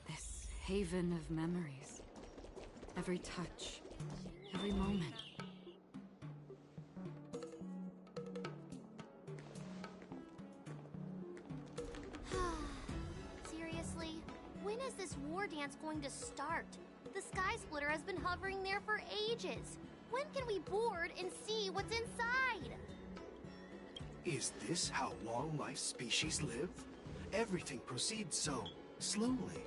This haven of memories. Every touch, every moment. Seriously? When is this war dance going to start? The Sky Splitter has been hovering there for ages. When can we board and see what's inside? Is this how long-life species live? Everything proceeds so slowly.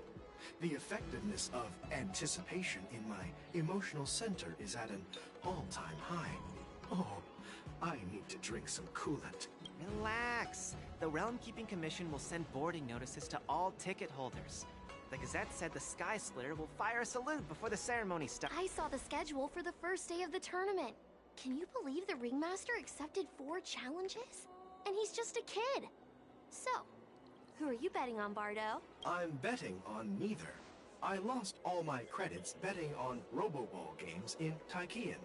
The effectiveness of anticipation in my emotional center is at an all-time high. Oh, I need to drink some coolant. Relax. The Realm Keeping Commission will send boarding notices to all ticket holders. The Gazette said the Sky Splitter will fire a salute before the ceremony starts. I saw the schedule for the first day of the tournament. Can you believe the Ringmaster accepted 4 challenges? And he's just a kid. So, who are you betting on, Bardo? I'm betting on neither. I lost all my credits betting on Roboball games in Taikian.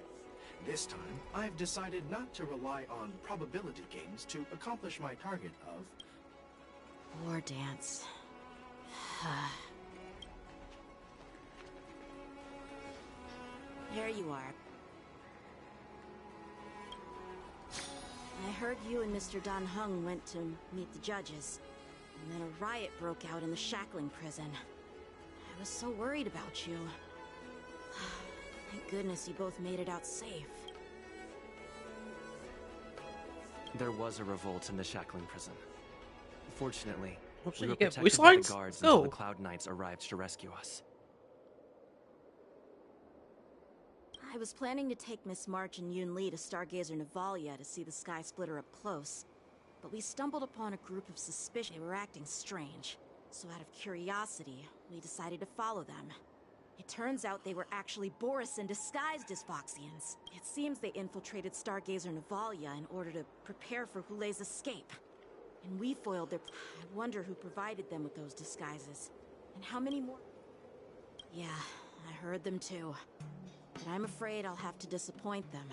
This time, I've decided not to rely on probability games to accomplish my target of... War dance. There you are. I heard you and Mr. Dan Heng went to meet the judges, and then a riot broke out in the shackling prison. I was so worried about you. Thank goodness you both made it out safe. There was a revolt in the shackling prison. Fortunately, Oops, we you were get protected voice by the lines? guards Go. until the Cloud Knights arrived to rescue us. I was planning to take Miss March and Yoon Lee to Stargazer Navalia to see the Sky Splitter up close, but we stumbled upon a group of suspicious. They were acting strange, so out of curiosity, we decided to follow them. It turns out they were actually Borisin disguised as Voxians. It seems they infiltrated Stargazer Navalia in order to prepare for Hulei's escape. And we foiled their... I wonder who provided them with those disguises. And how many more... Yeah, I heard them too. But I'm afraid I'll have to disappoint them.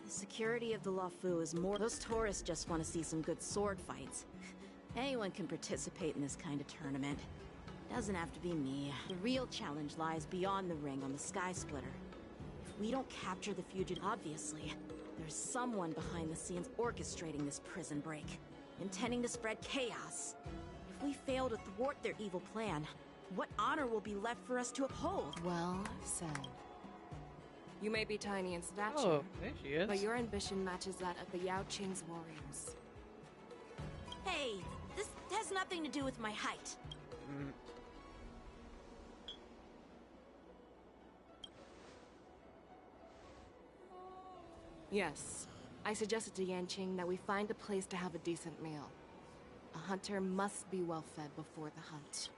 The security of the Luofu is more... Those tourists just want to see some good sword fights. Anyone can participate in this kind of tournament. Doesn't have to be me. The real challenge lies beyond the ring on the Sky Splitter. If we don't capture the fugitive, obviously, there's someone behind the scenes orchestrating this prison break, intending to spread chaos. If we fail to thwart their evil plan, what honor will be left for us to uphold? Well said. You may be tiny in stature, Oh, there she is. but your ambition matches that of the Yao Qing's warriors. Hey, this has nothing to do with my height. Yes, I suggested to Yanqing that we find a place to have a decent meal. A hunter must be well fed before the hunt.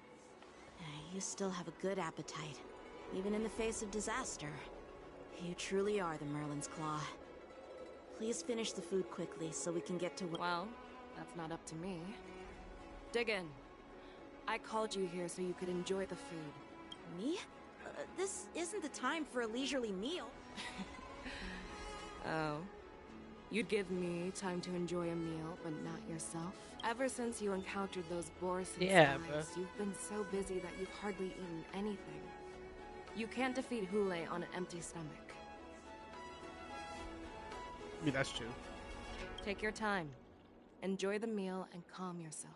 You still have a good appetite, even in the face of disaster. You truly are the Merlin's Claw. Please finish the food quickly so we can get to work. Well, that's not up to me. Dig in. I called you here so you could enjoy the food. Me? This isn't the time for a leisurely meal. Oh. You'd give me time to enjoy a meal, but not yourself? Ever since you encountered those Borisin spies, you've been so busy that you've hardly eaten anything. You can't defeat Hulei on an empty stomach. Yeah, that's true. Take your time. Enjoy the meal and calm yourself.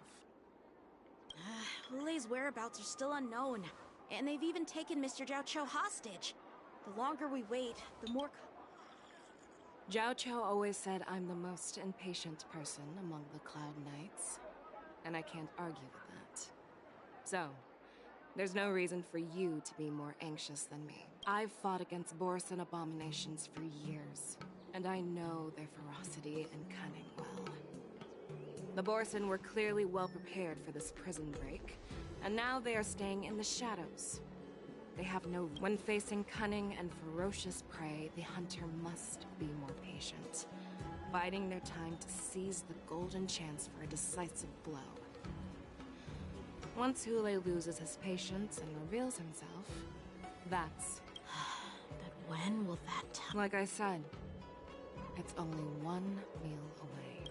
Hulei's whereabouts are still unknown, and they've even taken Mr. Zhao Cho hostage. The longer we wait, the more... Zhao Cho always said I'm the most impatient person among the Cloud Knights, and I can't argue with that. So, There's no reason for you to be more anxious than me. I've fought against Borson abominations for years, and I know their ferocity and cunning well. The Borson were clearly well prepared for this prison break, and now they are staying in the shadows. They have no... When facing cunning and ferocious prey, the hunter must be more patient, biding their time to seize the golden chance for a decisive blow. Once Hule loses his patience and reveals himself, that's... But when will that time? Like I said, it's only one meal away.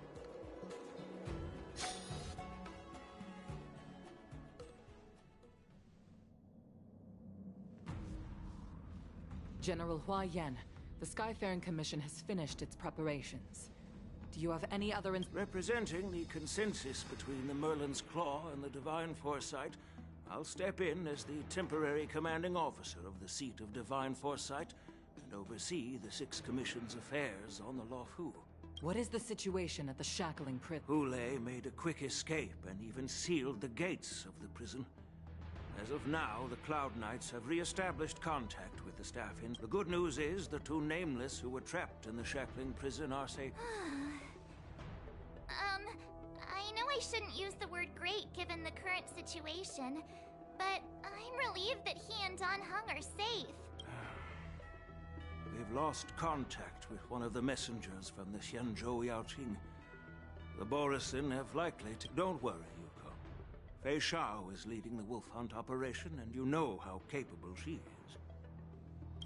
General Joinn, the Skyfaring Commission has finished its preparations. Do you have any other Representing the consensus between the Merlin's Claw and the Divine Foresight, I'll step in as the temporary commanding officer of the seat of Divine Foresight and oversee the Six Commission's affairs on the Lawfu. What is the situation at the shackling prison? Hule made a quick escape and even sealed the gates of the prison. As of now, the Cloud Knights have re-established contact with the staff in. The good news is the two Nameless who were trapped in the shackling prison are safe. I know I shouldn't use the word great given the current situation, but I'm relieved that he and Don Hung are safe. We've lost contact with one of the messengers from the Xianzhou Yaoqing. The Borison have likely to... Don't worry, Yuko. Fei Shao is leading the wolf hunt operation, and you know how capable she is.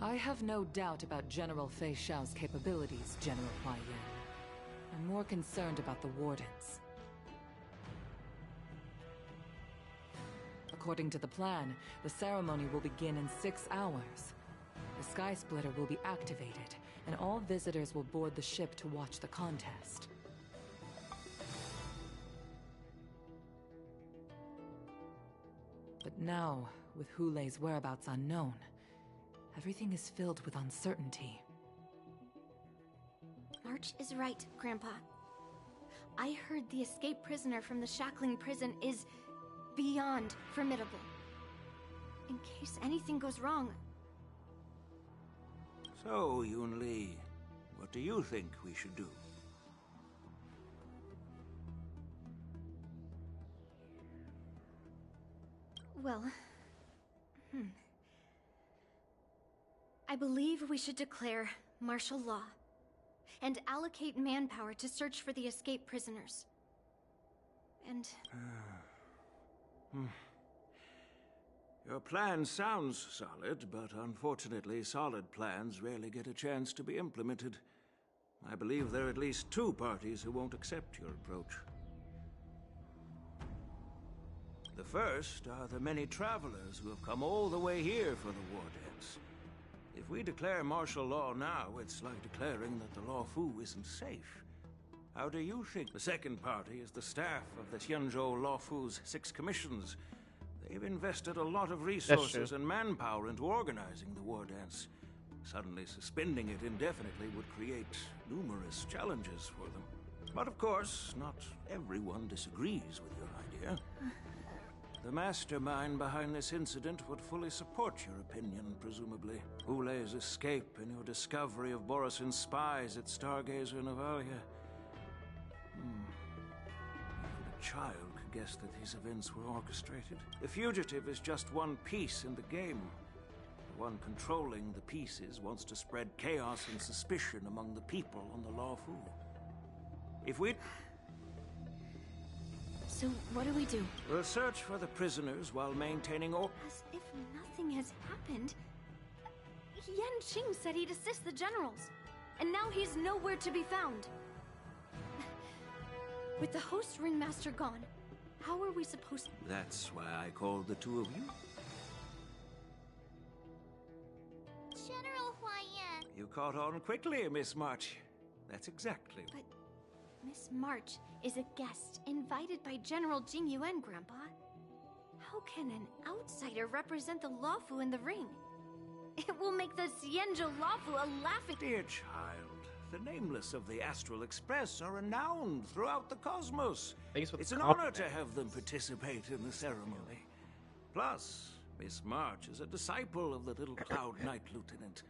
I have no doubt about General Fei Shao's capabilities, General Huayan. I'm more concerned about the Wardens. According to the plan, the ceremony will begin in 6 hours. The Sky Splitter will be activated, and all visitors will board the ship to watch the contest. But now, with Hule's whereabouts unknown, everything is filled with uncertainty. March is right, Grandpa. I heard the escaped prisoner from the shackling prison is beyond formidable. In case anything goes wrong. So, Yun Li, what do you think we should do? Well, I believe we should declare martial law and allocate manpower to search for the escaped prisoners. And... Your plan sounds solid, but unfortunately solid plans rarely get a chance to be implemented. I believe there are at least 2 parties who won't accept your approach. The first are the many travelers who have come all the way here for the war dance. If we declare martial law now, it's like declaring that the Lawfu isn't safe. How do you think? The second party is the staff of the Xianzhou Lawfu's 6 commissions. They've invested a lot of resources and manpower into organizing the war dance. Suddenly suspending it indefinitely would create numerous challenges for them. But of course, not everyone disagrees with your idea. The mastermind behind this incident would fully support your opinion, presumably. Hule's escape and your discovery of Borison's spies at Stargazer Navalia. Even a child could guess that these events were orchestrated. The fugitive is just one piece in the game. The one controlling the pieces wants to spread chaos and suspicion among the people on the Lawfu. If we... So, what do we do? We'll search for the prisoners while maintaining order. As if nothing has happened. Yan Qing said he'd assist the generals, and now he's nowhere to be found. With the host ringmaster gone, how are we supposed to... That's why I called the 2 of you. General Huayan. You caught on quickly, Miss March. That's exactly... But Miss March is a guest invited by General Jing Yuan, Grandpa. How can an outsider represent the Lawfu in the ring? It will make the Xianzhou Lawfu a laughing... Dear child, the Nameless of the Astral Express are renowned throughout the cosmos. It's an honor to have them participate in the ceremony. Plus, Miss March is a disciple of the little Cloud Knight Lieutenant.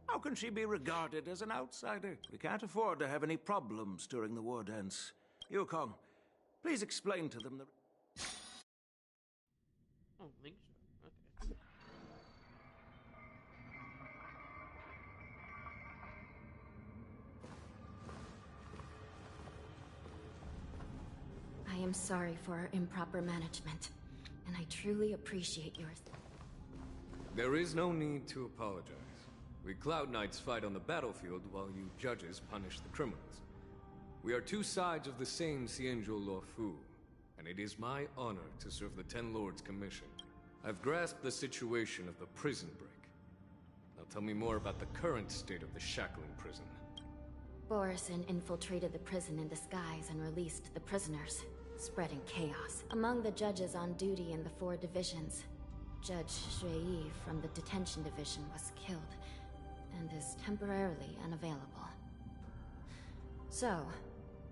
How can she be regarded as an outsider? We can't afford to have any problems during the war dance. Yukong, please explain to them the... Oh, Link. Okay. I am sorry for our improper management, and I truly appreciate yours. There is no need to apologize. We Cloud Knights fight on the battlefield while you judges punish the criminals. We are two sides of the same Xianzhou Luofu, and it is my honor to serve the Ten Lords' commission. I've grasped the situation of the prison break. Now tell me more about the current state of the shackling prison. Borison infiltrated the prison in disguise and released the prisoners, spreading chaos. Among the judges on duty in the 4 divisions, Judge Shui from the detention division was killed and is temporarily unavailable. So,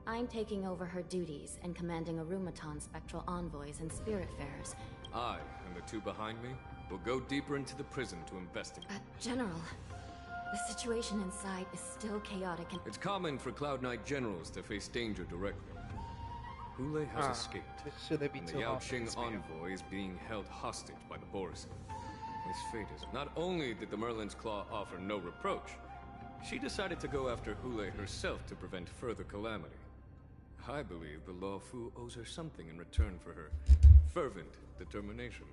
I'm taking over her duties and commanding Arumaton spectral envoys and spiritfarers. I, and the 2 behind me, will go deeper into the prison to investigate. General, the situation inside is still chaotic and... It's common for Cloud Knight generals to face danger directly. Hule has escaped, and the Yaoqing envoy is being held hostage by the Borison. His fate is... Not only did the Merlin's Claw offer no reproach, she decided to go after Hule herself to prevent further calamity. I believe the Luofu owes her something in return for her fervent determination.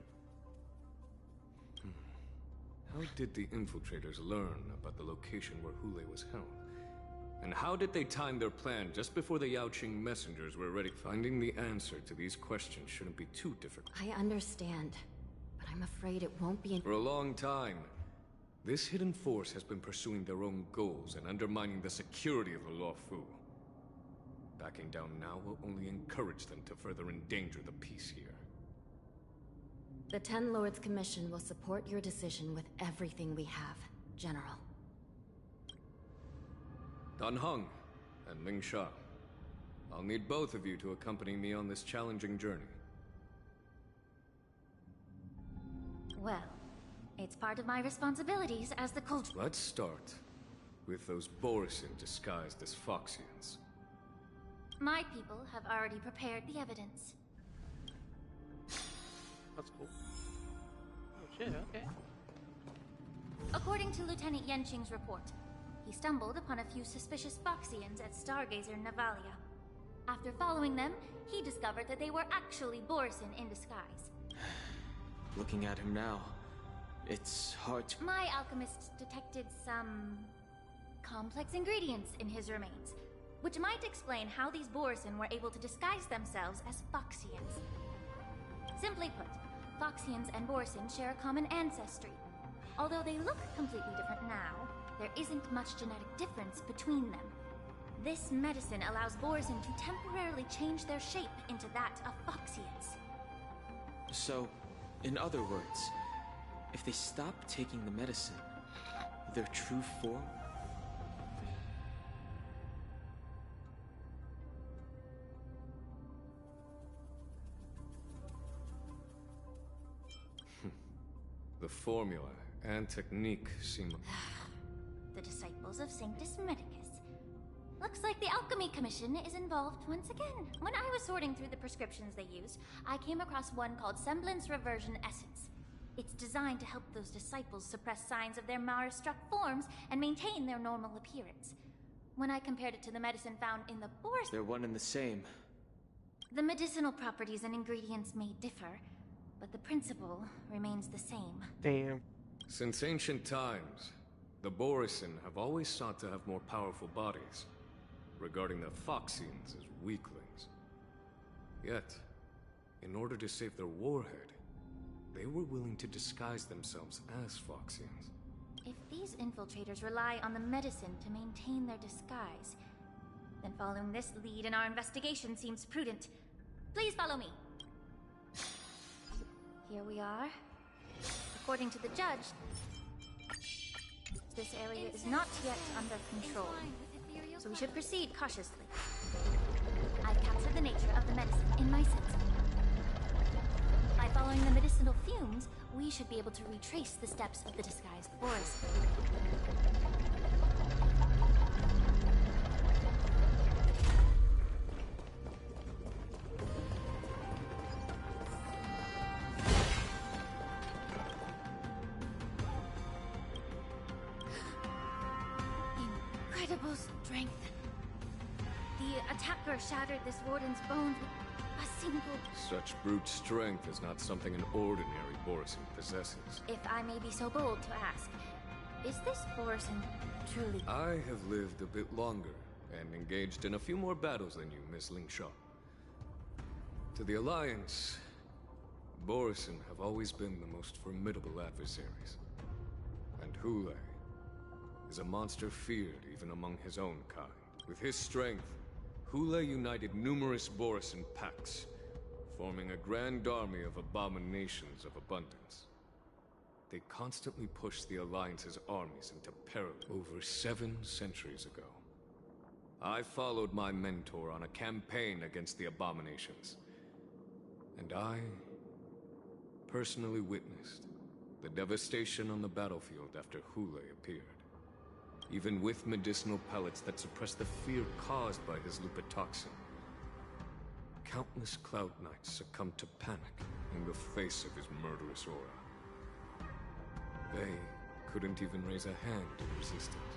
How did the infiltrators learn about the location where Hule was held? And how did they time their plan just before the Yaoqing messengers were ready? Finding the answer to these questions shouldn't be too difficult. I understand, but I'm afraid it won't be... For a long time, this hidden force has been pursuing their own goals and undermining the security of the Luofu. Backing down now will only encourage them to further endanger the peace here. The Ten Lords Commission will support your decision with everything we have, General. Dan Heng and Ling Sha. I'll need both of you to accompany me on this challenging journey. Well, it's part of my responsibilities as the cult... Let's start with those Borison disguised as Foxians. My people have already prepared the evidence. That's cool. Oh shit, okay. According to Lieutenant Yanqing's report, he stumbled upon a few suspicious Foxians at Stargazer Navalia. After following them, he discovered that they were actually Borison in disguise. Looking at him now, it's hard to... My alchemists detected some... complex ingredients in his remains, which might explain how these Borison were able to disguise themselves as Foxians. Simply put, Foxians and Borison share a common ancestry. Although they look completely different now, there isn't much genetic difference between them. This medicine allows Borison to temporarily change their shape into that of Foxians. So, in other words, if they stop taking the medicine, their true form... The formula and technique seem... The disciples of Sanctus Medicus. Looks like the Alchemy Commission is involved once again. When I was sorting through the prescriptions they used, I came across one called Semblance Reversion Essence. It's designed to help those disciples suppress signs of their Mara-struck forms and maintain their normal appearance. When I compared it to the medicine found in the Boris... They're one and the same. The medicinal properties and ingredients may differ, but the principle remains the same. Damn. Since ancient times, the Borison have always sought to have more powerful bodies, regarding the Foxians as weaklings. Yet, in order to save their warhead, they were willing to disguise themselves as Foxians. If these infiltrators rely on the medicine to maintain their disguise, then following this lead in our investigation seems prudent. Please follow me. Here we are. According to the judge, this area is not yet under control, so we should proceed cautiously. I've captured the nature of the medicine in my sense. By following the medicinal fumes, we should be able to retrace the steps of the disguised Boris. Incredible strength. The attacker shattered this warden's bones with a single... Such brute strength is not something an ordinary Borisin possesses. If I may be so bold to ask, is this Borisin truly... I have lived a bit longer and engaged in a few more battles than you, Miss Lingshaw. To the Alliance, Borisin have always been the most formidable adversaries. And Hule is a monster feared even among his own kind. With his strength, Hule united numerous Borisin packs, forming a grand army of abominations of abundance. They constantly pushed the Alliance's armies into peril over 7 centuries ago. I followed my mentor on a campaign against the abominations, and I personally witnessed the devastation on the battlefield after Hule appeared. Even with medicinal pellets that suppress the fear caused by his lupitoxin, countless Cloud Knights succumbed to panic in the face of his murderous aura. They couldn't even raise a hand in resistance.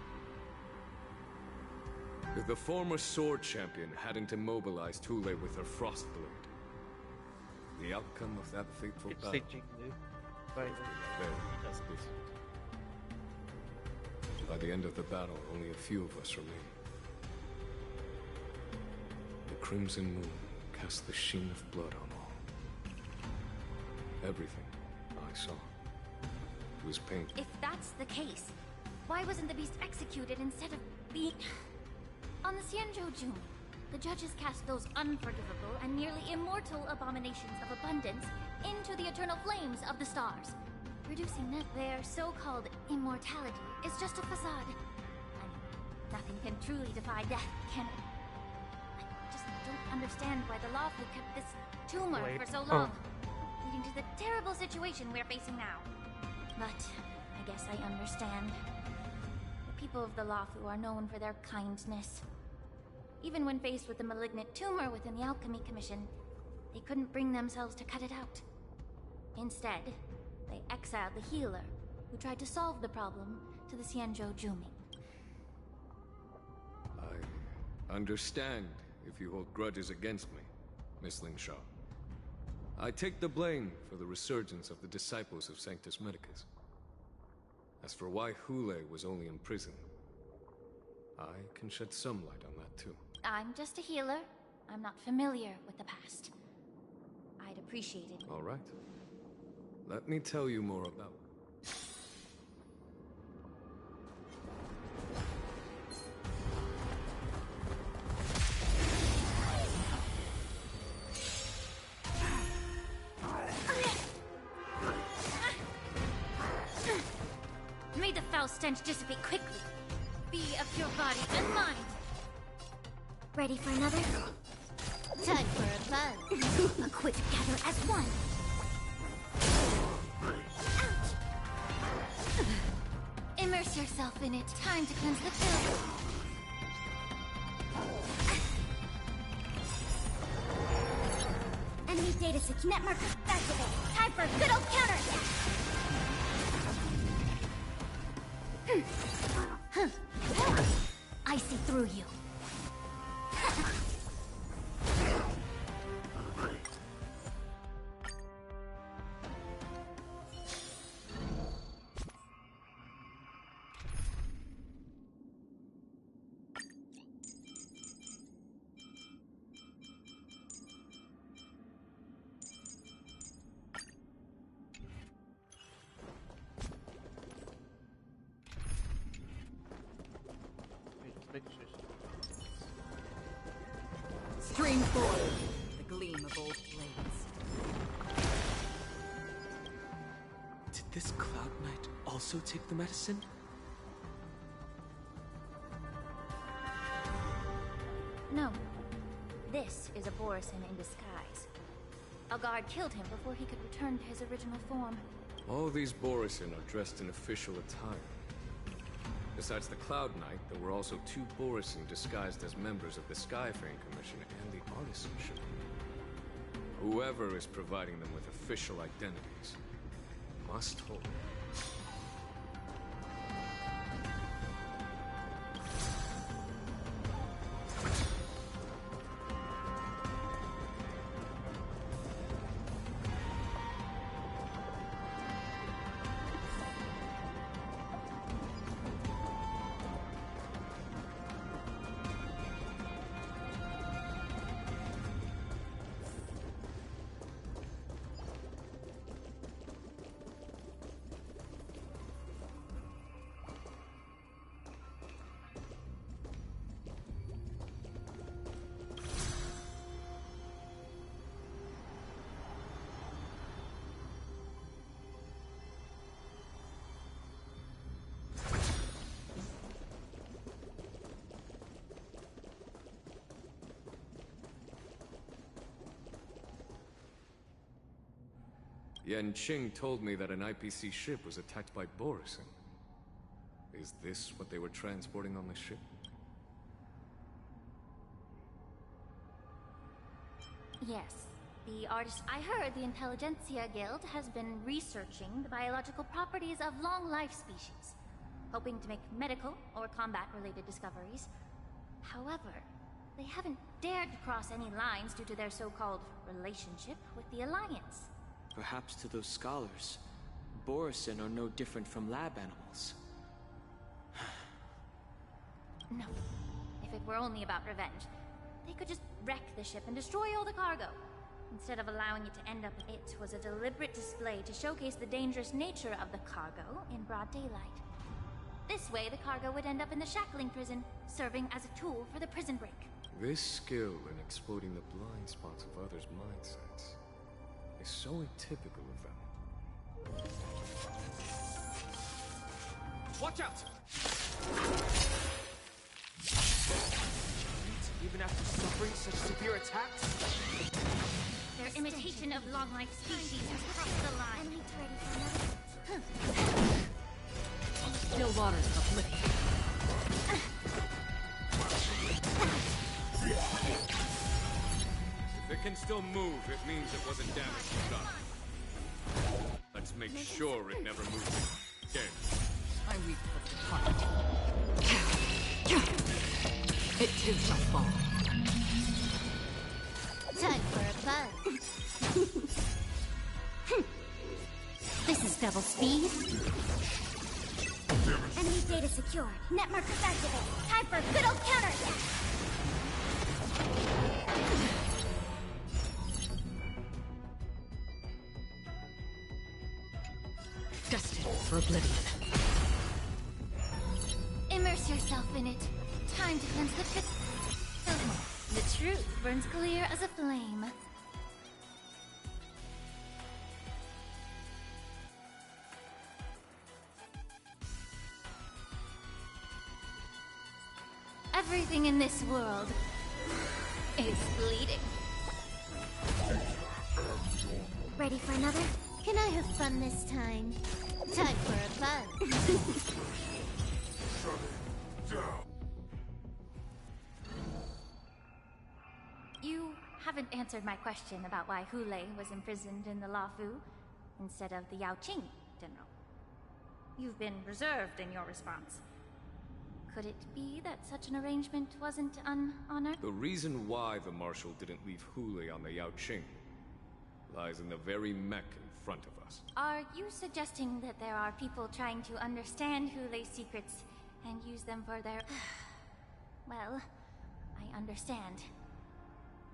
If the former sword champion hadn't immobilized Hule with her frost blade, the outcome of that fateful battle would have been very different. By the end of the battle, only a few of us remained. The crimson moon cast the sheen of blood on all. Everything I saw was painful. If that's the case, why wasn't the beast executed instead of being... On the Xianzhou, the judges cast those unforgivable and nearly immortal abominations of abundance into the eternal flames of the stars. Reducing their so-called immortality is just a facade. I mean, nothing can truly defy death, can it? I just don't understand why the Lawful kept this tumor for so long, leading to the terrible situation we're facing now. But I guess I understand. The people of the Lawful are known for their kindness. Even when faced with the malignant tumor within the Alchemy Commission, they couldn't bring themselves to cut it out. Instead, they exiled the healer, who tried to solve the problem, to the Xianzhou Juming. I understand if you hold grudges against me, Miss Lingshaw. I take the blame for the resurgence of the disciples of Sanctus Medicus. As for why Hule was only in prison, I can shed some light on that too. I'm just a healer. I'm not familiar with the past. I'd appreciate it. All right. Let me tell you more about May the foul stench dissipate quickly. Be of your body and mind. Ready for another? Time for a buzz. Equip together as one. Ouch! Immerse yourself in it. Time to cleanse the filth. Enemy data switch net marker activate. Time for a good old counterattack. I see through you. Stream forward, the gleam of old blades. Did this Cloud Knight also take the medicine? No. This is a Borisin in disguise. A guard killed him before he could return to his original form. All these Borisin are dressed in official attire. Besides the Cloud Knight, there were also 2 Borisin disguised as members of the Skyfang Commission and the Artisanship. Whoever is providing them with official identities must hold. Qing told me that an IPC ship was attacked by Borisin. Is this what they were transporting on the ship? Yes. I heard the Intelligentsia Guild has been researching the biological properties of long-life species, hoping to make medical or combat-related discoveries. However, they haven't dared to cross any lines due to their so-called relationship with the Alliance. Perhaps to those scholars, Borisin are no different from lab animals. No. If it were only about revenge, they could just wreck the ship and destroy all the cargo. Instead of allowing it to end up, it was a deliberate display to showcase the dangerous nature of the cargo in broad daylight. This way, the cargo would end up in the shackling prison, serving as a tool for the prison break. This skill in exploiting the blind spots of others' mindsets is so atypical of them. Watch out! Even after suffering such severe attacks? Their imitation of long-life species has crossed the line. Still waters uplifted. If it can still move, it means it wasn't damaged enough. Let's make sure it never moves again. I weep for the heart. It too shall fall. Time for a buzz. This is double speed. Enemy data secured. Net markers activated. Time for a good old counterattack. Destined for oblivion. Immerse yourself in it. Time to cleanse the pit. The truth burns clear as a flame. Everything in this world is bleeding. Ready for another? Can I have fun this time? Time for a buzz. You haven't answered my question about why Hulei was imprisoned in the Luofu instead of the Yaoqing, General. You've been reserved in your response. Could it be that such an arrangement wasn't honored? The reason why the Marshal didn't leave Hulei on the Yaoqing lies in the very mech in front of us. Are you suggesting that there are people trying to understand Hulei's secrets and use them for their... Well, I understand.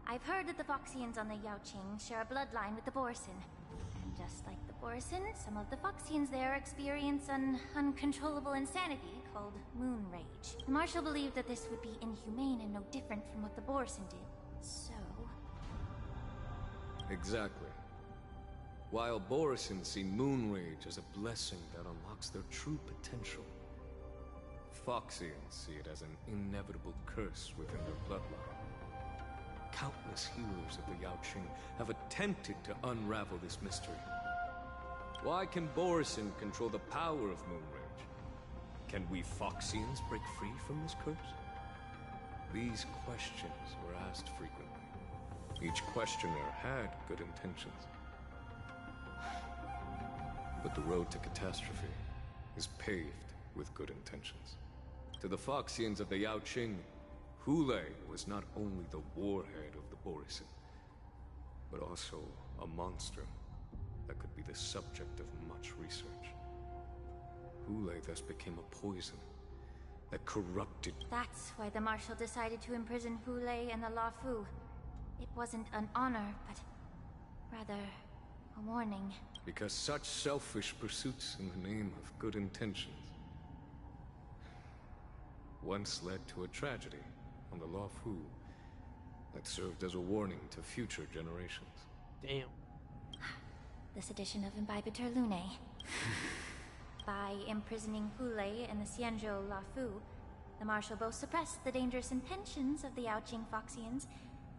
I've heard that the Foxians on the Yaoqing share a bloodline with the Borisin. And just like the Borisin, some of the Foxians there experience an uncontrollable insanity called moon rage. The Marshal believed that this would be inhumane and no different from what the Borisin did. So... Exactly. While Borisin see moon rage as a blessing that unlocks their true potential, Foxians see it as an inevitable curse within their bloodline. Countless healers of the Yaoqing have attempted to unravel this mystery. Why can Borison control the power of Moonrage? Can we Foxians break free from this curse? These questions were asked frequently. Each questioner had good intentions. But the road to catastrophe is paved with good intentions. To the Foxians of the Yaoqing, Hule was not only the warhead of the Borison, but also a monster that could be the subject of much research. Hule thus became a poison that corrupted. That's why the Marshal decided to imprison Hule and the Luofu. It wasn't an honor, but rather a warning. Because such selfish pursuits in the name of good intentions once led to a tragedy on the Luofu that served as a warning to future generations. Damn. This edition of Imbibitor Lunae. By imprisoning Hule and the Xianzhou Luofu, the Marshal both suppressed the dangerous intentions of the Yaoqing Foxians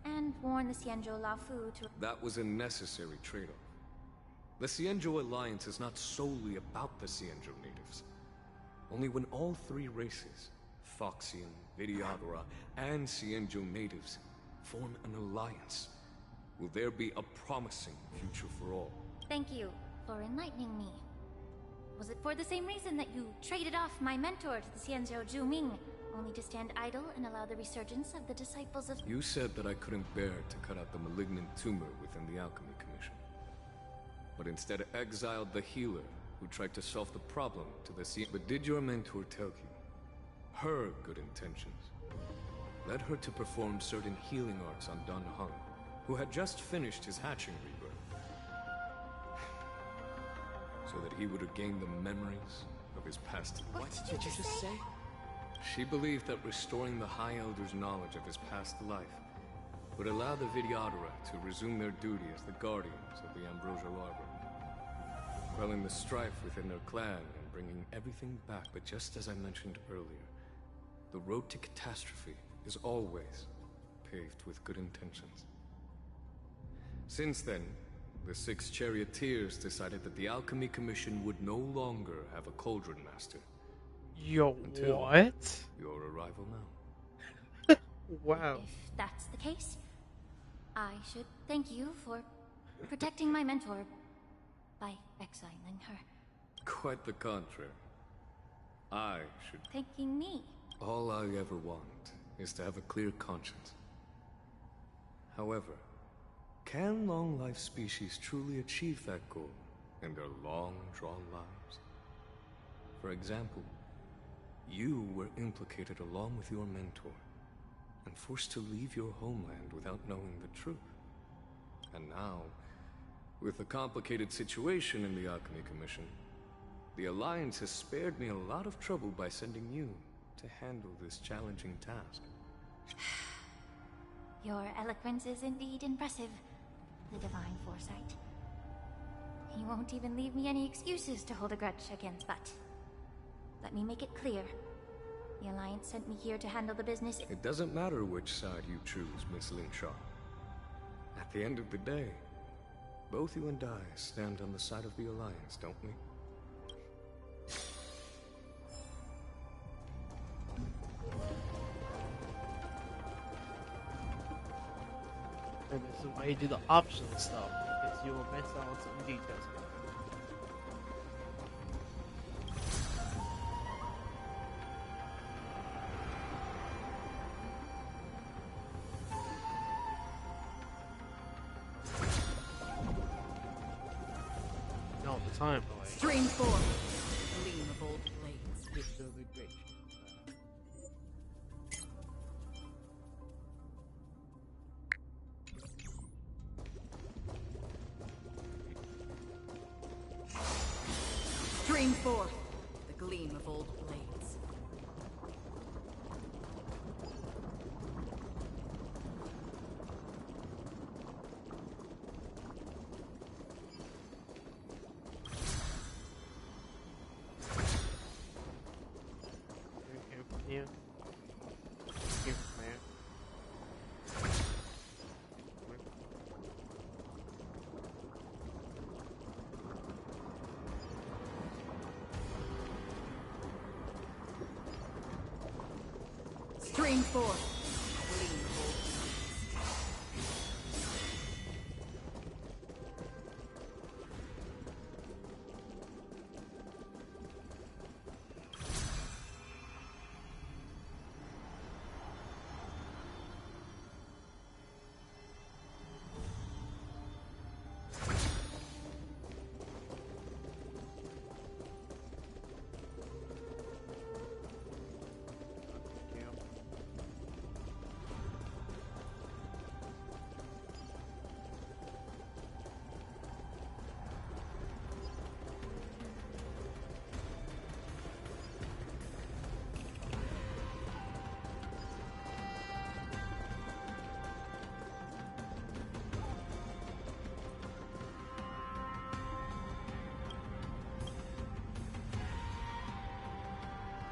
and warned the Xianzhou Luofu to... That was a necessary trade-off. The Xianzhou Alliance is not solely about the Xianzhou natives. Only when all three races, Foxian, Vidyadhara, and Xianzhou natives, form an alliance, will there be a promising future for all. Thank you for enlightening me. Was it for the same reason that you traded off my mentor to the Xianzhou Zhuming, only to stand idle and allow the resurgence of the disciples of... You said that I couldn't bear to cut out the malignant tumor within the Alchemy Commission, but instead exiled the healer who tried to solve the problem to the Xianzhou. But did your mentor tell you her good intentions led her to perform certain healing arts on Dan Heng, who had just finished his hatching rebirth, so that he would regain the memories of his past life? What did you just say? She believed that restoring the High Elder's knowledge of his past life would allow the Vidyadhara to resume their duty as the guardians of the Ambrosial Arbor, quelling the strife within their clan and bringing everything back. But just as I mentioned earlier, the road to catastrophe is always paved with good intentions. Since then, the 6 charioteers decided that the Alchemy Commission would no longer have a cauldron master. Yo, until what? your arrival now. Wow. If that's the case, I should thank you for protecting my mentor by exiling her. Quite the contrary. I should... Thanking me. All I ever want is to have a clear conscience. However, can long-life species truly achieve that goal in their long-drawn lives? For example, you were implicated along with your mentor, and forced to leave your homeland without knowing the truth. And now, with the complicated situation in the Alchemy Commission, the Alliance has spared me a lot of trouble by sending you to handle this challenging task. Your eloquence is indeed impressive. The divine foresight. You won't even leave me any excuses to hold a grudge against that. Let me make it clear. The Alliance sent me here to handle the business. It doesn't matter which side you choose, Miss Lingshaw. At the end of the day, both you and I stand on the side of the Alliance, don't we? And this is why you do the optional stuff, because you will miss out on some details. No, the time away. Stream 4. Gleam of old blades. This will be great. Stream 4. The gleam of old blades. Here from here. Here from there. Stream forth.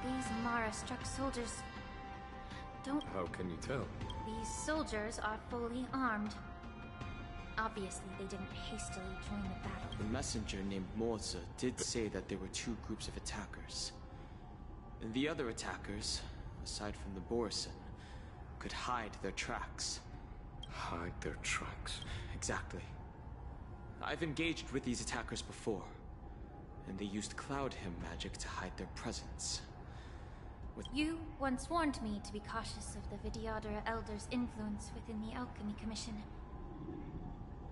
These Mara-struck soldiers don't... How can you tell? These soldiers are fully armed. Obviously, they didn't hastily join the battle. The messenger named Morza did say that there were two groups of attackers. And the other attackers, aside from the Borison, could hide their tracks. Hide their tracks? Exactly. I've engaged with these attackers before, and they used Cloud Hymn magic to hide their presence. You once warned me to be cautious of the Vidyadhara Elder's influence within the Alchemy Commission.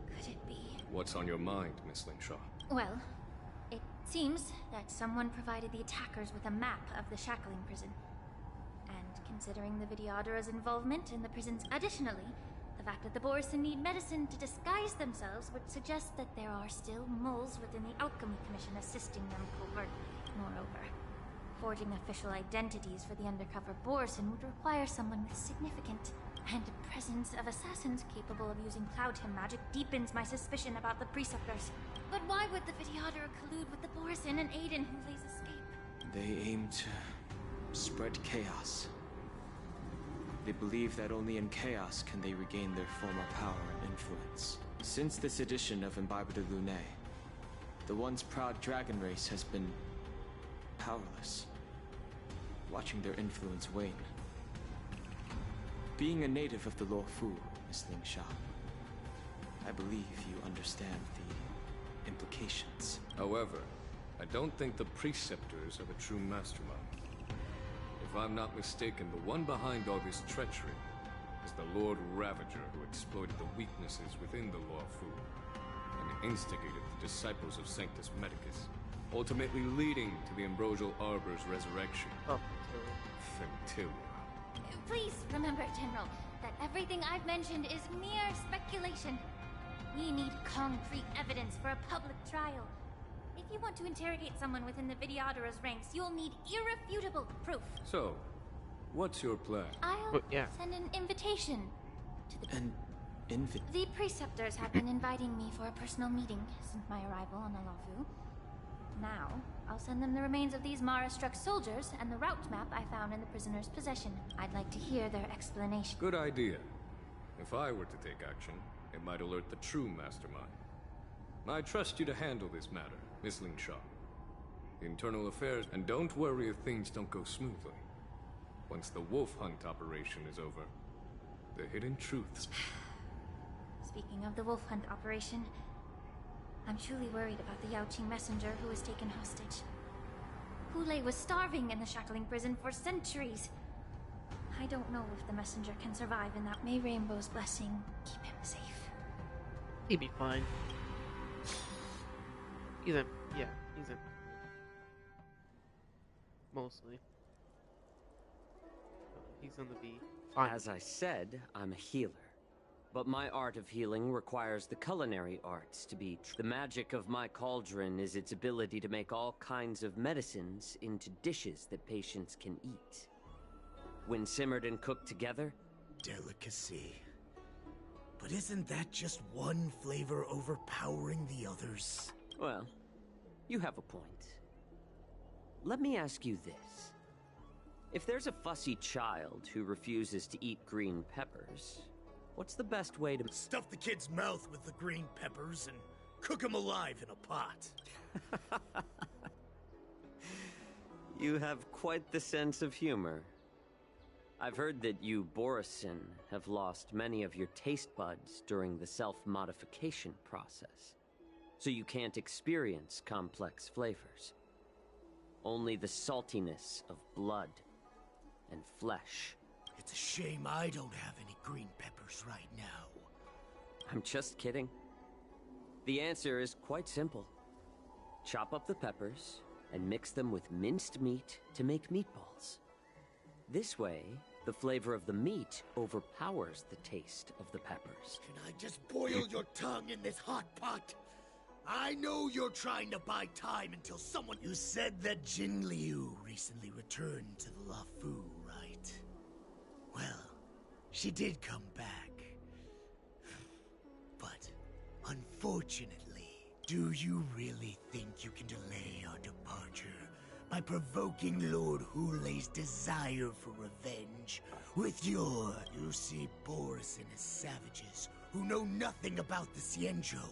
Could it be? What's on your mind, Miss Lingshaw? Well, it seems that someone provided the attackers with a map of the shackling prison. And considering the Vidyadhara's involvement in the prisons additionally, the fact that the Borison need medicine to disguise themselves would suggest that there are still moles within the Alchemy Commission assisting them covertly. Moreover, forging official identities for the undercover Borison would require someone with significant and presence of assassins capable of using Cloud Hymn magic deepens my suspicion about the Preceptors. But why would the Vidyadhara collude with the Borison and aid in Hulei's escape? They aim to spread chaos. They believe that only in chaos can they regain their former power and influence. Since this edition of Imbibe de Lune, the once proud dragon race has been powerless, watching their influence wane. Being a native of the Luofu, Miss Lingshaw, I believe you understand the implications. However, I don't think the Preceptors are the true mastermind. If I'm not mistaken, the one behind all this treachery is the Lord Ravager who exploited the weaknesses within the Luofu and instigated the disciples of Sanctus Medicus, ultimately leading to the Ambrosial Arbor's resurrection. Oh, Fentilia. Please remember, General, that everything I've mentioned is mere speculation. We need concrete evidence for a public trial. If you want to interrogate someone within the Vidyadhara's ranks, you'll need irrefutable proof. So, what's your plan? I'll send an invitation to the... The Preceptors have been inviting me for a personal meeting since my arrival on Alafu. Now, I'll send them the remains of these Mara-struck soldiers and the route map I found in the prisoner's possession. I'd like to hear their explanation. Good idea. If I were to take action, it might alert the true mastermind. I trust you to handle this matter, Miss Lingshaw. Internal affairs, and don't worry if things don't go smoothly. Once the wolf hunt operation is over, the hidden truths... Speaking of the wolf hunt operation, I'm truly worried about the Yaoqing messenger who was taken hostage. Hulei was starving in the shackling prison for centuries. I don't know if the messenger can survive in that. May Rainbow's blessing keep him safe. He'd be fine. He's in. Mostly. He's gonna be fine. As I said, I'm a healer. But my art of healing requires the culinary arts to be true. The magic of my cauldron is its ability to make all kinds of medicines into dishes that patients can eat. When simmered and cooked together... Delicacy. But isn't that just one flavor overpowering the others? Well, you have a point. Let me ask you this. If there's a fussy child who refuses to eat green peppers, what's the best way to... Stuff the kid's mouth with the green peppers and cook him alive in a pot. You have quite the sense of humor. I've heard that you, Borisin, have lost many of your taste buds during the self-modification process. So you can't experience complex flavors. Only the saltiness of blood and flesh. It's a shame I don't have any green peppers right now. I'm just kidding. The answer is quite simple. Chop up the peppers and mix them with minced meat to make meatballs. This way, the flavor of the meat overpowers the taste of the peppers. Can I just boil your tongue in this hot pot? I know you're trying to buy time until someone... You said that Jin Liu recently returned to the Luofu, right? Well, she did come back. But, unfortunately, do you really think you can delay our departure by provoking Lord Hulei's desire for revenge with your... You see Borisin as savages who know nothing about the Xianzhou.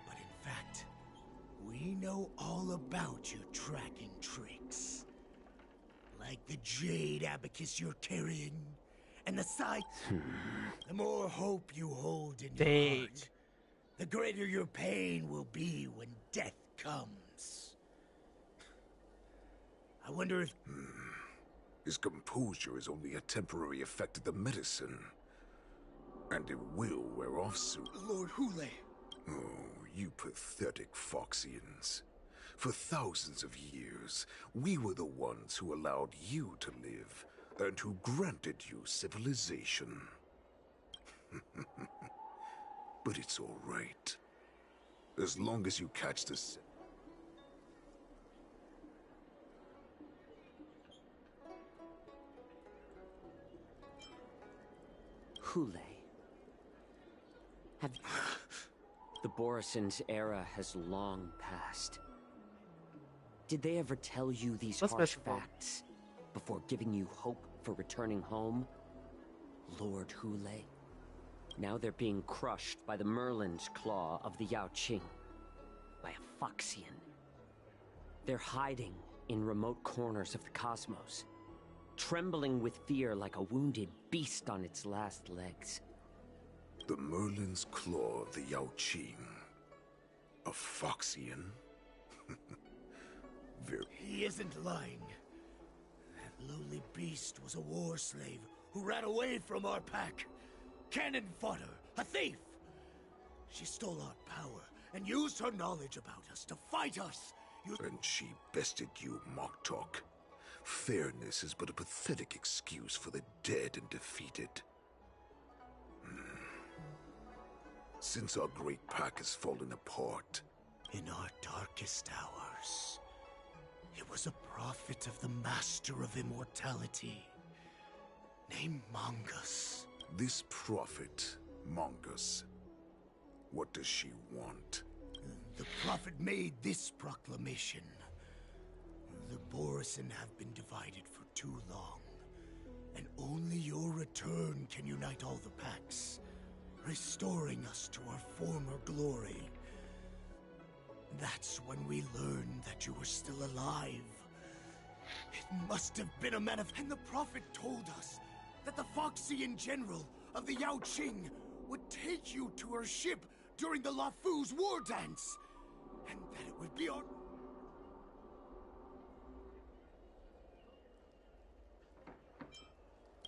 But in fact, we know all about your tracking tricks. Like the jade abacus you're carrying, and the sight. The more hope you hold in your heart, the greater your pain will be when death comes. I wonder if... His composure is only a temporary effect of the medicine. And it will wear off soon. Lord Hulei. Oh, you pathetic Foxians. For thousands of years, we were the ones who allowed you to live, and who granted you civilization. But it's all right. As long as you catch the... Hulei. Have... The Borisin's era has long passed. Did they ever tell you these harsh facts before giving you hope for returning home? Lord Hulei. Now they're being crushed by the Merlin's claw of the Yaoqing. By a Foxian. They're hiding in remote corners of the cosmos. Trembling with fear like a wounded beast on its last legs. The Merlin's claw of the Yaoqing. A Foxian? He isn't lying. That lowly beast was a war slave who ran away from our pack. Cannon fodder, a thief. She stole our power and used her knowledge about us to fight us. And she bested you, Moktok. Fairness is but a pathetic excuse for the dead and defeated. Since our great pack has fallen apart... In our darkest hours, it was a prophet of the Master of Immortality, named Mongus. This prophet, Mongus, what does she want? The prophet made this proclamation. The Borisin have been divided for too long, and only your return can unite all the packs, restoring us to our former glory. That's when we learned that you were still alive. It must have been a and the prophet told us that the Foxian general of the Yaoqing would take you to her ship during the Luofu's war dance, and that it would be our...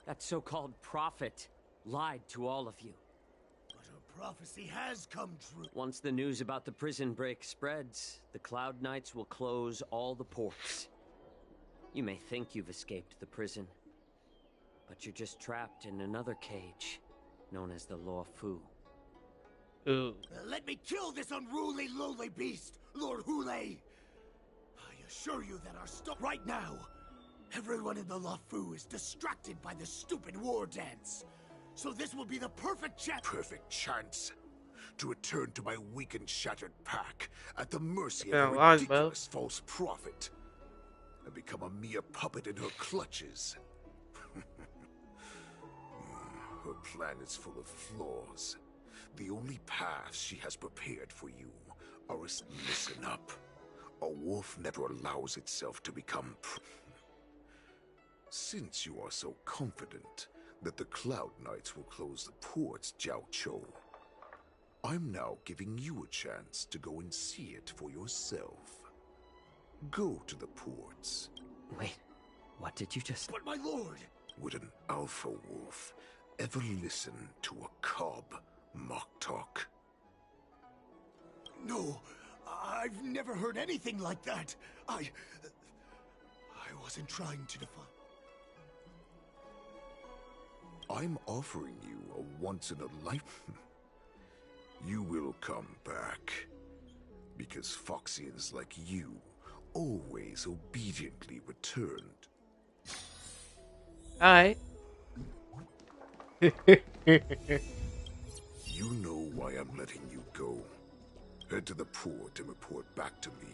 That so-called prophet lied to all of you. But her prophecy has come true. Once the news about the prison break spreads, the Cloud Knights will close all the ports. You may think you've escaped the prison, but you're just trapped in another cage, known as the Luofu. Let me kill this unruly, lowly beast, Lord Hulei! I assure you that our stop right now, everyone in the Luofu is distracted by the stupid war dance. So this will be the perfect chance... Perfect chance to return to my weak and shattered pack at the mercy of a ridiculous false prophet and become a mere puppet in her clutches. Her plan is full of flaws. The only paths she has prepared for you are as... Listen up. A wolf never allows itself to become... Since you are so confident that the Cloud Knights will close the ports, Jiao, I'm now giving you a chance to go and see it for yourself. Go to the ports. Wait, what did you just... But my lord! Would an alpha wolf ever listen to a cub mock talk? No, I've never heard anything like that. I wasn't trying to defy. I'm offering you a once-in-a-life... You will come back. Because Foxians like you always obediently returned. Alright. You know why I'm letting you go. Head to the port and report back to me.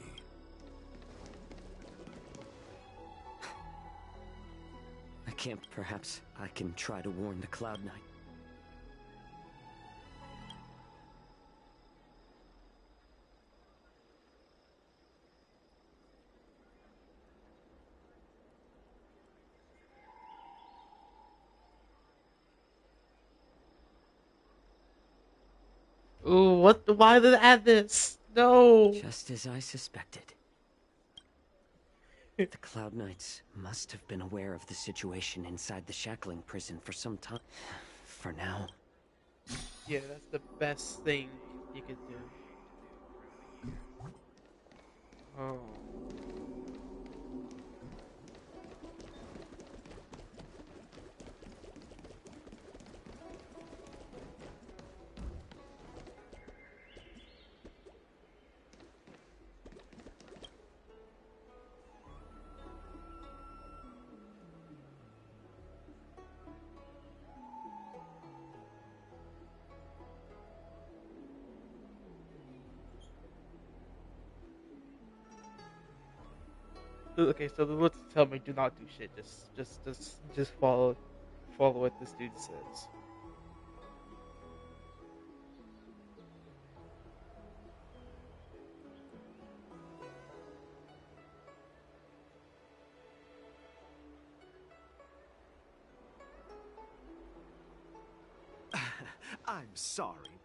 I can't. Perhaps I can try to warn the Cloud Knight. Ooh, what? Why did I add this? No. Just as I suspected. The Cloud Knights must have been aware of the situation inside the shackling prison for some time. For now. Yeah, that's the best thing you could do. Oh. Okay, so the rules tell me do not do shit. Just follow what this dude says. I'm sorry.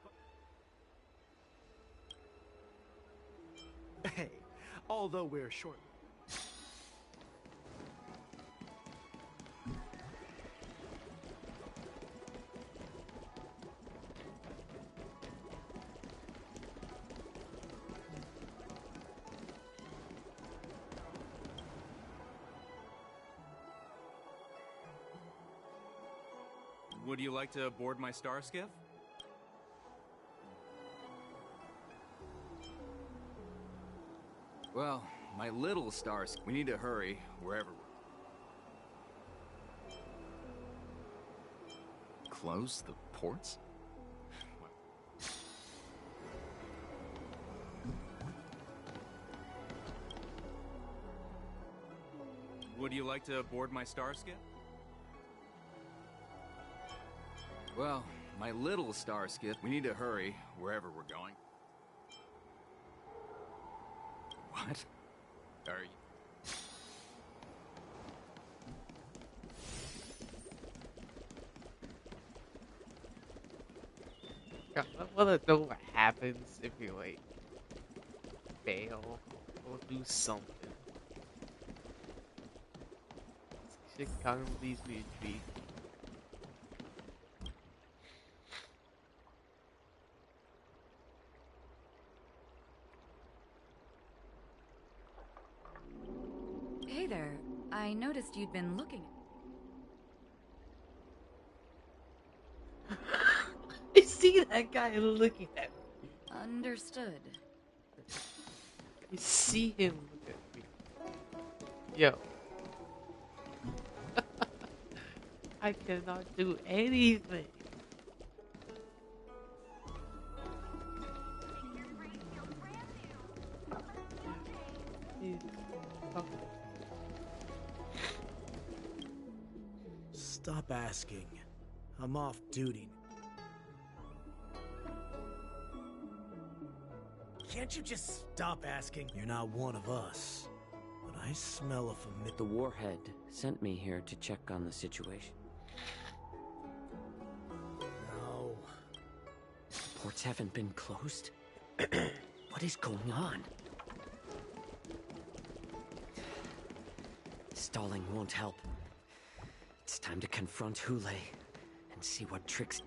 Hey, although we're short. Would you like to board my star skiff? Well, my little star skiff. We need to hurry wherever we're... Close the ports? Would you like to board my star skiff? Well, my little star skiff. We need to hurry wherever we're going. What? Are you... God, I wanna know what happens if you like fail or do something. This shit kind of leaves me intrigued. Hey there. I noticed you'd been looking. I see that guy looking at me. Understood. I see him look at me. Yo. I cannot do anything. Stop asking. I'm off duty. Can't you just stop asking? You're not one of us. But I smell a familiar... The warhead sent me here to check on the situation. No. Ports haven't been closed? What is going on? Stalling won't help. It's time to confront Hule and see what tricks...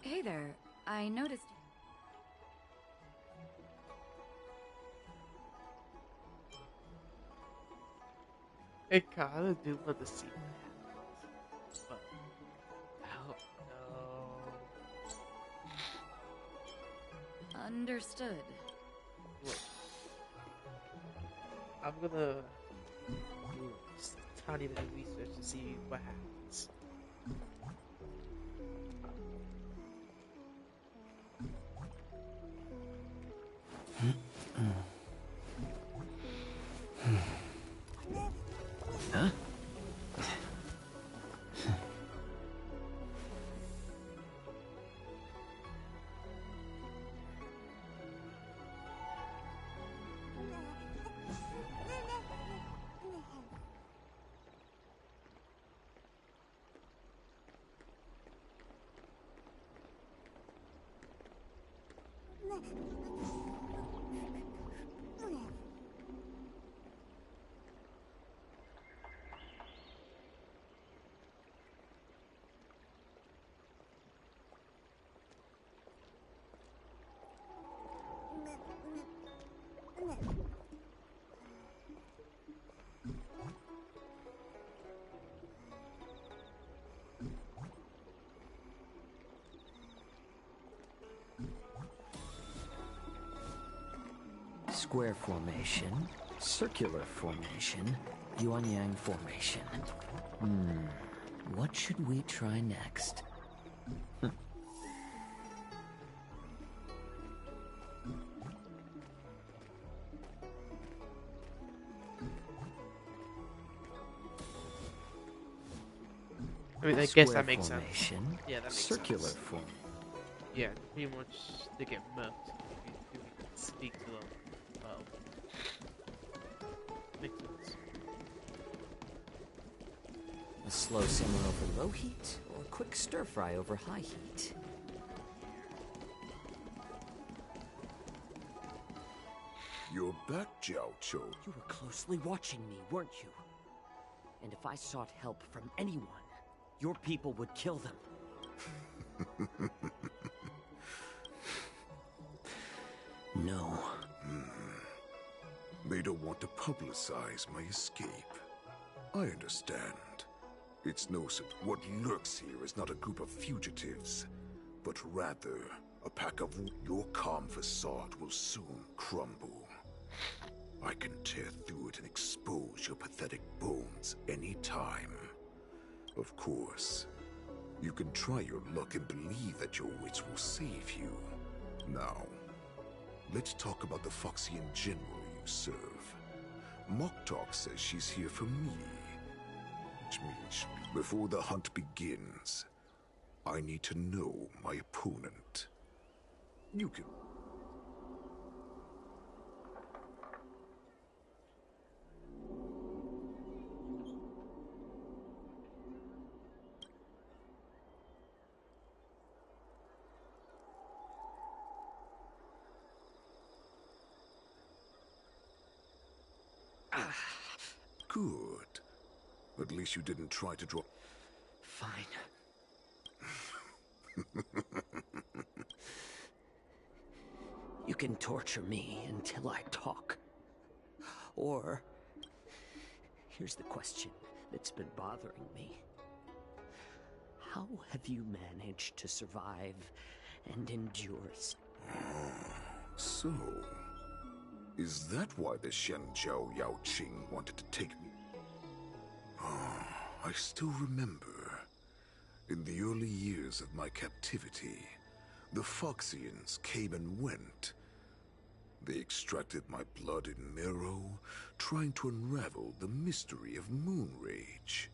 Hey there, I noticed... I kinda do want to see that. But I don't know. Understood. Wait. I'm gonna do just a tiny bit of research to see what happens. Huh? Square formation, circular formation, yuan-yang formation. What should we try next? I mean, I guess that makes sense. Yeah, that makes circular sense. form. Yeah, pretty much they get murked if you can speak to them. Makes sense. A slow simmer over low heat, or a quick stir fry over high heat? You're back, Jiao Chou. You were closely watching me, weren't you? And if I sought help from anyone, your people would kill them. No. They don't want to publicize my escape. I understand. It's no what lurks here is not a group of fugitives, but rather a pack of your calm facade will soon crumble. I can tear through it and expose your pathetic bones any time. Of course, you can try your luck and believe that your wits will save you. Now, let's talk about the Foxian general you serve. Moktok says she's here for me. Which means, before the hunt begins, I need to know my opponent. You can... Good. At least you didn't try to draw... Fine. You can torture me until I talk. Or... here's the question that's been bothering me. How have you managed to survive and endure? So... is that why the Shenjiao Yao Qing wanted to take me? I still remember. In the early years of my captivity, the Foxians came and went. They extracted my blood and marrow, trying to unravel the mystery of moon rage.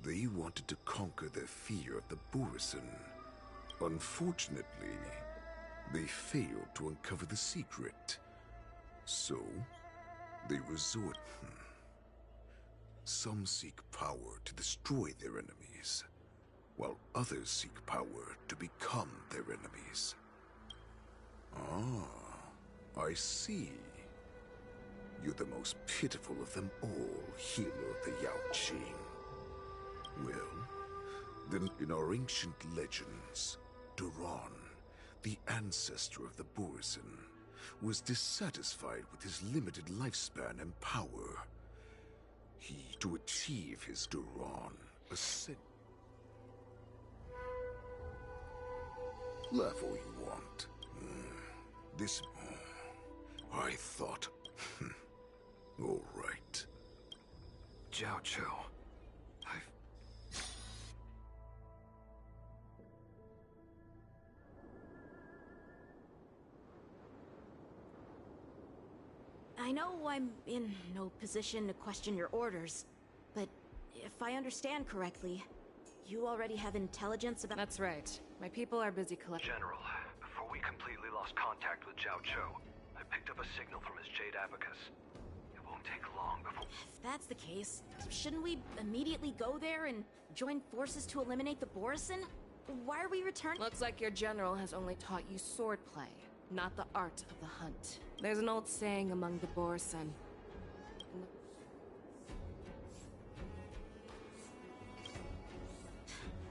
They wanted to conquer their fear of the Borisin. Unfortunately, they failed to uncover the secret. So, they resort. Some seek power to destroy their enemies, while others seek power to become their enemies. Ah, I see. You're the most pitiful of them all, healer of the Yaoqing. Well, then in our ancient legends, Duran, the ancestor of the Borisin, was dissatisfied with his limited lifespan and power. He, to achieve his Duran, laugh all you want. This... I thought... All right. Jiao Cho. I know I'm in no position to question your orders, but if I understand correctly, you already have intelligence about— That's right. My people are busy collecting— General, before we completely lost contact with Jiao Cho, I picked up a signal from his Jade Abacus. It won't take long before— If that's the case, shouldn't we immediately go there and join forces to eliminate the Borisin? Why are we returning? Looks like your general has only taught you swordplay, not the art of the hunt. There's an old saying among the Borisin.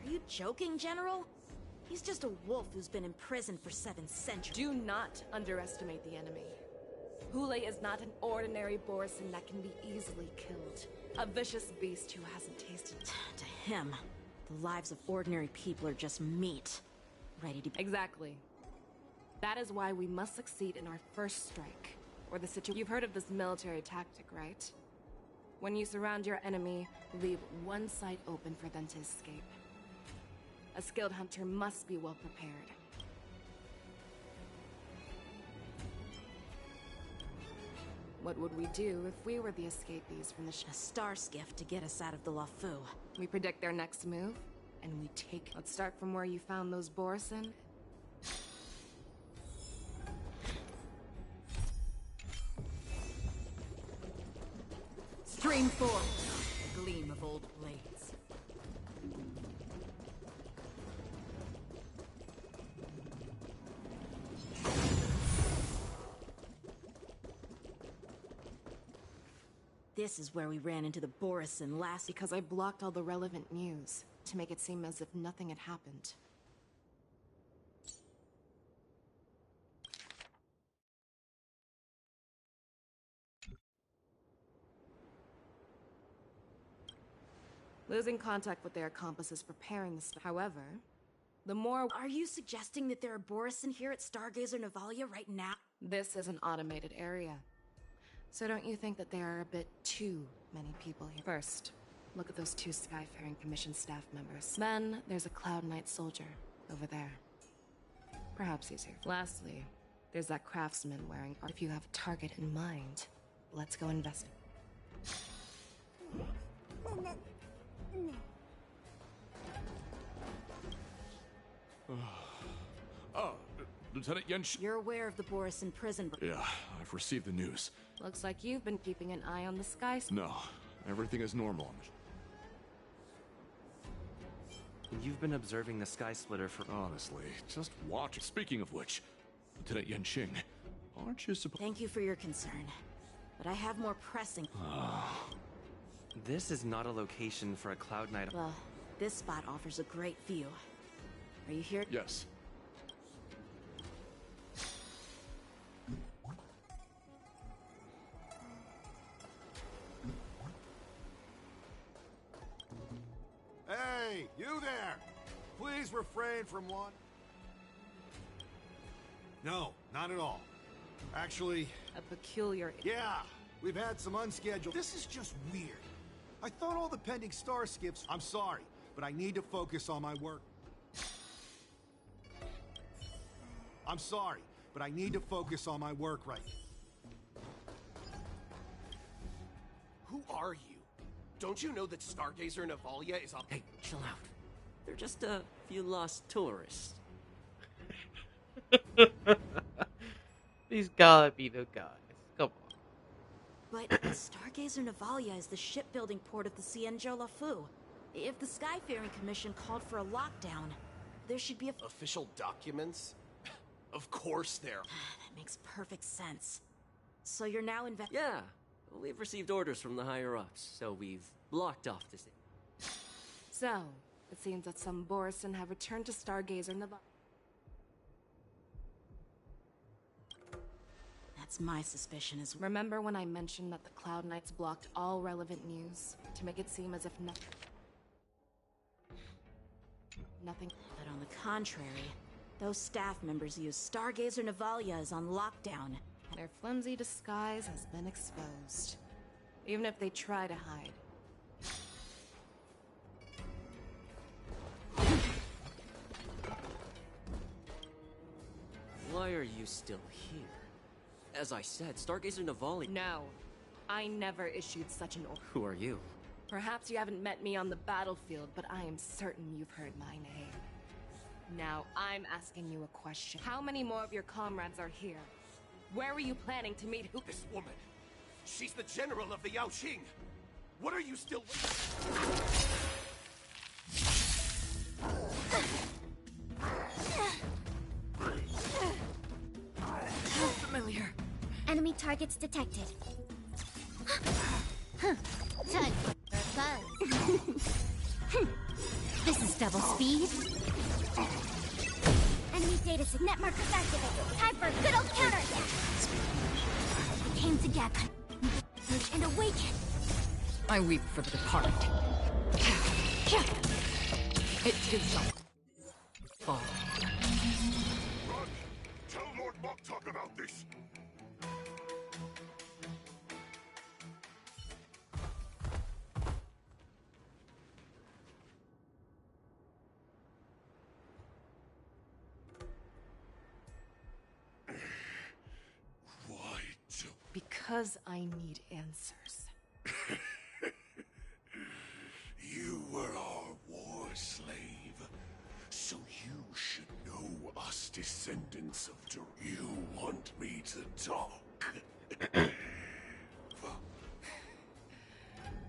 Are you joking, General? He's just a wolf who's been imprisoned for 7 centuries. Do not underestimate the enemy. Hule is not an ordinary Borisin that can be easily killed. A vicious beast who hasn't tasted— To him, the lives of ordinary people are just meat. Ready to be— Exactly. That is why we must succeed in our first strike, or the situation— You've heard of this military tactic, right? When you surround your enemy, leave one side open for them to escape. A skilled hunter must be well prepared. What would we do if we were the escapees from the A star skiff to get us out of the Luofu. We predict their next move, and we take— Let's start from where you found those Borisin. Stream forth, gleam of old blades. This is where we ran into the Borisin last— Because I blocked all the relevant news, to make it seem as if nothing had happened. Losing contact with their accomplice is preparing the— However, the more— Are you suggesting that there are Borisin here at Stargazer Navalia right now? This is an automated area. So don't you think that there are a bit too many people here? First, look at those 2 Skyfaring Commission staff members. Then, there's a Cloud Knight soldier over there. Perhaps he's here. Lastly, there's that craftsman wearing— If you have a target in mind, let's go investigate. Lieutenant Yensh. You're aware of the Borisin prison— Yeah, I've received the news. Looks like you've been keeping an eye on the sky. No, everything is normal. You've been observing the Sky Splitter for— Honestly, just watch. Speaking of which, Lieutenant Yenshing, aren't you supposed— Thank you for your concern, but I have more pressing— This is not a location for a Cloud Knight— Well, this spot offers a great view. Are you here? Yes. Hey, you there! Please refrain from one. No, not at all. Actually... A peculiar— Yeah, we've had some unscheduled— This is just weird. I thought all the pending star skiffs— I'm sorry, but I need to focus on my work. I'm sorry, but I need to focus on my work right now. Who are you? Don't you know that Stargazer Navalia is up— Hey, chill out. They're just a few lost tourists. These gotta be the guys. Come But Stargazer Navalia is the shipbuilding port of the Xianzhou Lafu. If the Skyfaring Commission called for a lockdown, there should be official documents? Of course there. That makes perfect sense. So you're now Yeah, we've received orders from the higher-ups, so we've blocked off the city. So, it seems that some Borisin have returned to Stargazer Navalia. That's my suspicion as well. Remember when I mentioned that the Cloud Knights blocked all relevant news to make it seem as if nothing. But on the contrary, those staff members use Stargazer Navalia as on lockdown. Their flimsy disguise has been exposed. Even if they try to hide. Why are you still here? As I said, Stargazer Navalia— No. I never issued such an order. Who are you? Perhaps you haven't met me on the battlefield, but I am certain you've heard my name. Now, I'm asking you a question. How many more of your comrades are here? Where were you planning to meet who— This woman. She's the general of the Yaoqing. What are you still— Familiar. Enemy targets detected. Done. Buzz. This is double speed. Enemy data net markers activated. Time for a good old counterattack. We came together. Merge and awaken. I weep for the departed. It is not. Oh. Run! Tell Lord Moktok about this! Because I need answers. You were our war slave, so you should know us descendants of Dur. You want me to talk?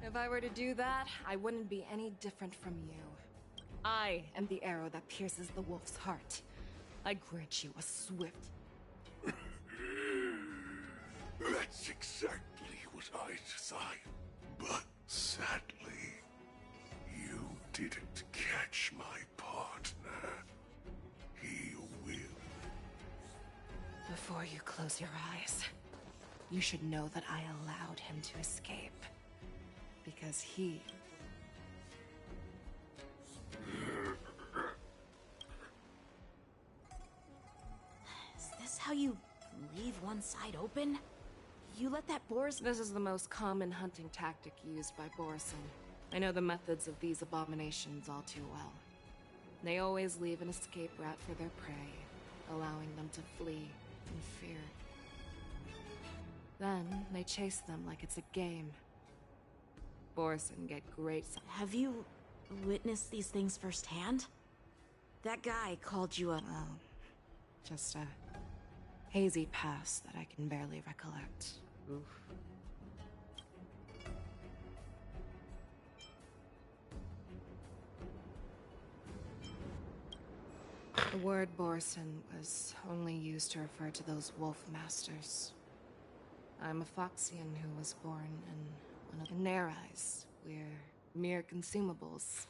If I were to do that, I wouldn't be any different from you. I am the arrow that pierces the wolf's heart. I grant you a swift... That's exactly what I desire. But sadly, you didn't catch my partner. He will. Before you close your eyes, you should know that I allowed him to escape. Because he... Is this how you leave one side open? You let that Boris— This is the most common hunting tactic used by Borisin. I know the methods of these abominations all too well. They always leave an escape route for their prey, allowing them to flee in fear. Then, they chase them like it's a game. Borisin get great— Have you witnessed these things firsthand? That guy called you a— Well, just a hazy past that I can barely recollect. Oof. The word Borisin was only used to refer to those wolf masters. I'm a Foxian who was born in their eyes, we're mere consumables.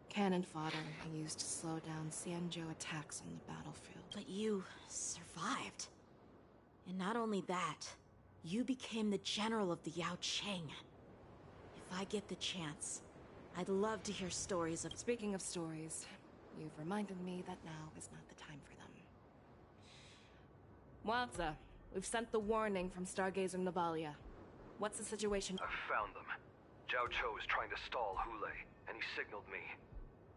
Cannon fodder used to slow down Xianzhou attacks on the battlefield. But you survived. And not only that, you became the general of the Yaoqing. If I get the chance, I'd love to hear stories of— Speaking of stories, you've reminded me that now is not the time for them. Wanza, we've sent the warning from Stargazer Navalia. What's the situation? I've found them. Zhao Cho is trying to stall Hule, and he signaled me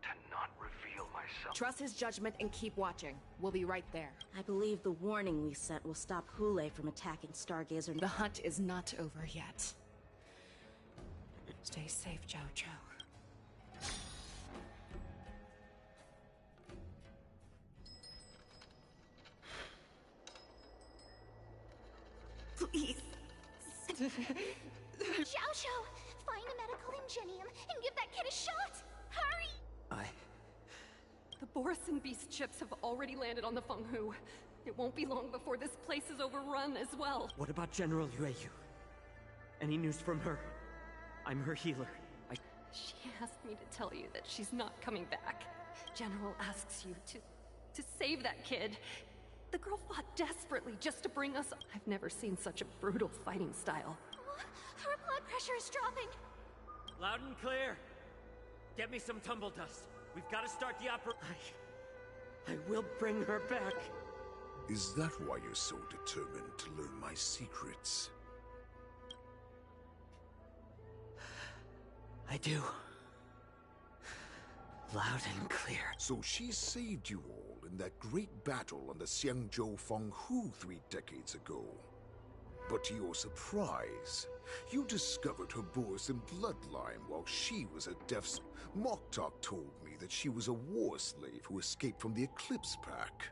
to not reveal myself. Trust his judgment and keep watching. We'll be right there. I believe the warning we sent will stop Hule from attacking Stargazer. The hunt is not over yet. Stay safe, Zhao Cho. Please, Xiaoshu, find a medical ingenium and give that kid a shot! Hurry! The Borison Beast ships have already landed on the Fenghu. It won't be long before this place is overrun as well. What about General Yueyu? Any news from her? I'm her healer. She asked me to tell you that she's not coming back. General asks you to save that kid. The girl fought desperately just to bring us. I've never seen such a brutal fighting style. Her blood pressure is dropping. Loud and clear. Get me some tumble dust. We've got to start the I will bring her back. Is that why you're so determined to learn my secrets? I do. Loud and clear. So she saved you all in that great battle on the Xiangzhou Fenghu 3 decades ago. But to your surprise, you discovered her Borison bloodline while she was a deaf... Moktok told me that she was a war slave who escaped from the Eclipse Pack.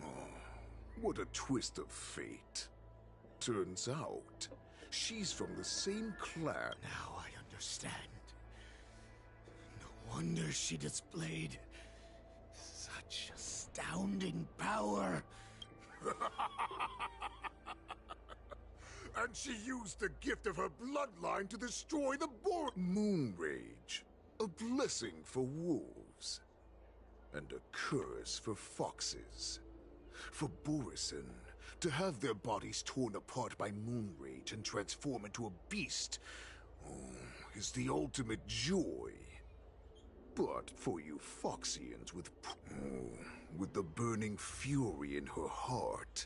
Oh, what a twist of fate. Turns out, she's from the same clan. Now I understand. No wonder she displayed such astounding power. And she used the gift of her bloodline to destroy the Moon Rage. A blessing for wolves. And a curse for foxes. For Borison, to have their bodies torn apart by Moon Rage and transform into a beast, is the ultimate joy. But for you Foxians with the burning fury in her heart,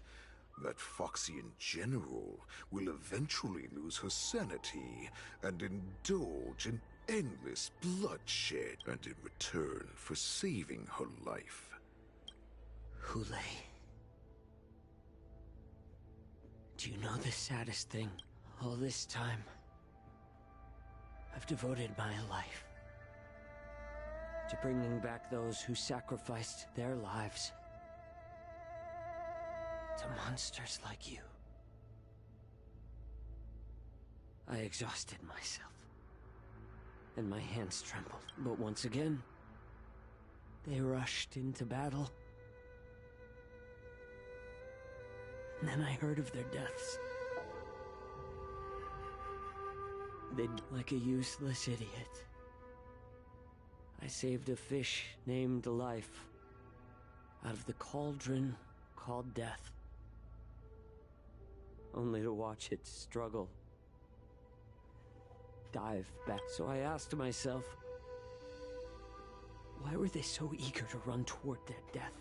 that Foxian general will eventually lose her sanity and indulge in endless bloodshed, and in return for saving her life. Hule. Do you know the saddest thing? All this time, I've devoted my life to bringing back those who sacrificed their lives to monsters like you. I exhausted myself, and my hands trembled. But once again, they rushed into battle. And then I heard of their deaths. They'd like a useless idiot. I saved a fish named Life out of the cauldron called Death, only to watch it struggle, dive back. So I asked myself, why were they so eager to run toward their death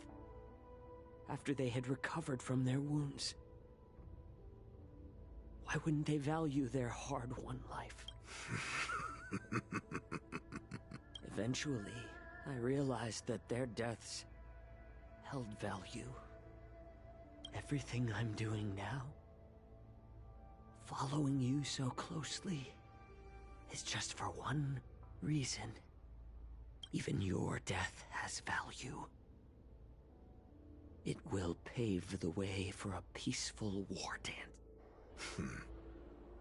after they had recovered from their wounds? Why wouldn't they value their hard-won life? Eventually, I realized that their deaths held value. Everything I'm doing now, following you so closely, is just for one reason. Even your death has value. It will pave the way for a peaceful war dance.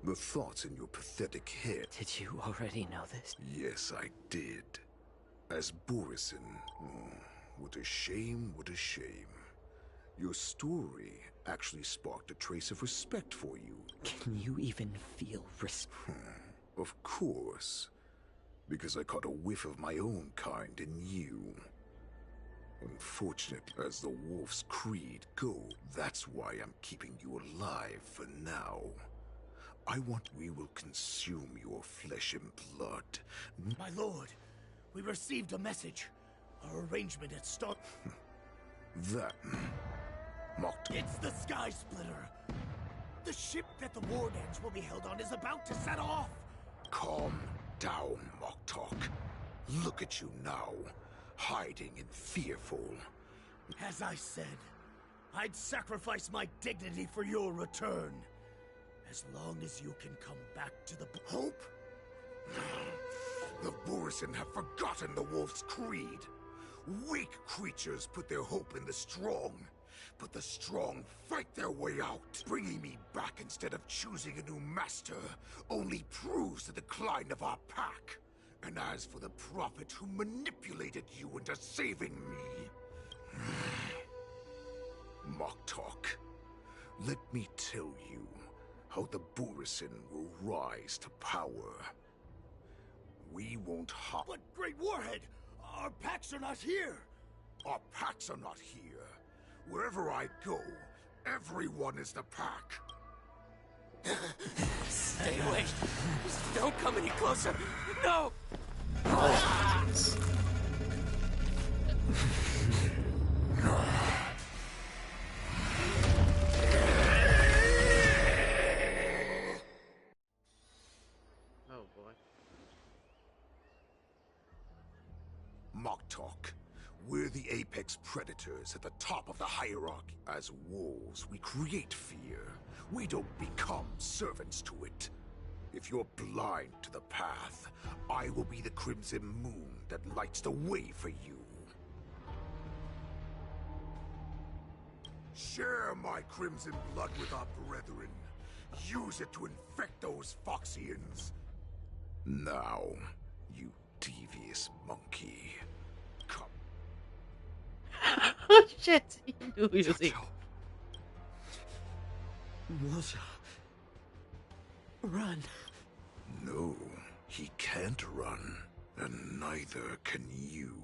The thoughts in your pathetic head... Did you already know this? Yes, I did. As Borison, what a shame, what a shame. Your story actually sparked a trace of respect for you. Can you even feel respect? Of course. Because I caught a whiff of my own kind in you. Unfortunately, as the Wolf's creed go, that's why I'm keeping you alive for now. We will consume your flesh and blood. My lord, we received a message. Our arrangement had started. That... mocked. It's the Sky Splitter. The ship that the Wardens will be held on is about to set off. Calm down, Moktok. Look at you now, hiding and fearful. As I said, I'd sacrifice my dignity for your return. As long as you can come back to the... Hope? The Borison have forgotten the Wolf's creed. Weak creatures put their hope in the strong. But the strong fight their way out. Bringing me back instead of choosing a new master only proves the decline of our pack. And as for the prophet who manipulated you into saving me... Mock talk. Let me tell you how the Borisin will rise to power. We won't hop... But Great Warhead! Our packs are not here! Our packs are not here. Wherever I go, everyone is the pack. Stay away! Don't come any closer! No! Oh boy. Mock talk. We're the apex predators at the top of the hierarchy. As wolves, we create fear. We don't become servants to it. If you're blind to the path, I will be the crimson moon that lights the way for you. Share my crimson blood with our brethren. Use it to infect those Foxians. Now, you devious monkey. Come. Oh shit! He knew he was evil. Moja. Run. No, he can't run, and neither can you.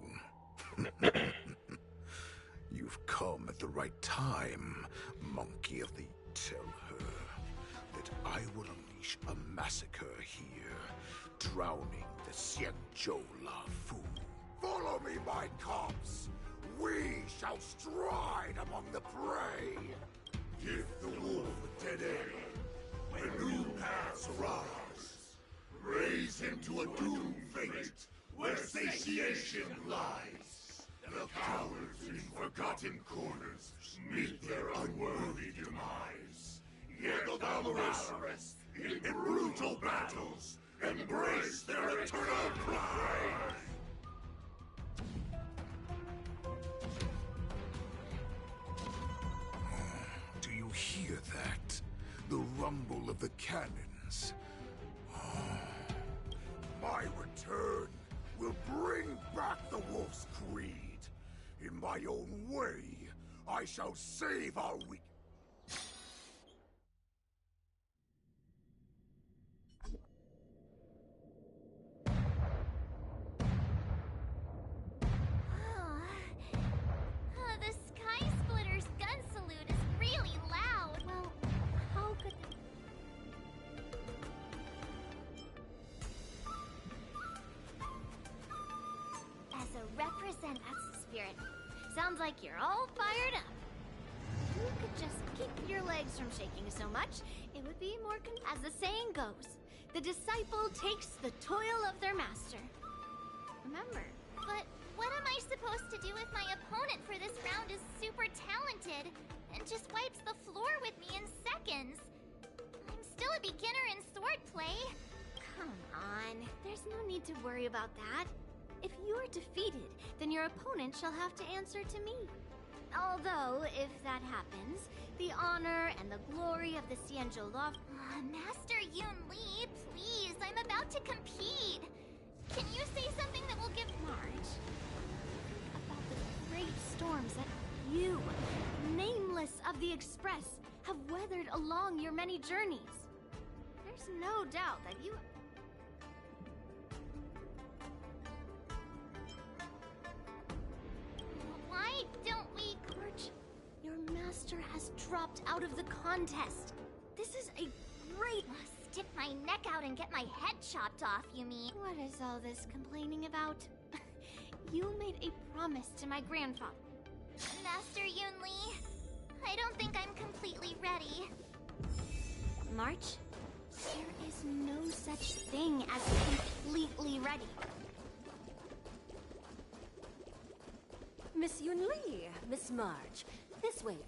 You've come at the right time, monkey of the... Tell her that I will unleash a massacre here, drowning the Xianzhou Fu. Follow me, my cops! We shall stride among the prey! Give the wolf a dead end, when new paths arise. Raise him to a doomed fate, where satiation lies. The cowards in forgotten corners meet their unworthy demise. Yet the valorous, in brutal battles, embrace their eternal pride. Do you hear that? The rumble of the cannons. My return will bring back the wolf's greed. In my own way, I shall save our weak... The Sky Splitter's gun salute is really loud. Well, how could... As a represent... That's the spirit. Sounds like you're all fired up. If you could just keep your legs from shaking so much, it would be more As the saying goes, the disciple takes the toil of their master. Remember. But what am I supposed to do if my opponent for this round is super talented and just wipes the floor with me in seconds? I'm still a beginner in swordplay. Come on, there's no need to worry about that. If you are defeated, then your opponent shall have to answer to me. Although, if that happens, the honor and the glory of the Xianzhou Law... Master Yoon Lee, please, I'm about to compete. Can you say something that will give March about the great storms that you, nameless of the Express, have weathered along your many journeys? There's no doubt that you... Why don't we... March, your master has dropped out of the contest. This is a great... Stick my neck out and get my head chopped off, you mean? What is all this complaining about? You made a promise to my grandfather. Master Yoon Lee, I don't think I'm completely ready. March, there is no such thing as completely ready. Miss Yoon Lee, Miss March, this way.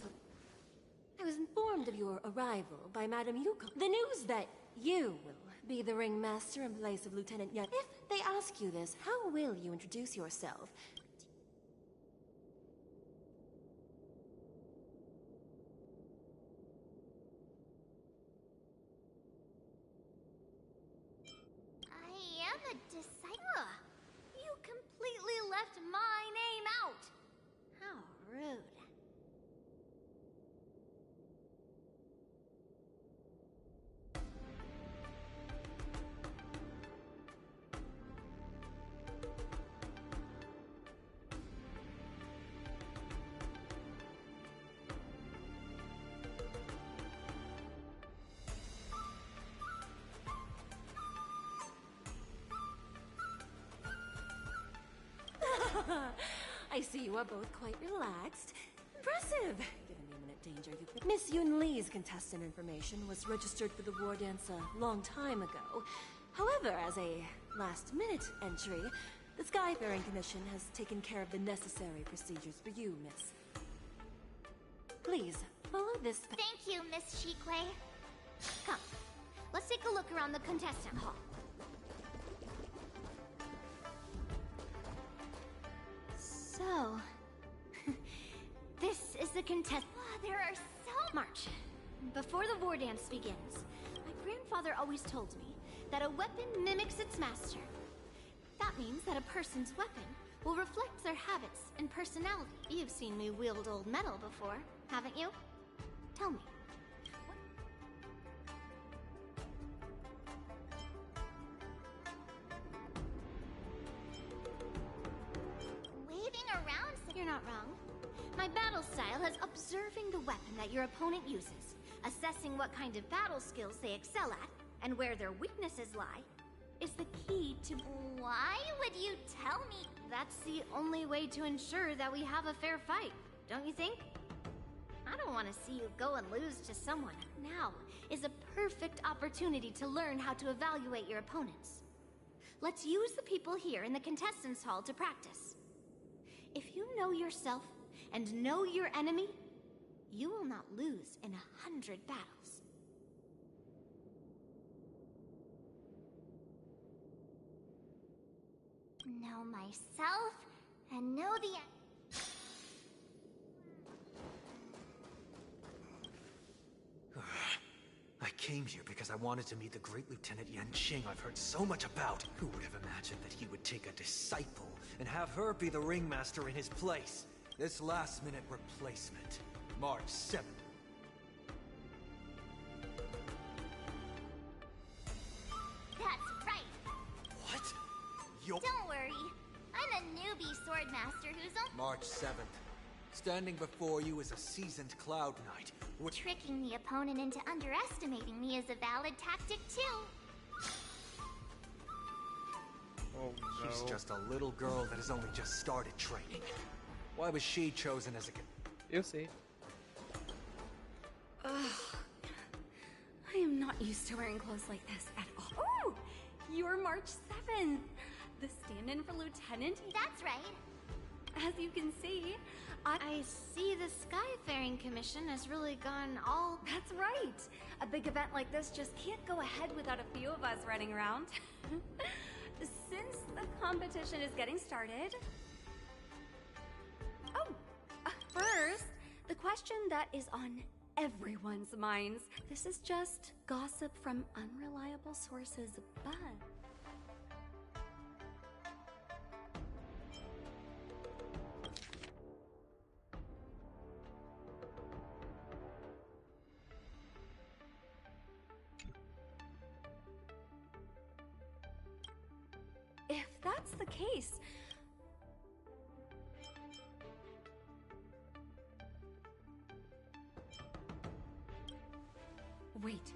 I was informed of your arrival by Madame Yuko. The news that you will be the ringmaster in place of Lieutenant Yun. If they ask you this, how will you introduce yourself? I see you are both quite relaxed. Impressive! Given the imminent danger you... Miss Yoon Lee's contestant information was registered for the war dance a long time ago. However, as a last-minute entry, the Skyfaring Commission has taken care of the necessary procedures for you, miss. Please, follow this... Thank you, Miss Shikwe. Come, let's take a look around the contestant hall. So... this is the contest... there are so... March. Before the war dance begins, my grandfather always told me that a weapon mimics its master. That means that a person's weapon will reflect their habits and personality. You've seen me wield old metal before, haven't you? Tell me. Waving around? You're not wrong. My battle style is observing the weapon that your opponent uses, assessing what kind of battle skills they excel at, and where their weaknesses lie, is the key to... Why would you tell me? That's the only way to ensure that we have a fair fight, don't you think? I don't want to see you go and lose to someone. Now is a perfect opportunity to learn how to evaluate your opponents. Let's use the people here in the contestants' hall to practice. If you know yourself and know your enemy, you will not lose in 100 battles. Know myself and know the... I came here because I wanted to meet the great Lieutenant Yanqing I've heard so much about. Who would have imagined that he would take a disciple and have her be the ringmaster in his place? This last-minute replacement. March 7th. That's right. What? Don't worry. I'm a newbie swordmaster who's on... March 7th. Standing before you is a seasoned Cloud Knight. Tricking the opponent into underestimating me is a valid tactic, too. Oh, no. She's just a little girl that has only just started training. Why was she chosen as a... You'll see. Ugh. I am not used to wearing clothes like this at all. Oh! You're March 7th! The stand-in for Lieutenant? That's right. As you can see, I see the Skyfaring Commission has really gone all... That's right! A big event like this just can't go ahead without a few of us running around. Since the competition is getting started... Oh! First, the question that is on everyone's minds. This is just gossip from unreliable sources, but... If that's the case... Wait.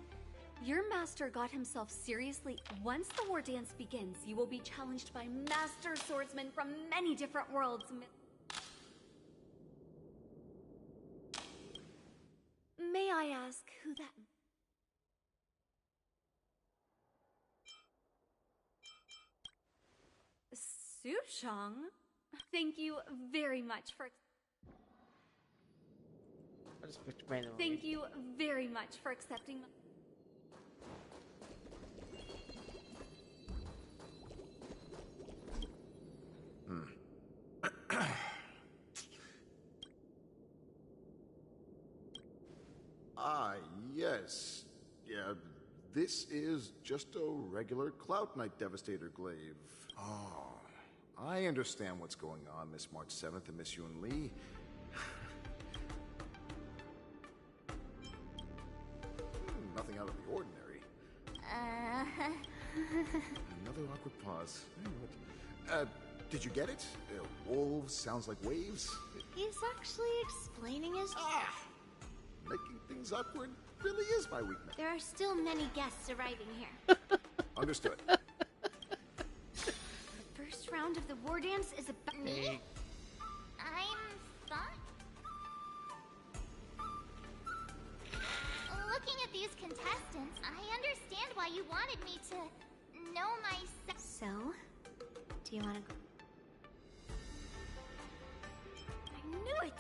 Your master got himself seriously... Once the war dance begins, you will be challenged by master swordsmen from many different worlds. May I ask who that... Sushang? Thank you very much for... I just picked randomly. Thank you very much for accepting... Yes. Yeah, this is just a regular Cloud Knight Devastator glaive. Oh, I understand what's going on, Miss March 7th and Miss Yoon Lee. Nothing out of the ordinary. Another awkward pause. Did you get it? Wolves sounds like waves. He's actually explaining his... Making things awkward really is my weakness. There are still many guests arriving here. Understood. The first round of the war dance is about... Me? contestants. I understand why you wanted me to know myself. So, do you want to go? I knew it!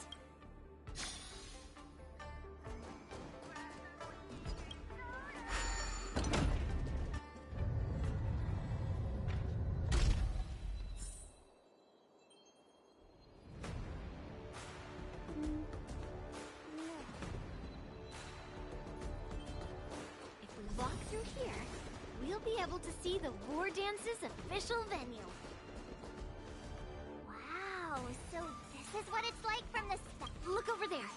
Walk through here, we'll be able to see the War Dance's official venue. Wow, so this is what it's like from the look over there.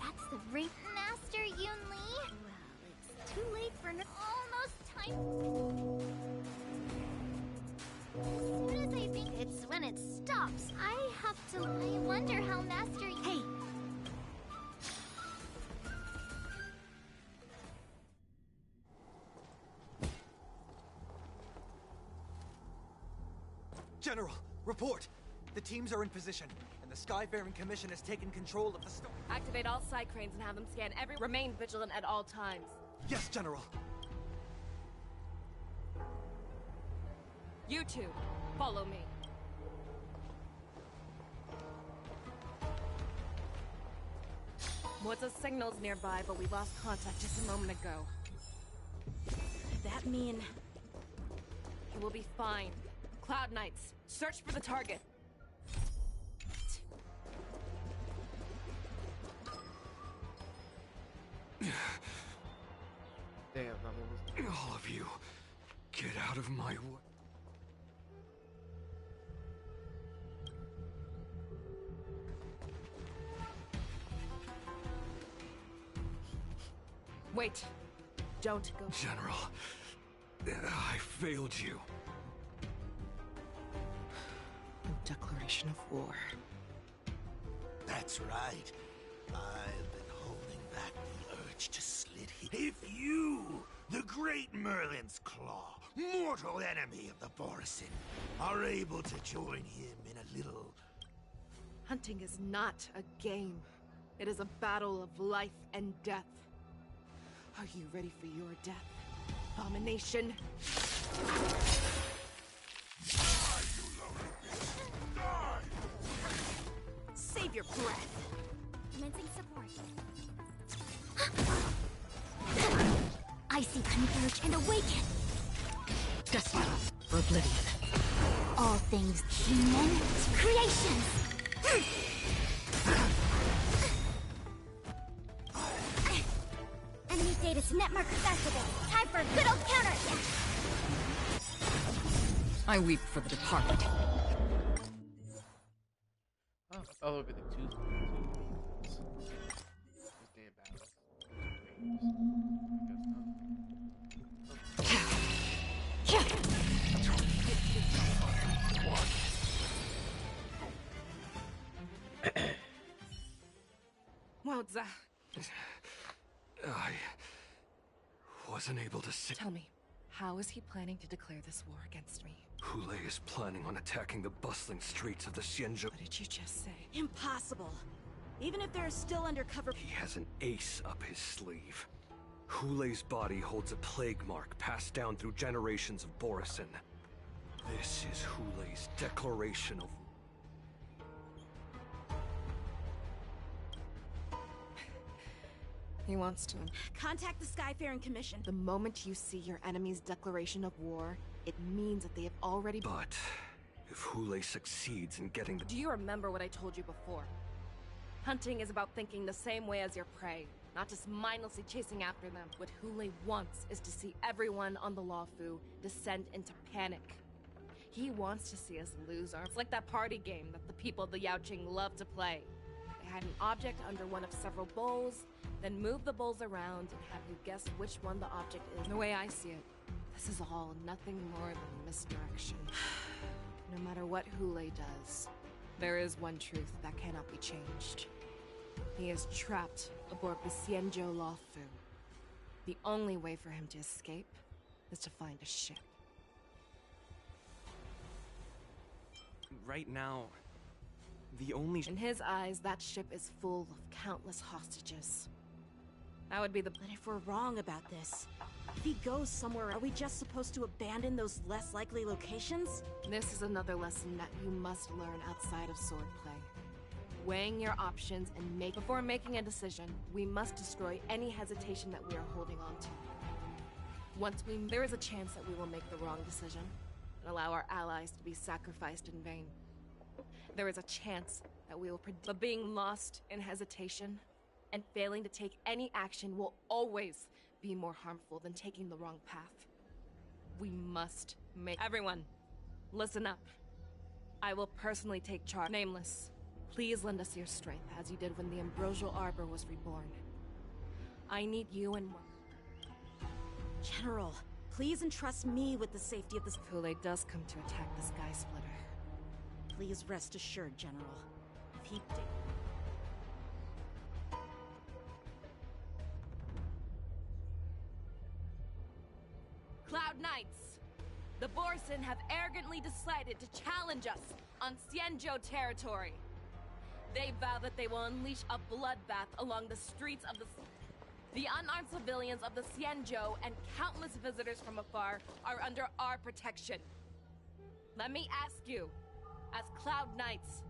That's the ring. Master Yoinn Lee? Well, it's too late for almost time. As soon as I think it's when it stops, I have to. I wonder how Master. Hey! General, report! The teams are in position, and the Skyfaring Commission has taken control of the storm. Activate all side cranes and have them scan every... Remain vigilant at all times. Yes, General! You two, follow me. What's a signal's nearby, but we lost contact just a moment ago. That mean... You will be fine. Cloud Knights, search for the target. Damn, that was... All of you, get out of my way. Wait. Don't go. General, I failed you. Declaration of war. That's right. I've been holding back the urge to slit him. If you, the great Merlin's Claw, mortal enemy of the Borisin, are able to join him in a little... Hunting is not a game. It is a battle of life and death. Are you ready for your death, Abomination? Save your breath. Commencing support. I see converge and awaken. Destiny for oblivion. All things human creations. Enemy data's net markers activated. Time for a good old counter. I weep for the departed. Oh, I thought it would be the two these damn battles. I wasn't able to see. Tell me, how is he planning to declare this war against me? Hule is planning on attacking the bustling streets of the Xianzhou. What did you just say? Impossible. Even if they're still undercover... He has an ace up his sleeve. Hule's body holds a plague mark passed down through generations of Borisin. This is Hule's declaration of... He wants to. Contact the Skyfaring Commission. The moment you see your enemy's declaration of war, it means that they have already... But if Hule succeeds in getting the... Do you remember what I told you before? Hunting is about thinking the same way as your prey, not just mindlessly chasing after them. What Hule wants is to see everyone on the Lawfu descend into panic. He wants to see us lose our... It's like that party game that the people of the Yaoqing love to play. They hide an object under one of several bowls, then move the bowls around and have you guess which one the object is. The way I see it, this is all nothing more than misdirection. No matter what Hule does, there is one truth that cannot be changed. He is trapped aboard the Xianzhou Lawfu. The only way for him to escape is to find a ship. Right now, the only... In his eyes, that ship is full of countless hostages. That would be the... But if we're wrong about this, if he goes somewhere, are we just supposed to abandon those less likely locations? This is another lesson that you must learn outside of swordplay. Weighing your options and before making a decision, we must destroy any hesitation that we are holding on to. There is a chance that we will make the wrong decision and allow our allies to be sacrificed in vain. There is a chance that we will but being lost in hesitation and failing to take any action will always be more harmful than taking the wrong path. We must make... Everyone, listen up. I will personally take charge. Nameless, please lend us your strength as you did when the Ambrosial Arbor was reborn. I need you and... General, please entrust me with the safety of this... If Hoolay does come to attack the Sky Splitter. Please rest assured, General. If he... Cloud Knights! The Borson have arrogantly decided to challenge us on Xianzhou territory. They vow that they will unleash a bloodbath along the streets of the unarmed civilians of the Xianzhou and countless visitors from afar are under our protection. Let me ask you, as Cloud Knights,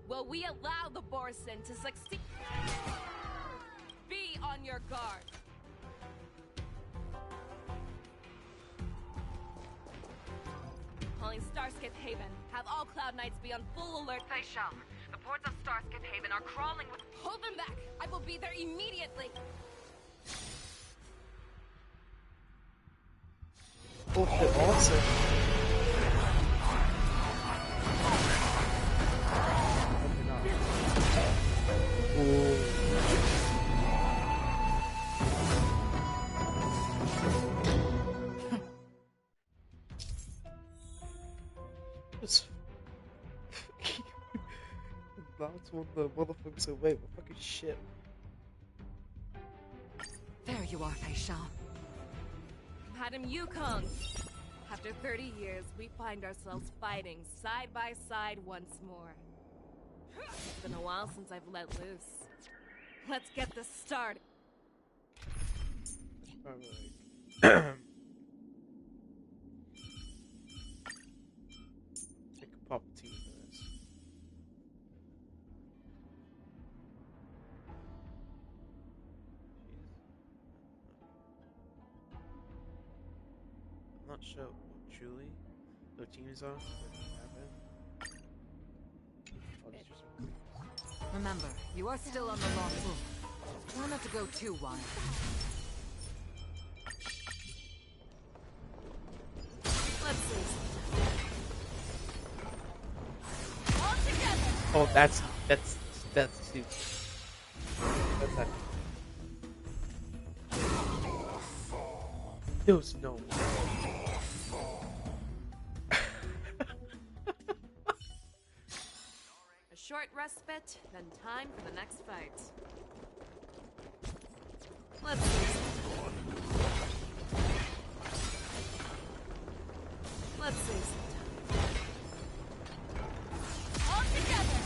will we allow the Borson to succeed? Be on your guard. Calling Starskip Haven. Have all Cloud Knights be on full alert. They shall. The ports of Starskip Haven are crawling with... Hold them back! I will be there immediately! Oh shit, awesome. That's one of the motherfuckers away. What fucking shit? There you are, Fei Shao. Madam Yukong! After 30 years, we find ourselves fighting side by side once more. It's been a while since I've let loose. Let's get this started. Alright. Take a pop tea for this. I'm not sure what truly the teams are. Remember, you are still on the long move. Try not to go too wild. Let's see. All together. Oh, that's stupid. That's not. There was no. A short respite, then time for the next fight. Let's see. Let's see. All together.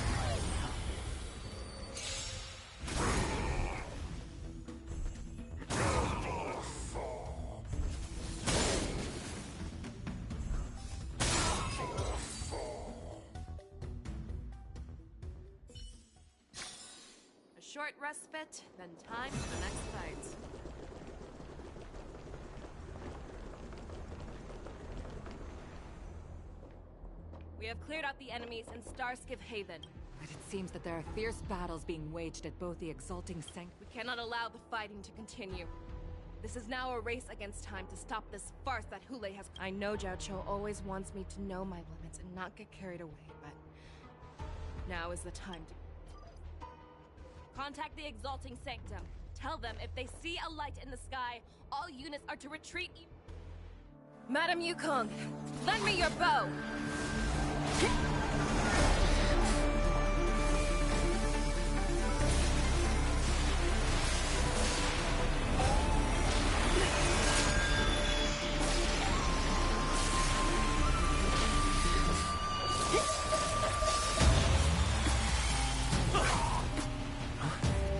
A short respite, then time for the next fight. We have cleared out the enemies in Starskip Haven. But it seems that there are fierce battles being waged at both the Exalting Sanctuary. We cannot allow the fighting to continue. This is now a race against time to stop this farce that Hoolay has... I know Jiao Cho always wants me to know my limits and not get carried away, but... now is the time to... Contact the Exalting Sanctum. Tell them if they see a light in the sky, all units are to retreat... Madam Yukong, lend me your bow!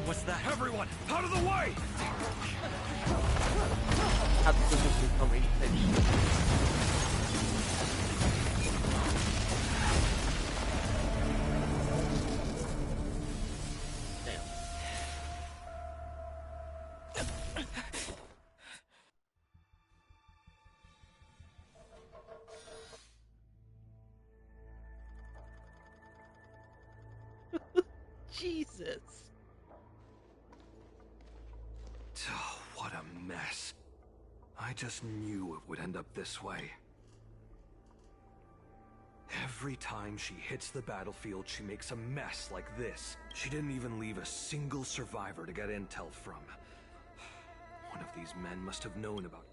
What's that? Everyone, out of the way! this is becoming tension. Jesus. Oh, what a mess. I just knew it would end up this way. Every time she hits the battlefield, she makes a mess like this. She didn't even leave a single survivor to get intel from. One of these men must have known about it.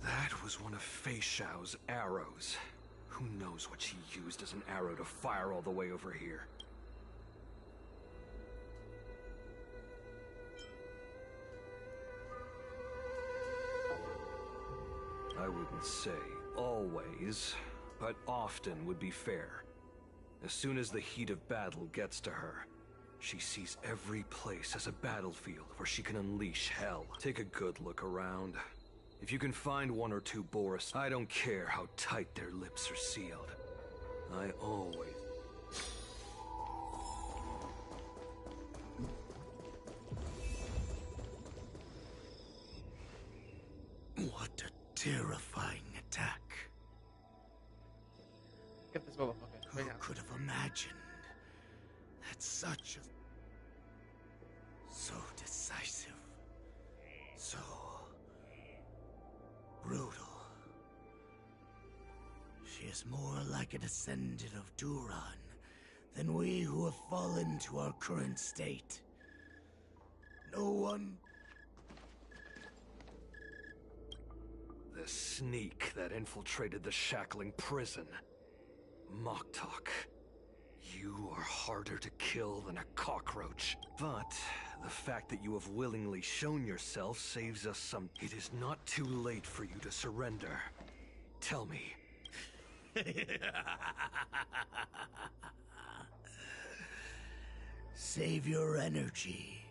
That was one of Fei Xiao's arrows. Who knows what she used as an arrow to fire all the way over here? I wouldn't say always, but often would be fair. As soon as the heat of battle gets to her, she sees every place as a battlefield where she can unleash hell. Take a good look around. If you can find one or two Boris, I don't care how tight their lips are sealed. I always... What a terrifying attack. Get this motherfucker. Who could have imagined that such a... so decisive, so brutal. She is more like a descendant of Duran than we who have fallen to our current state. No one... The sneak that infiltrated the shackling prison. Moktok. You are harder to kill than a cockroach. But the fact that you have willingly shown yourself saves us some... It is not too late for you to surrender. Tell me. Save your energy.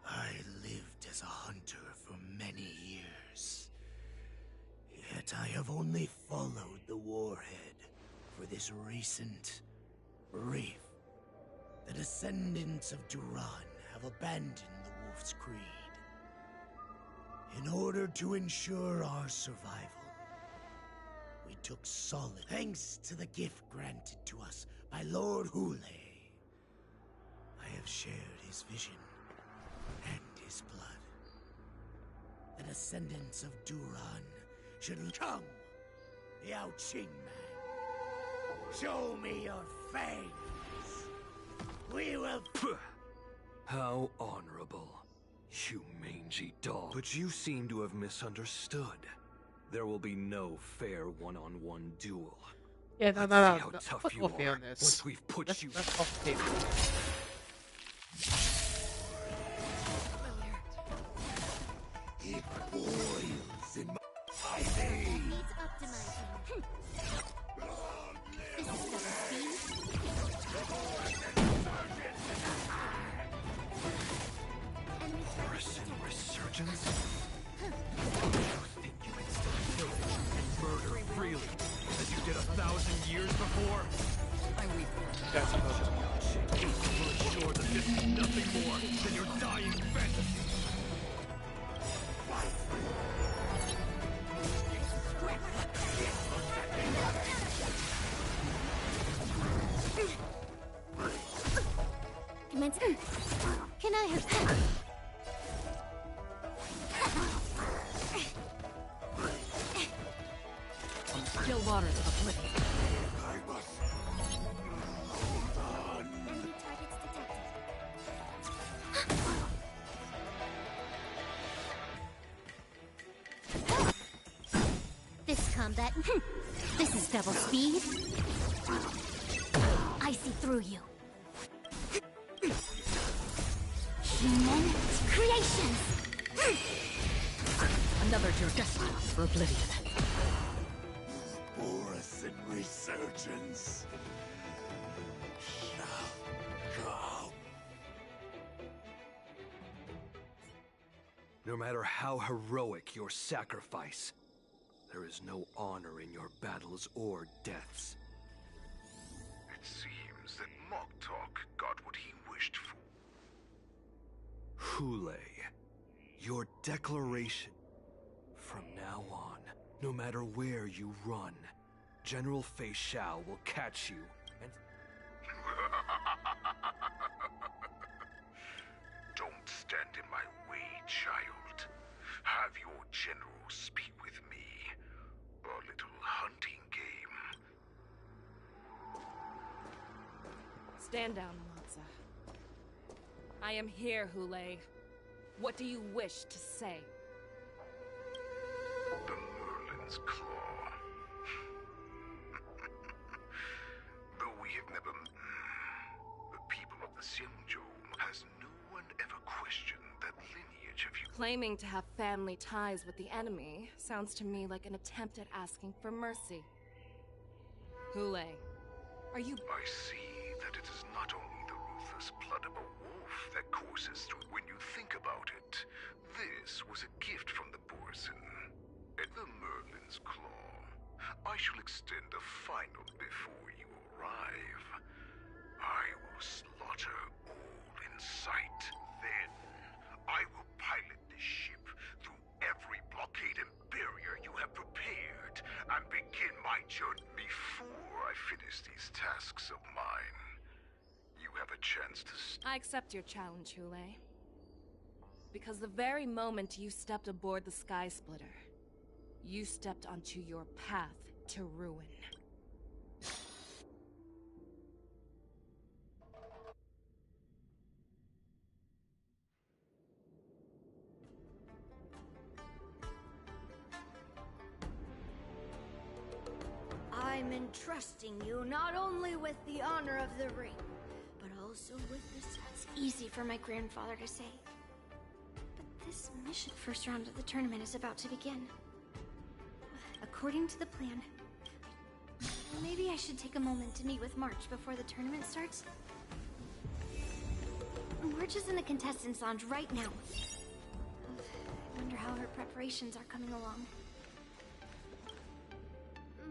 I lived as a hunter for many years. Yet I have only followed the warhead for this recent reef. The descendants of Duran have abandoned the Wolf's Creed. In order to ensure our survival, we took solid thanks to the gift granted to us by Lord Hule. I have shared his vision and his blood. The descendants of Duran should come, Yao Qing man. Show me your fangs. We will... How honorable, you mangy dog. But you seem to have misunderstood. There will be no fair one-on-one duel. Yeah, no. See how tough Let's you go are fair on this. once we've put you... That's off the table. It boils in my veins. Needs optimizing. This is Boris in resurgence? You think you can still pillage and murder freely, as you did 1,000 years before? I weep. That's You will ensure that this is nothing more than your dying fantasy. Can I have... Still waters of oblivion. I must hold on. Enemy targets detected. This combat... This is double speed. I see through you. Human creations! Another Jordesma for oblivion. Boris in resurgence. Shall come. No matter how heroic your sacrifice, there is no honor in your battles or deaths. It seems that Moktok got what he wished for. Hule, your declaration. From now on, no matter where you run, General Fei Xiao will catch you and... Don't stand in my way, child. Have your general speak with me. A little hunting game. Stand down, Matza. I am here, Hule. What do you wish to say? The Merlin's Claw. Though we have never... The people of the Xianzhou has no one ever questioned that lineage of you. Claiming to have family ties with the enemy sounds to me like an attempt at asking for mercy. Hule, are you... I see that it is not only the ruthless blood of a wolf that courses through. When you think about it, this was a gift from the Borson. At the Merlin's Claw, I shall extend a final before you arrive. I will slaughter all in sight. Then, I will pilot this ship through every blockade and barrier you have prepared, and begin my journey. Before I finish these tasks of mine, you have a chance to... I accept your challenge, Hule. Because the very moment you stepped aboard the Sky Splitter, you stepped onto your path to ruin. I'm entrusting you not only with the honor of the ring, but also with this. It's easy for my grandfather to say. But this mission, first round of the tournament, is about to begin. According to the plan, maybe I should take a moment to meet with March before the tournament starts. March is in the contestants' lounge right now. I wonder how her preparations are coming along.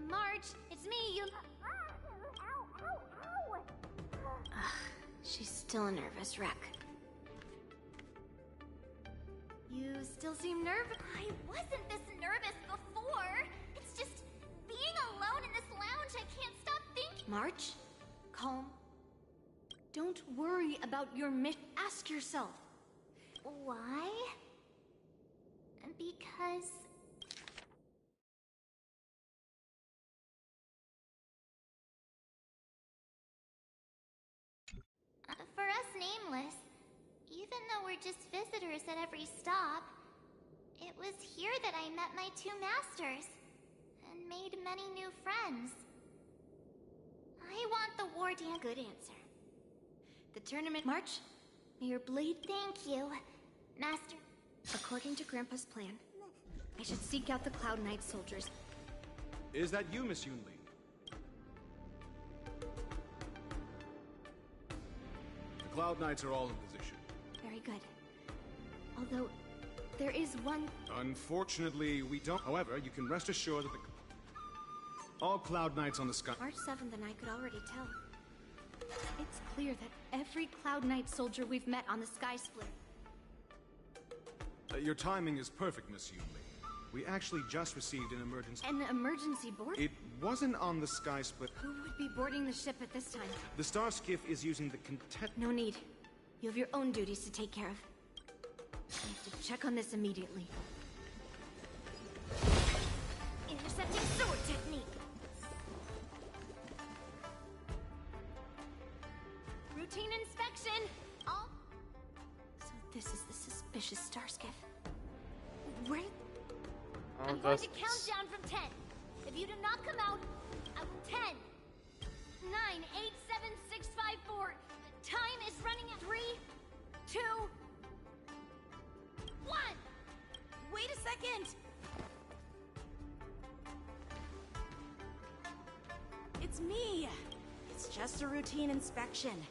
March, it's me, you... Ugh, she's still a nervous wreck. You still seem nervous. I wasn't this nervous before. It's just being alone in this lounge. I can't stop thinking. March, calm. Don't worry about your mission. Ask yourself. Why? Because... For us nameless, even though we're just visitors at every stop, it was here that I met my two masters, and made many new friends. I want the war dance. Good answer. The tournament... March, may your blade... Thank you, Master. According to Grandpa's plan, I should seek out the Cloud Knight soldiers. Is that you, Miss Yunli? The Cloud Knights are all in position. Very good. Although, there is one... Unfortunately, we don't... However, you can rest assured that all Cloud Knights on the sky... March 7th and I could already tell. It's clear that every Cloud Knight soldier we've met on the Sky Splitter... Your timing is perfect, Miss Yunli. We actually just received an emergency... An emergency board? It wasn't on the Sky Split. Who would be boarding the ship at this time? The Star Skiff is using the No need. You have your own duties to take care of. I have to check on this immediately. Intercepting sword technique. Routine inspection! All... So this is the suspicious Star Skiff. Where... I'm going to count down from 10. If you do not come out, I will 10, 9, 8, 7, 6, 5, 4. Time is running at 3, 2, 1. Wait a second! It's me! It's just a routine inspection.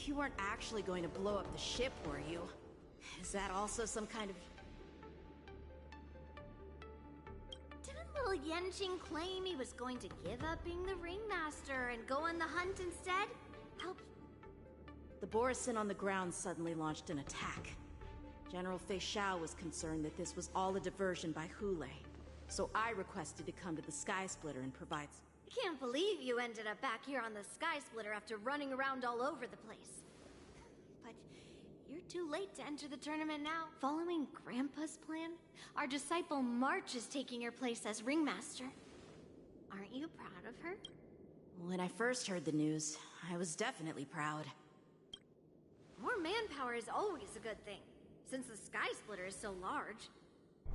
You weren't actually going to blow up the ship, were you? Is that also some kind of Yanqing claim he was going to give up being the ringmaster and go on the hunt instead? Help. The Borisin on the ground suddenly launched an attack. General Fei Xiao was concerned that this was all a diversion by Hulei, so I requested to come to the Sky Splitter and provide... I can't believe you ended up back here on the Sky Splitter after running around all over the place. But you're too late to enter the tournament now. Following Grandpa's plan, our disciple March is taking your place as ringmaster. Aren't you proud of her? When I first heard the news, I was definitely proud. More manpower is always a good thing, since the Sky Splitter is so large.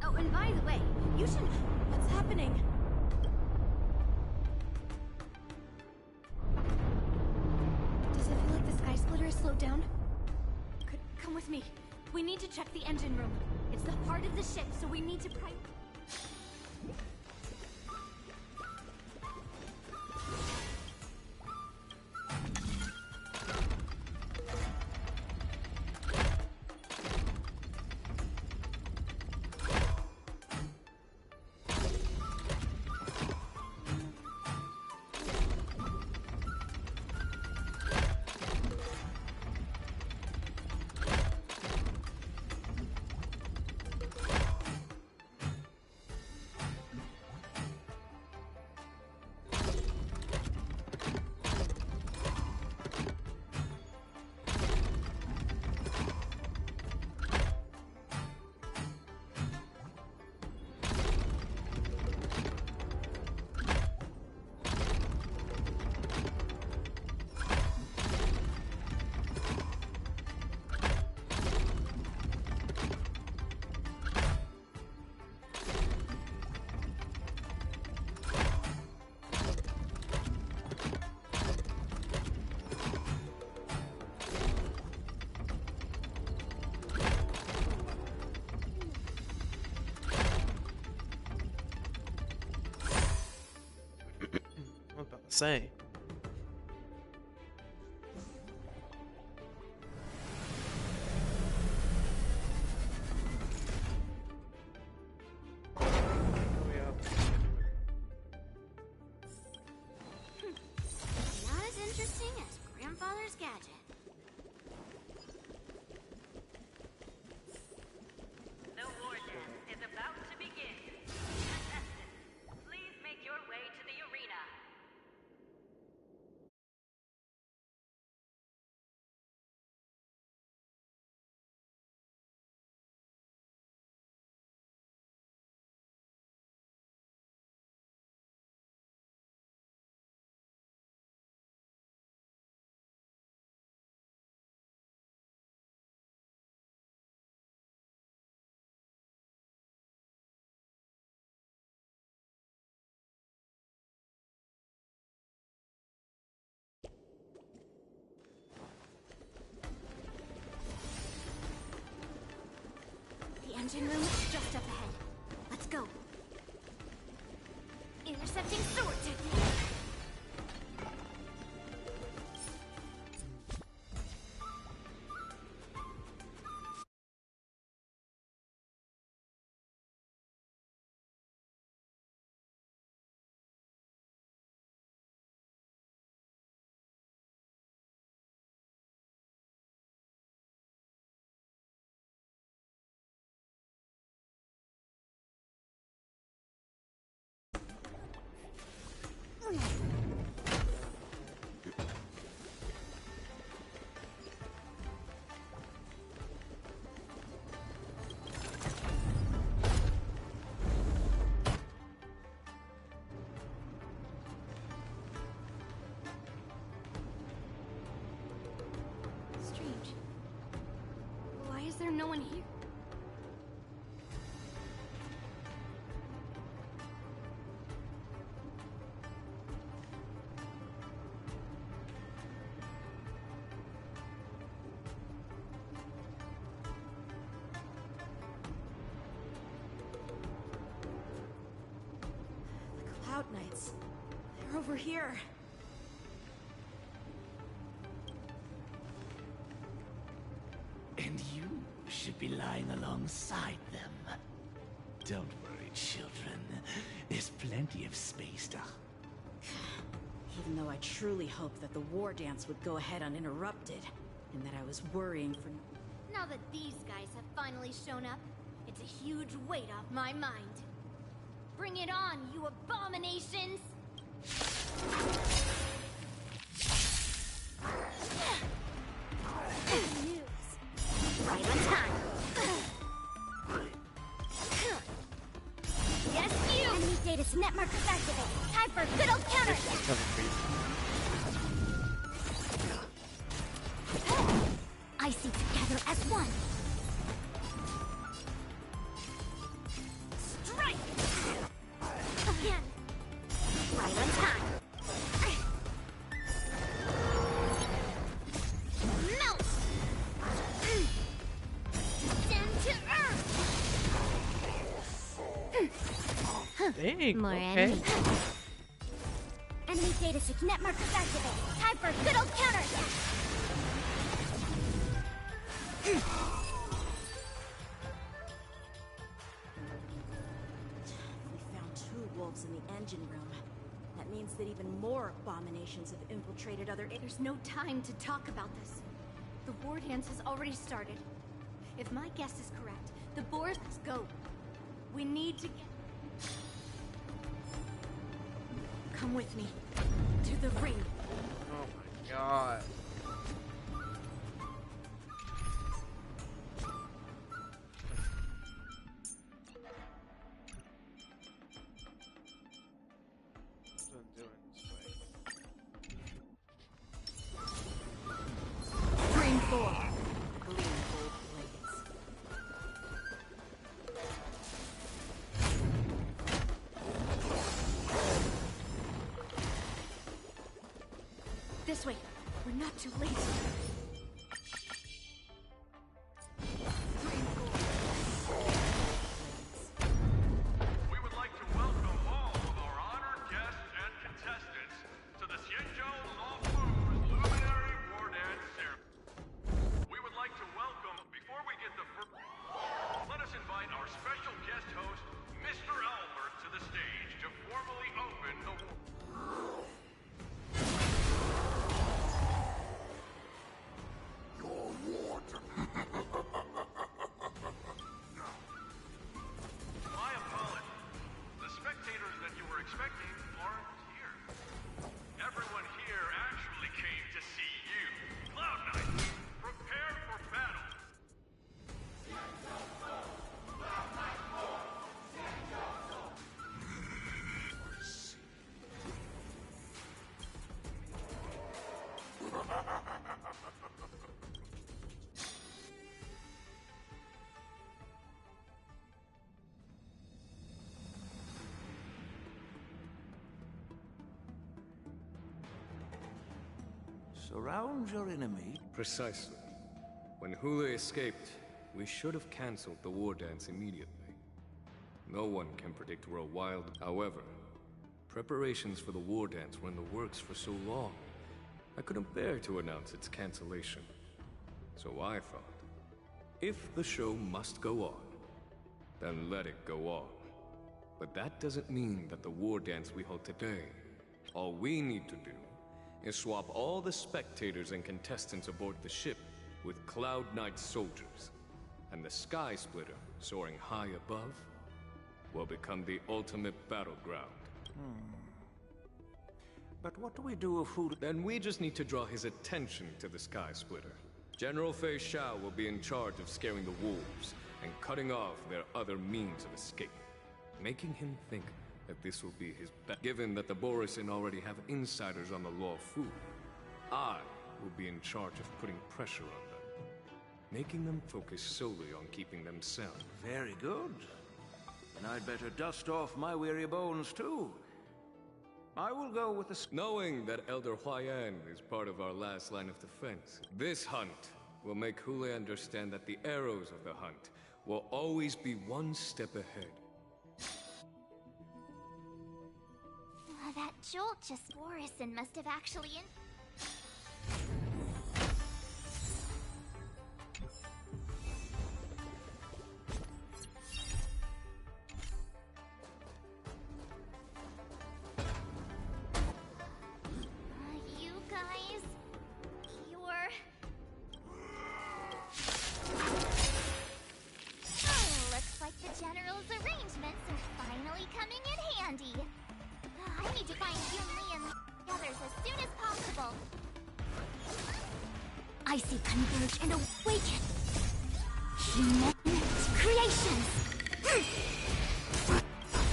Oh, and by the way, you should... What's happening? Does it feel like the Sky Splitter is slowed down? Come with me. We need to check the engine room. It's the heart of the ship, so we need to Say. Not as interesting as Grandfather's gadget. The war dance is about to begin. Contestants, please make your way to the arena. The engine room is just up ahead. Let's go. Intercepting sword technique. Strange. Why is there no one here? The Cloud Knights. They're over here. And you should be lying alongside them. Don't worry, children. There's plenty of space to... Even though I truly hoped that the war dance would go ahead uninterrupted, and that I was worrying for... Now that these guys have finally shown up, it's a huge weight off my mind. Bring it on, you abominations! Right on time. Yes, you! Enemy data net markers activated. Time for a good old counter! I see together as one. Strike! Again. Right on time. Melt! Descend to earth! Dang, More okay. enemies. Enemy data net markers activated. Time for a good old counter! We found 2 wolves in the engine room. That means that even more abominations have infiltrated other... There's no time to talk about this. The war dance has already started. If my guess is correct, the boars... Let's go. We need to get... Come with me. To the ring. Oh my god. Ring 4. Gleam gold blades. This way. We're not too late. We would like to welcome all of our honored guests and contestants to the Xianzhou Lawfu's Luminary War Dance Ceremony. We would like to welcome, before we get the first... Let us invite our special guest host, Mr. Albert, to the stage to formally open the war... My apologies. The spectators that you were expecting aren't here. Everyone here actually came to see you. Cloud Knight, prepare for battle. Surround your enemy. Precisely. When Hule escaped, we should have cancelled the war dance immediately. No one can predict where a wild... However, preparations for the war dance were in the works for so long, I couldn't bear to announce its cancellation. So I thought, if the show must go on, then let it go on. But that doesn't mean that the war dance we hold today, all we need to do is swap all the spectators and contestants aboard the ship with Cloud Knight soldiers. And the Sky Splitter, soaring high above, will become the ultimate battleground. But what do we do if Hule... Then we just need to draw his attention to the Sky Splitter. General Fei Shao will be in charge of scaring the wolves and cutting off their other means of escape, making him think that this will be his best. Given that the Borisin already have insiders on the Law Fu, I will be in charge of putting pressure on them, making them focus solely on keeping them sound. Very good. Then I'd better dust off my weary bones too. I will go with the... Knowing that Elder Huayan is part of our last line of defense, this hunt will make Hule understand that the arrows of the hunt will always be one step ahead. That jolt just... Borisin must have actually I see converge and awaken. Human's creations.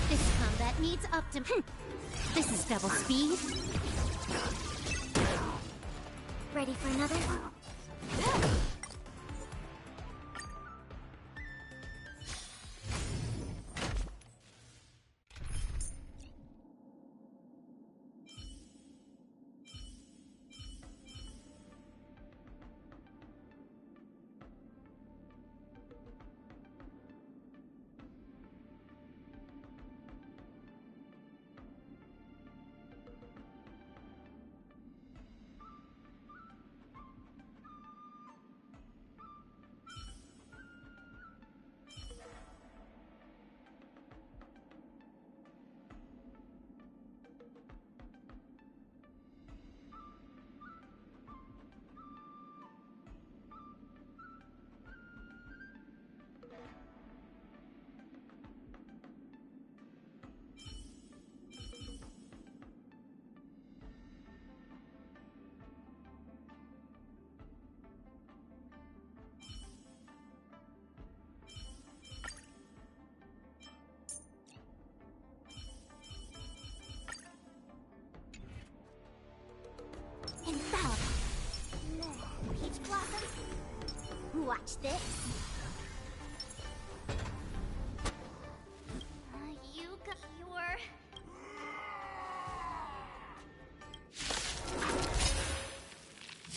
This combat needs optim. This is double speed. Ready for another? Peach Blossom, watch this. You got your...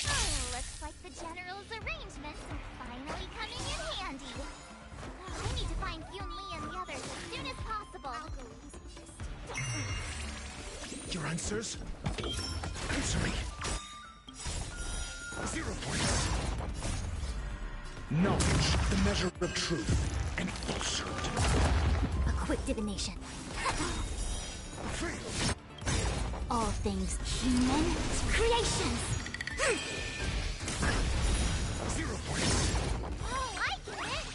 Oh, looks like the General's arrangements are finally coming in handy. I need to find Yoonni and the others as soon as possible. Your answers? Answer me. 0 points. Knowledge, the measure of truth, and falsehood. A quick divination. All things human creations. 0 points. Oh, I get it.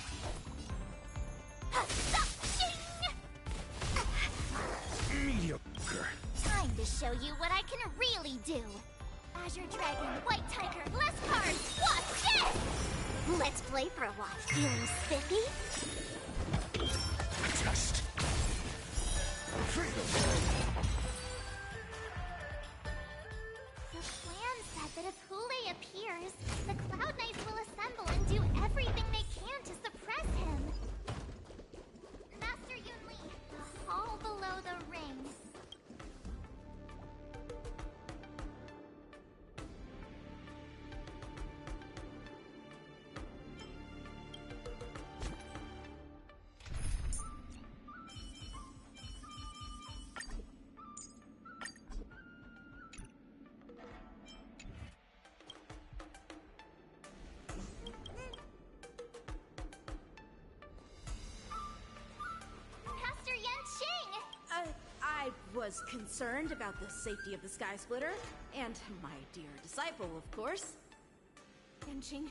Mediocre. Time to show you what I can really do. Azure Dragon, White Tiger, less cards, watch this! Let's play for a while. Feeling spiffy? Test. Freedom. The plan said that if Hule appears, the Cloud Knights will assemble and do everything they can to suppress him. Master Yoonni, the hall below the ring. I was concerned about the safety of the Sky Splitter, and my dear disciple, of course. Yanqing,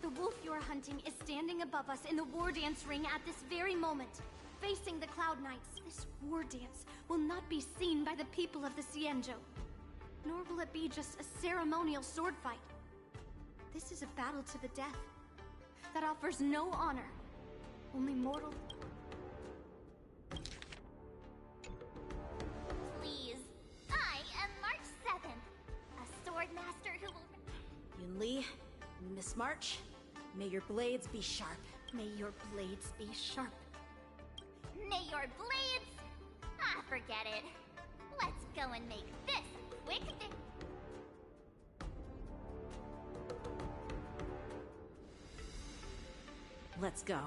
the wolf you're hunting is standing above us in the war dance ring at this very moment, facing the Cloud Knights. This war dance will not be seen by the people of the Xianzhou, nor will it be just a ceremonial sword fight. This is a battle to the death that offers no honor, only mortal. Please, I am March 7th, a sword master who will... Yoonni, Miss March, may your blades be sharp. May your blades be sharp. May your blades... Ah, forget it. Let's go and make this a quick thing. Let's go.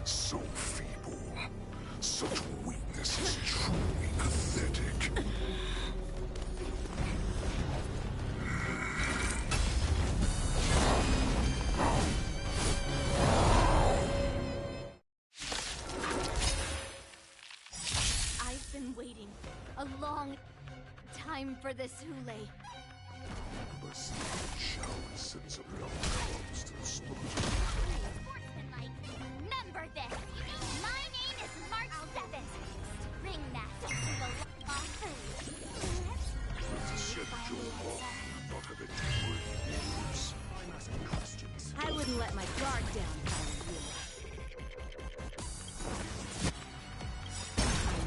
So feeble. Such weakness is truly pathetic. I've been waiting a long time for this, Hule. Must sends a young cubs to the slaughter. Remember this. My name is March Guard down,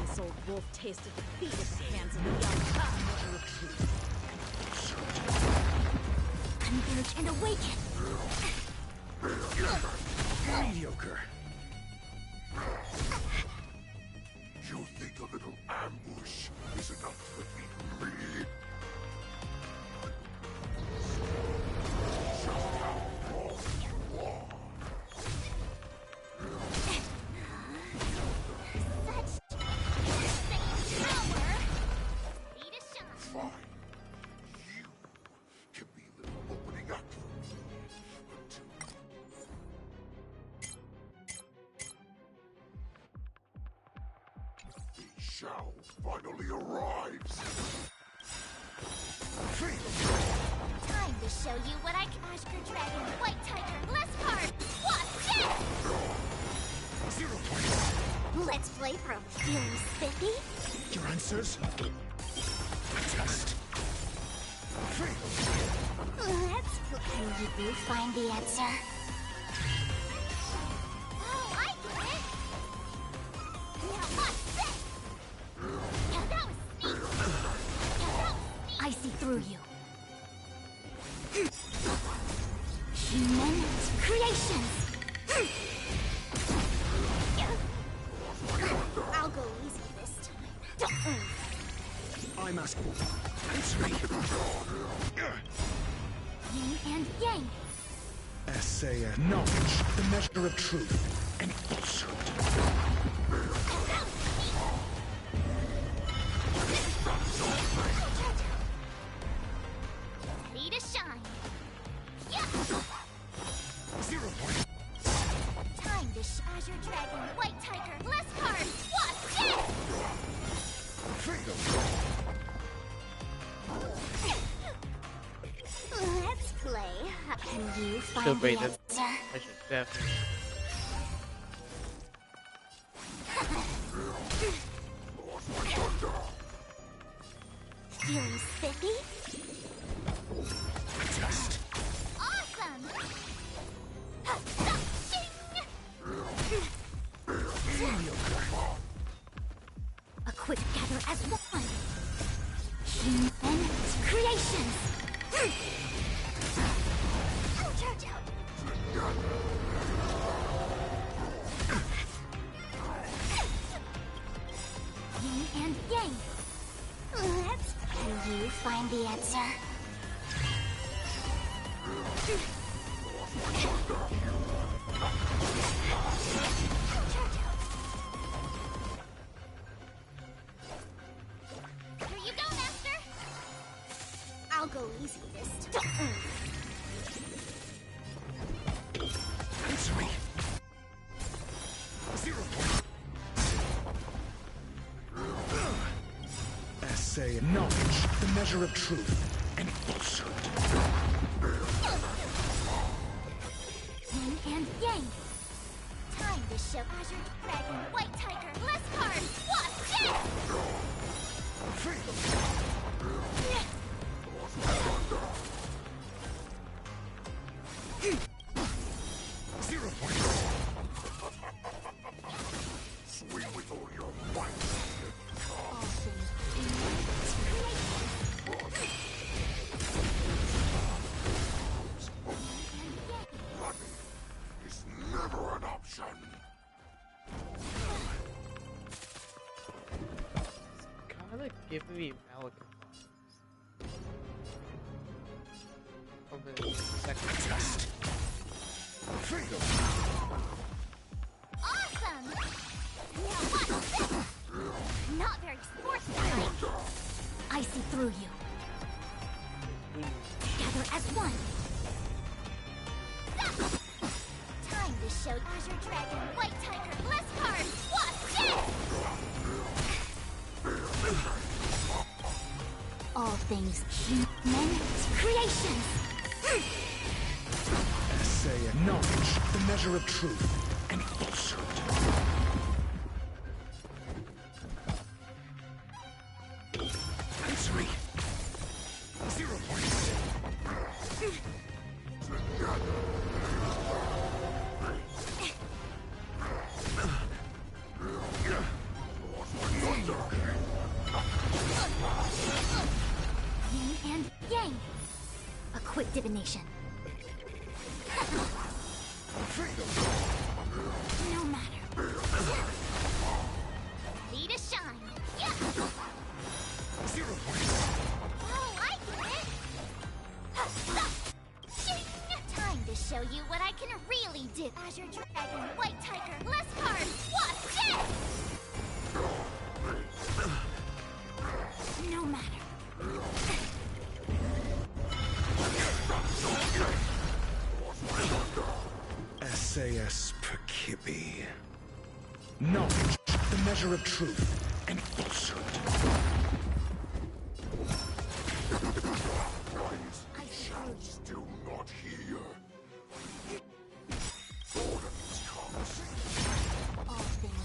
this old wolf tasted defeat at the hands of the young. Converge and awaken. Mediocre. You think a little ambush is enough to defeat me? Shall finally arrives. Time to show you what I can. Oscar Dragon, White Tiger, Bless Card, Watch it! 0 points. Let's play for feeling spiffy. Your answers? Test. Let's play. Can you find the answer? Oh, I get it! Now watch this! Now that was sneaky! I see through you. Human creations! I'll go easy this time. I'm asking. Yin and Yang. Essay and knowledge, the measure of truth and falsehood. Ready to shine. Yeah. 0 points. Time to Azure Dragon, White Tiger, Bless Card, Watch it! Let's play. Can you find the answer? I should definitely. Feeling spiffy? Test. Awesome! A quick gather as one. Human creations. Ouch, ouch, ouch. Yin and Yang. Let's. Can you find the answer? Here you go, Master. I'll go easy this time. Answer me. 0 points. Essay and knowledge, the measure of truth and falsehood. Yin and Yang. Time to show Azure Dragon, White Tiger, Bless Card, Watch it! 0 points. Swing with all your might. Running is never an option. Kinda giving me Malachite vibes. Over the second test. Awesome! Now watch this! Not very sportsmanlike. I see through you. Gather as one. Time to show Azure Dragon, White Tiger, Bless Card, Watch it! All things human creations. Essay and knowledge, the measure of truth and falsehood. Answer me. 0 points. divination. No matter. Ready to shine. Yeah. 0 points. Oh, I get it. Shing! Time to show you what I can really do. Azure Dragon, White Tiger, less cards. Watch this! No matter. SAS Perkibi. Knowledge, the measure of truth and falsehood. I shall still not hear. All things.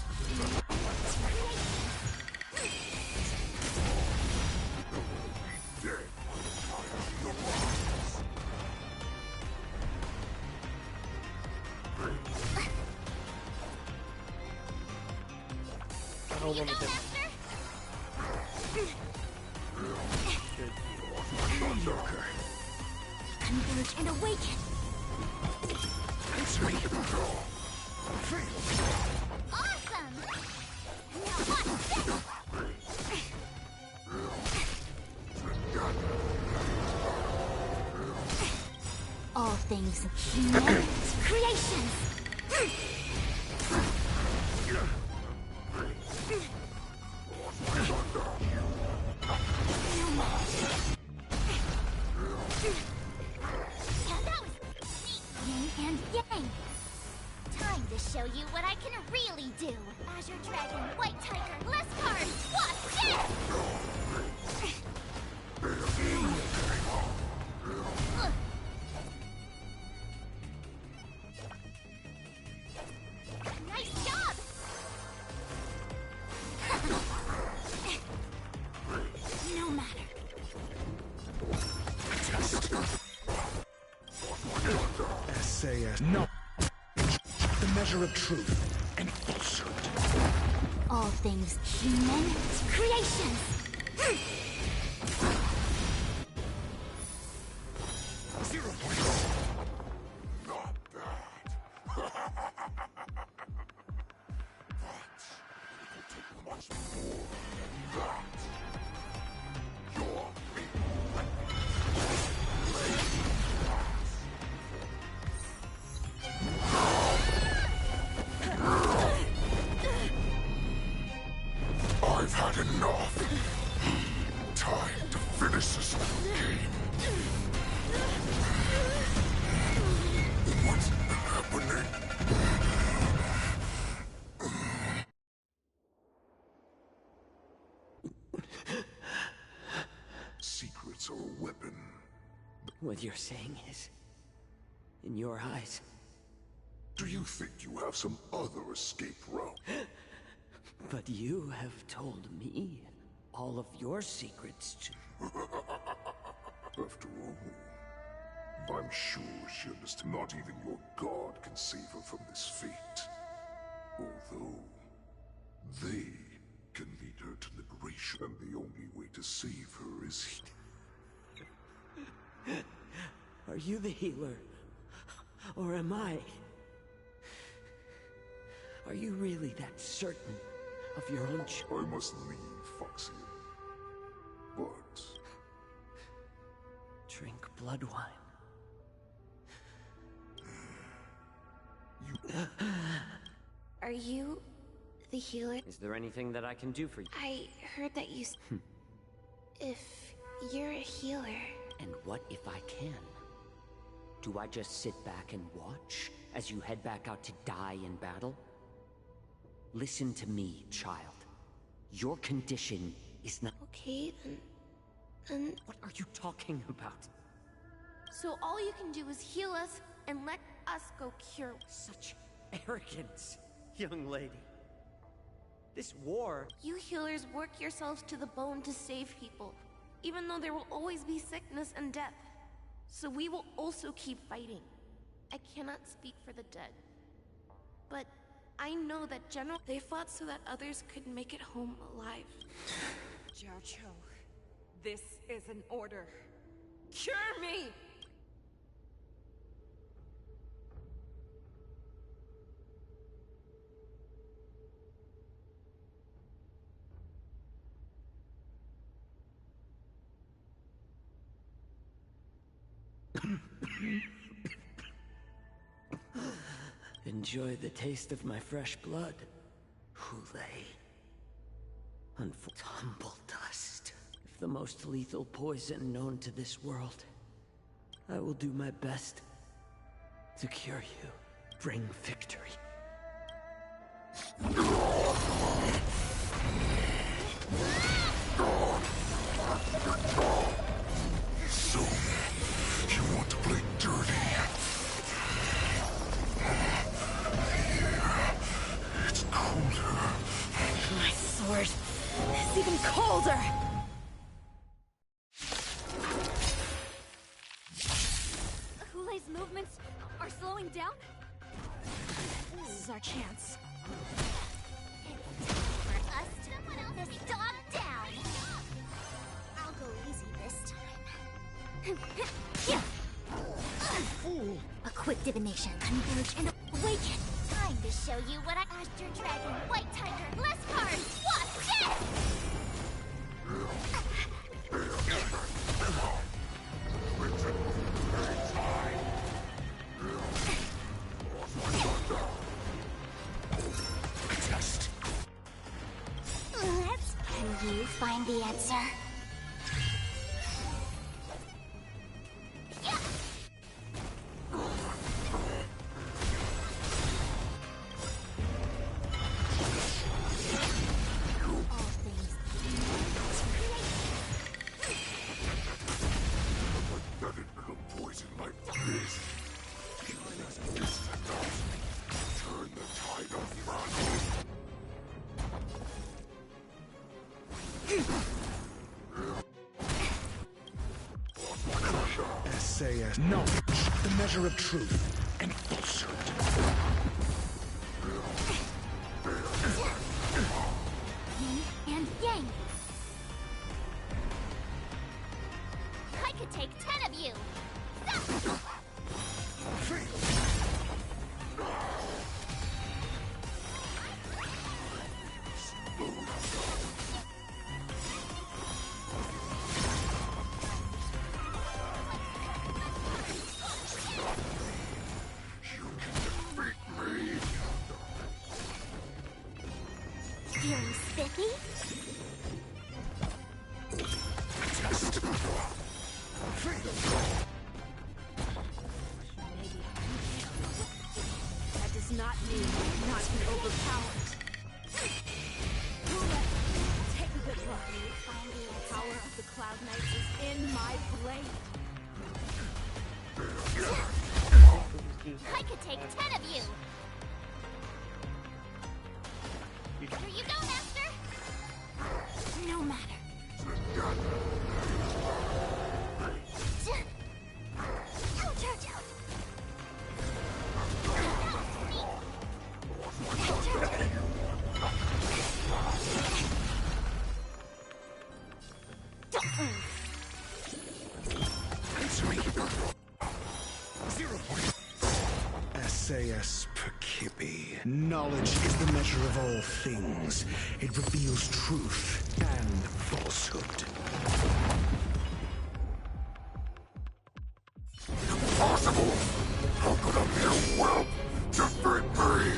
Hold on a second. Converge and awaken. Answer me. Awesome! Now watch this! All things human creations. That was yin and yang. Time to show you what I can really do. Azure Dragon, White Tiger, less cards. Watch this! Nice job! No matter. SAS. No. The measure of truth and falsehood. All things human creations. 0 points. Not bad. But it will take much more than that. You're I've had enough. Time to finish this game. What's happening? Secrets are a weapon. What you're saying is, in your eyes, Do you think you have some other escape route? but you have told me all of your secrets too. After all, I'm sure she understands. Not even your god can save her from this fate. Although, they can lead her to liberation, and the only way to save her is... Are you the healer? Or am I? Are you really that certain of your own I must leave, Foxy. But... Drink blood wine. Are you the healer? Is there anything that I can do for you? I heard that you... If you're a healer... And what if I can? Do I just sit back and watch as you head back out to die in battle? Listen to me, child. Your condition is not... Okay, then... What are you talking about? So all you can do is heal us and let us go cure... Such arrogance, young lady. This war... You healers work yourselves to the bone to save people, even though there will always be sickness and death. So we will also keep fighting. I cannot speak for the dead. But I know that they fought so that others could make it home alive. Jiao, this is an order. Cure me! Enjoy the taste of my fresh blood, Hulei. Humble dust. If the most lethal poison known to this world, I will do my best to cure you, bring victory. So, you want to play dirty? Yeah, it's colder. My sword is even colder! Hulei's movements are slowing down? This is our chance. It's time for us to put this dog down. I'll go easy this time. A quick divination, converge, and awaken. Time to show you what I Azure Dragon, White Tiger, less cards. Watch this! Can you find the answer? SAS knowledge, the measure of truth and falsehood. Yin and yang. I could take 10 of you. Feeling spiffy? That does not mean you will not be overpowered. Take a good look. The power of the Cloud Knights is in my blade. I could take 10 of you. Here you go, Master. No matter. SAS Perkibi. Knowledge is the measure of all things. It reveals truth and falsehood. Impossible! How could a mere whelp defeat me?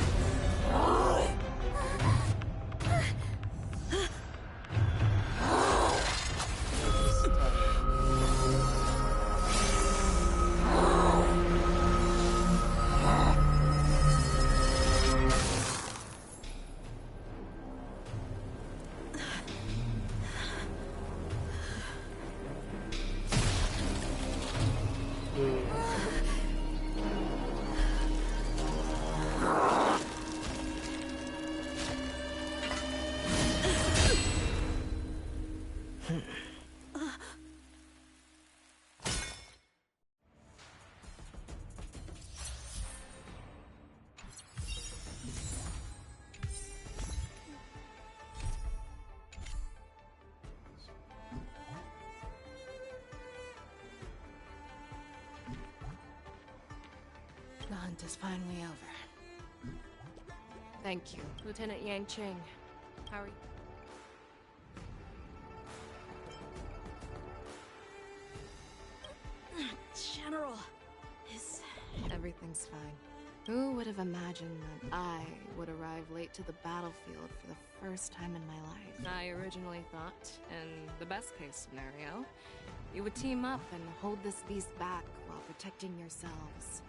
The hunt is finally over. Thank you, Lieutenant Yang Ching. How are you? General, is... Everything's fine. Who would have imagined that I would arrive late to the battlefield for the first time in my life? I originally thought, in the best case scenario, you would team up and hold this beast back while protecting yourselves.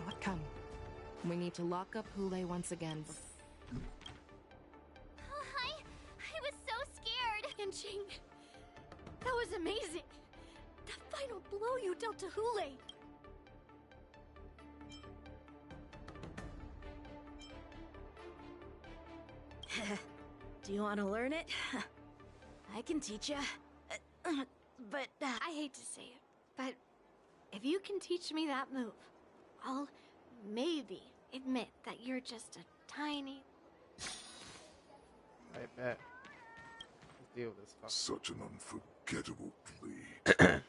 But come. We need to lock up Hule once again. I was so scared! Yanqing, that was amazing! The final blow you dealt to Hule! Do you want to learn it? I can teach you. But I hate to say it, but if you can teach me that move, I'll maybe admit that you're just a tiny... I bet. Let's deal with this fuck. Such an unforgettable play.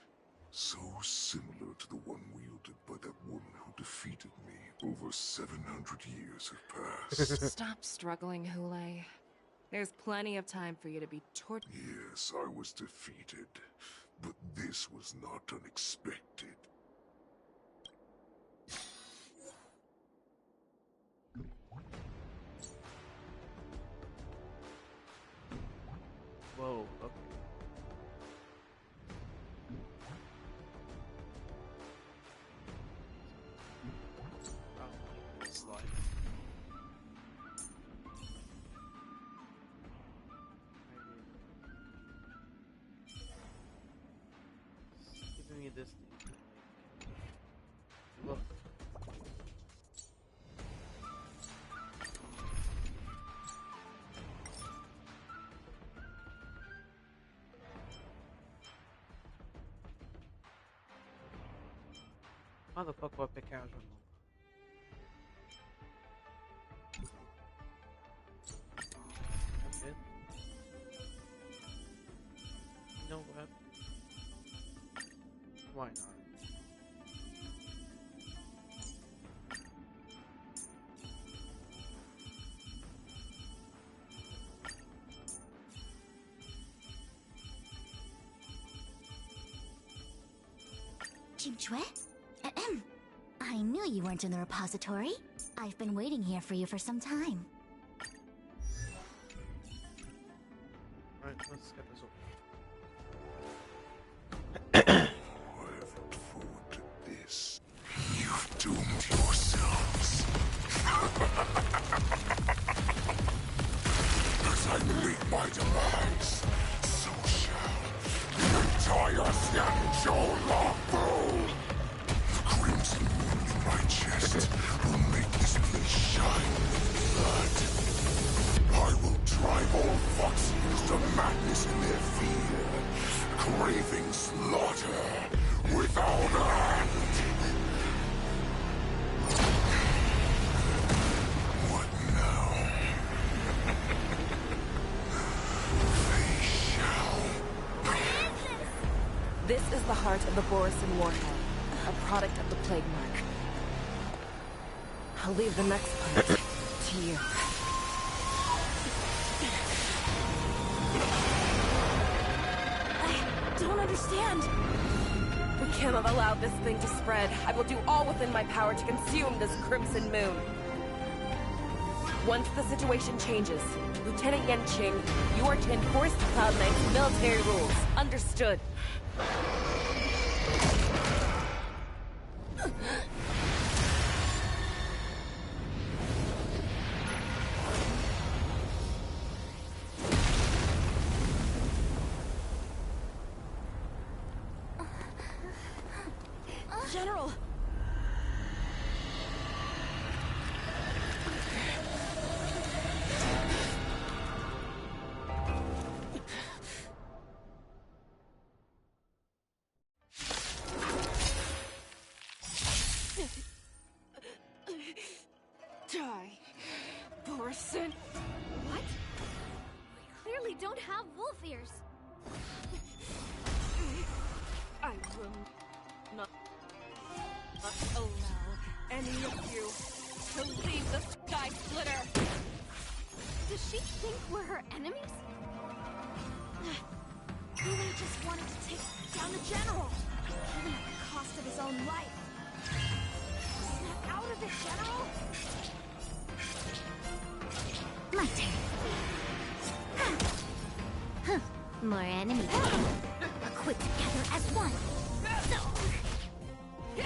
So similar to the one wielded by that woman who defeated me. Over 700 years have passed. Stop struggling, Hule. There's plenty of time for you to be tortured. Yes, I was defeated, but this was not unexpected. Whoa, okay. Slide. Give me this thing. Look. How the fuck will I pick casual mode? That's it. You know what? Why not? Jingjue? I knew you weren't in the repository. I've been waiting here for you for some time. Alright, let's get this over. You've doomed yourselves. As I meet my demise, so shall the entire Xianzhou Longbow. The crimson wound in my chest will make this place shine with blood. I will drive all Foxians to madness in their fear, craving slaughter without end. What now? They shall. This is the heart of the Borisin Warhead, a product of the Plague Mark. I'll leave the next part to you. I don't understand. We cannot allow this thing to spread. I will do all within my power to consume this Crimson Moon. Once the situation changes, Lieutenant Yanqing, you are to enforce the Cloud Knight's military rules. Understood. General! Die, Borisin. What? We clearly don't have wolf ears. I will not allow any of you to leave the Sky Splitter. Does she think we're her enemies? Hule just wanted to take down the general, even at the cost of his own life. Snap out of it, General! My turn. More enemies. Equipped together as one. I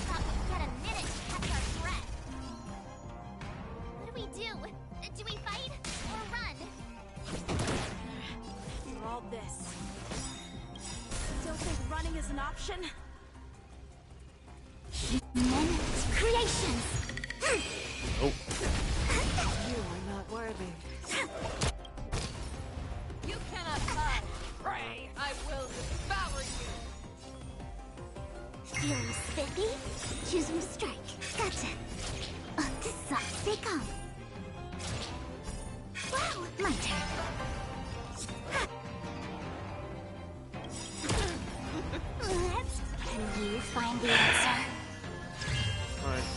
thought we'd get a minute to catch our breath. What do we do? Do we fight or run? For all this, still think running is an option? Human creations. Nope. You are not worthy. You cannot hide. Pray, I will devour you. Feeling spiffy? Choose one strike. Gotcha. This sucks. Stay calm. Wow, my turn. Can you find the answer? Nice.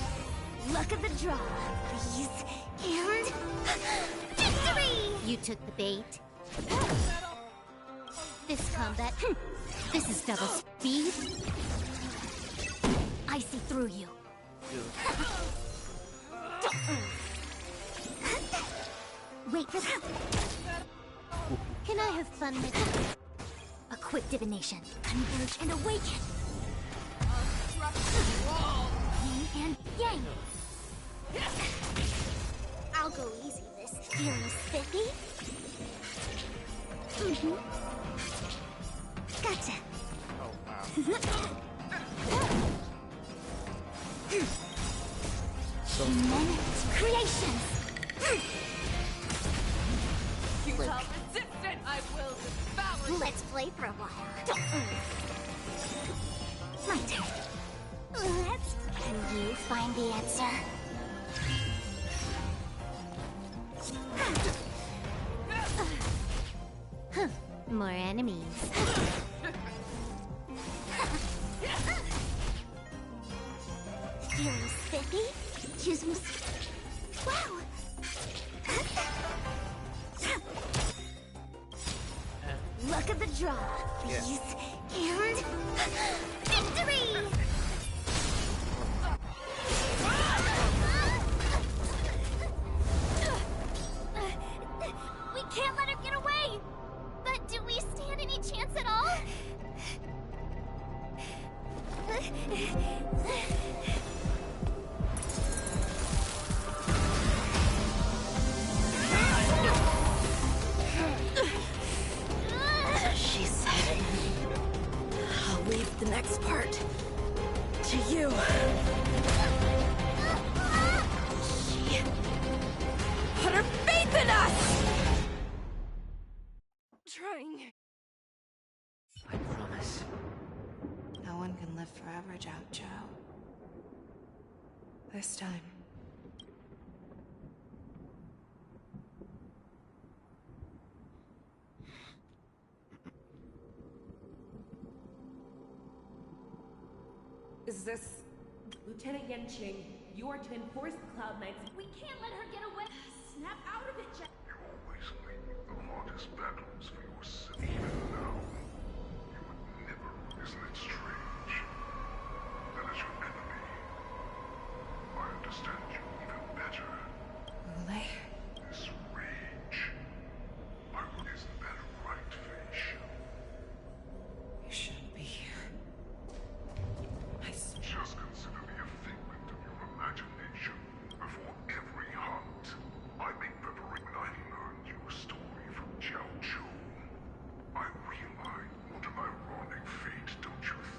Luck of the draw, please. And victory! You took the bait. This combat, this is double speed. I see through you. Wait for that. Can I have fun with it? A quick divination. Converge and awaken. Yin and yang. I'll go easy this. Feeling spiffy? Gotcha. Oh, wow. Human creations. You are resistant. I will devour you. Let's play for a while. My turn. Can you find the answer? More enemies. Feeling spiffy? Choose one. Wow! Luck of the draw, please. And victory! We can't let her get away! But do we stand any chance at all? She said, I'll leave the next part to you. She put her faith in us! Trying. I promise. No one can live forever, Joe. This time. Is this... Lieutenant Yanqing, you are to enforce the Cloud Knights. We can't let her get away! Snap out of it, Jack! You always lead the hardest battles for your city. Even now, you would never. Isn't it strange? That is your enemy. I understand you even better. Ule? This rage. Isn't that right, Fish? You shouldn't be here. Just consider me a figment of your imagination. Before every hunt, I make preparation. When I learned your story from Jiao Chu, I realized what an ironic fate, don't you think?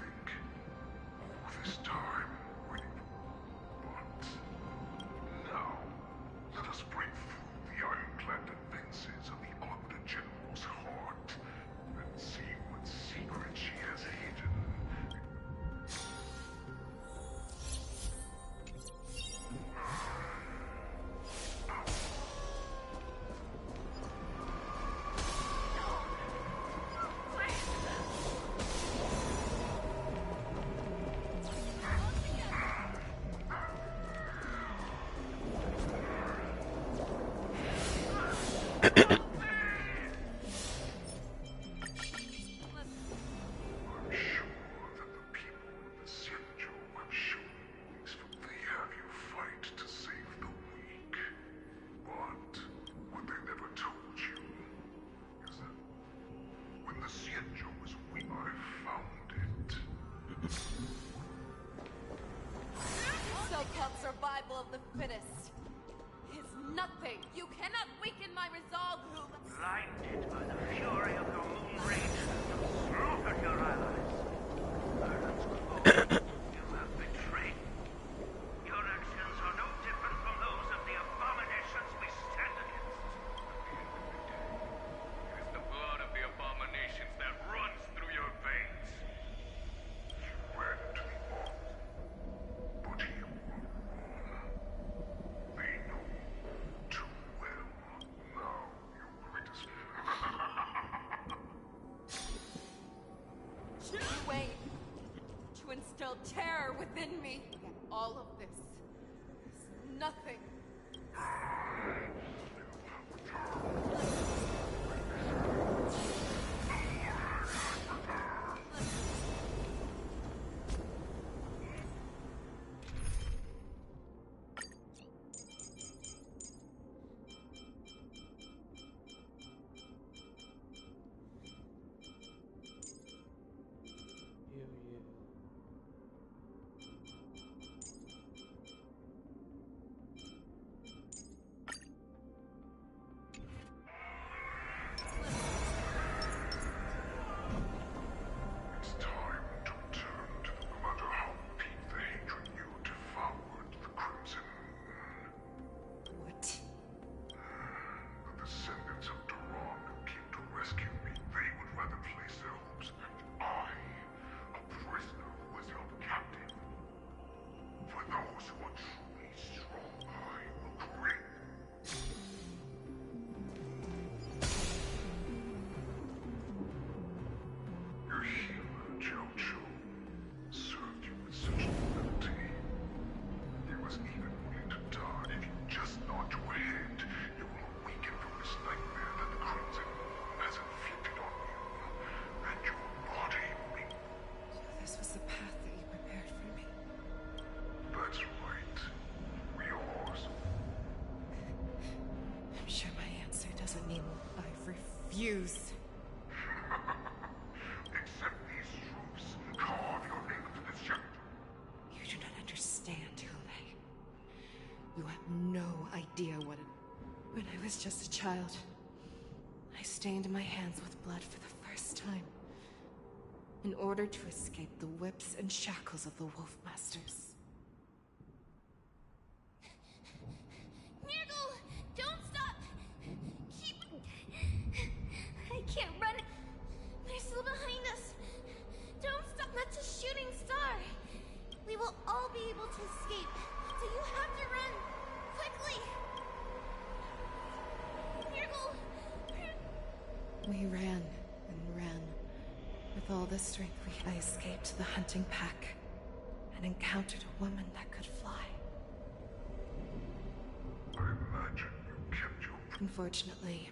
survival of the fittest is nothing. You cannot weaken my resolve, who... Blinded by the fury of your moon rage, you slaughtered your allies. You have betrayed. Your actions are no different from those of the abominations we stand against. It is the blood of the abominations that runs through your veins. You went to the wall, but you were wrong. They know too well. Now you greatest. Joinn, to instill terror within me. Yet all of this is nothing. It's time to return to no matter how deep the hatred you devoured the Crimson Moon. What? The descendants of Duran came to rescue me. They would rather place their hopes in I, a prisoner who was held captive. For those who are truly strong, I will create. Your healer, Joinn, served you with such loyalty. He was even willing to die. If you just nod your head, you will awaken from this nightmare that the Crimson Moon has inflicted on you, and your body will be... This was the path that you prepared for me. That's right. Yours. I'm sure my answer doesn't mean I refuse. Accept these troops. Carve your name into this chapter. You do not understand, Joinn. You have no idea what it... When I was just a child, I stained my hands with blood for the first time. In order to escape the whips and shackles of the Wolf Masters. Nirgal, don't stop! Keep... I can't run. They're still behind us. Don't stop. That's a shooting star. We will all be able to escape. So you have to run. Quickly! Nirgal! We ran and ran. With all the strength I escaped the hunting pack and encountered a woman that could fly. I imagine you kept your... Unfortunately,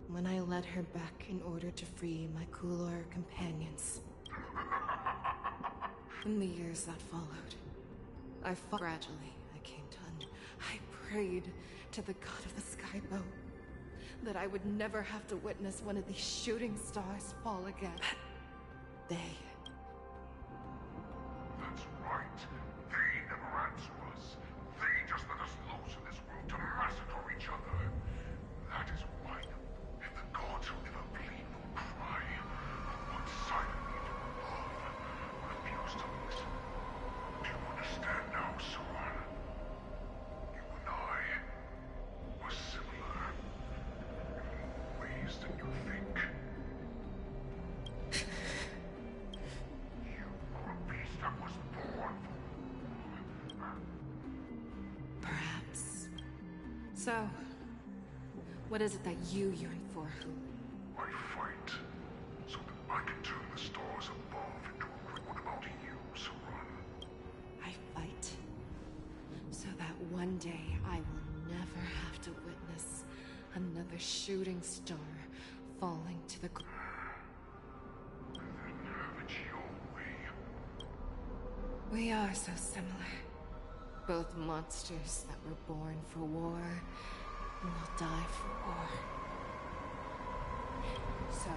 when I led her back in order to free my Kulor companions, in the years that followed, I fought. Gradually, I came to I prayed to the god of the skybow that I would never have to witness one of these shooting stars fall again. They... That's right. They never answer us. They just let us loose in this world to massacre each other. That is why the gods who never bleed nor cry, who watch silently from above, refuse to listen. Do you understand now, Soran? You and I were similar in more ways than you think. You were a beast that was born for... Perhaps. So, what is it that you yearn for, Who? I fight so that I can turn the stars above into a great... What about you, Soran? I fight so that one day I will never have to witness another shooting star falling to the ground. Then have it your way. We are so similar. Both monsters that were born for war and will die for war. So,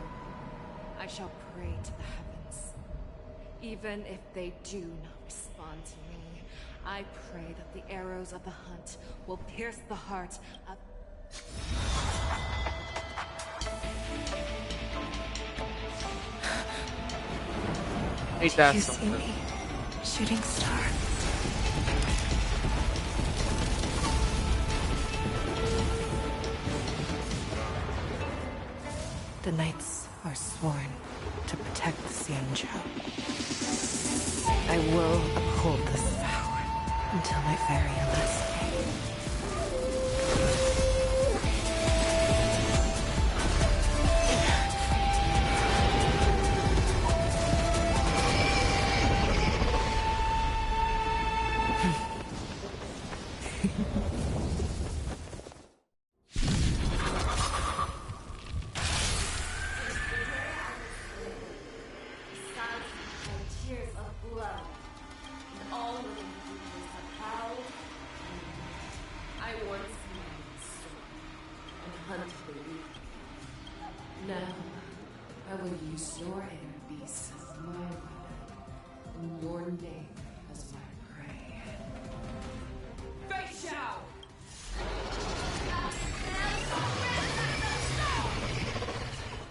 I shall pray to the heavens. Even if they do not respond to me, I pray that the arrows of the hunt will pierce the heart of... Ain't that You something? see me, shooting star? The knights are sworn to protect the Xianzhou. I will uphold this vow until my very last day. Now, I will use your inner beast as my weapon, and your name as my prey. Face out!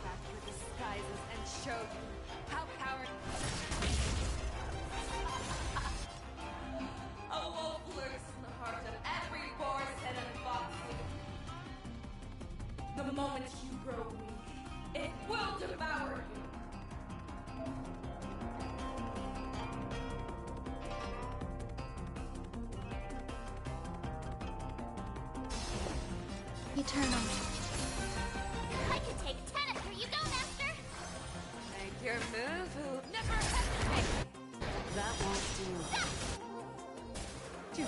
Back your disguises and show you how coward... A wolf lurks in the heart of every boar's head and foxy. The moment you grow weak, it will devour you. Eternal. I could take 10 after you go, Master! Make your move, never hesitate! That won't do.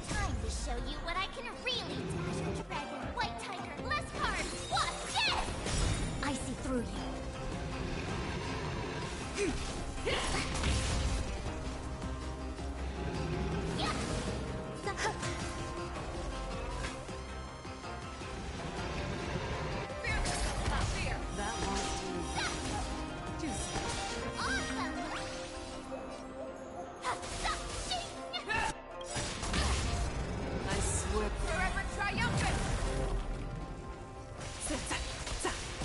Time to show you what I can really do. Dragon, White Tiger, less cards, watch this! I see through you. That won't do. I swear. Forever triumphant!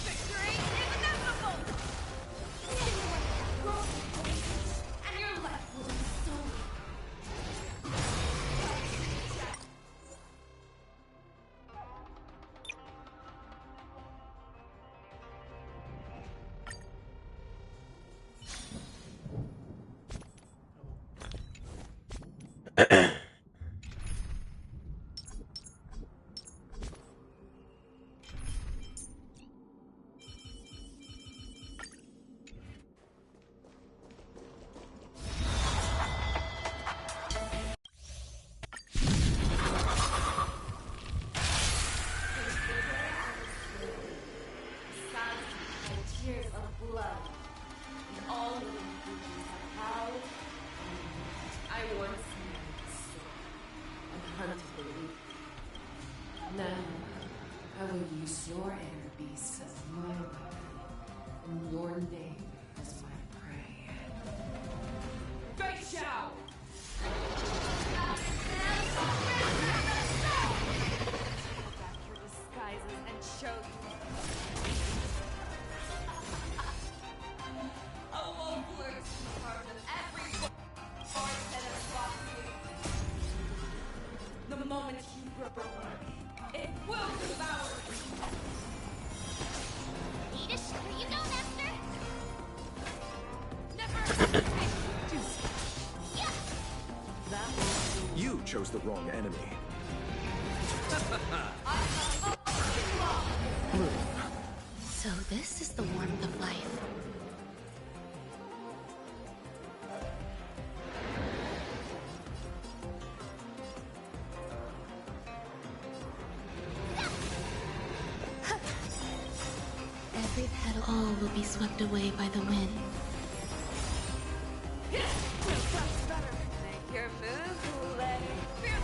Victory is inevitable! And your life will be stolen. Tears of blood, and all living creatures have howled. I once knew the storm and hunted the weak. Now, I will use your inner beast as my weapon, and your name as my prey. Fei Xiao! Back your disguises and show you. A wolf lurks in the heart of every boar's head and foxy. The moment you grow weak, it will devour you. Edith, where you go, Master? Never Yeah! You chose the wrong enemy. So this is the warmth of life. Every petal, all will be swept away by the wind. Make your move, let it fear.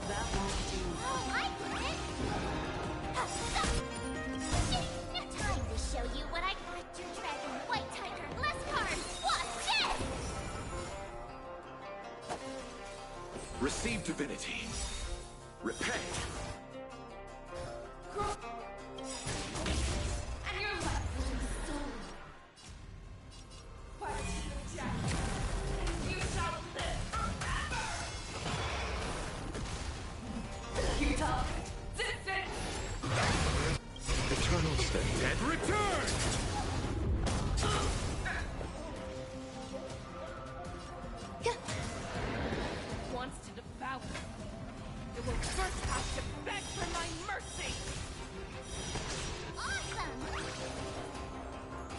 That won't do. Oh, I get it! Time to show you what I got. Your dragon, White Tiger, less cards, Receive divinity. Repay. And your life will be stolen. Fight to the death, and you shall live forever! Futile, distant! Eternal step. Dead return! Wants to devour. It will first have to beg for my mercy! Awesome!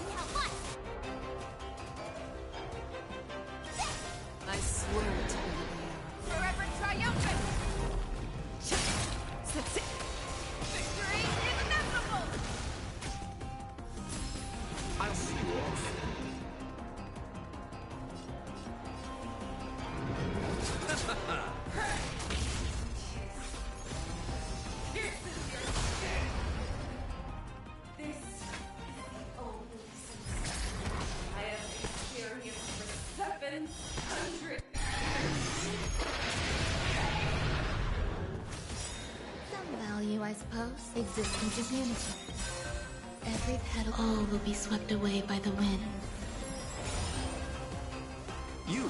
Now what? I swear to be Forever triumphant! Victory is inevitable! I'll see you off. This is the only sense I have experienced for 700 Some value, I suppose. Existence is unity. Every petal, all will be swept away by the wind. You.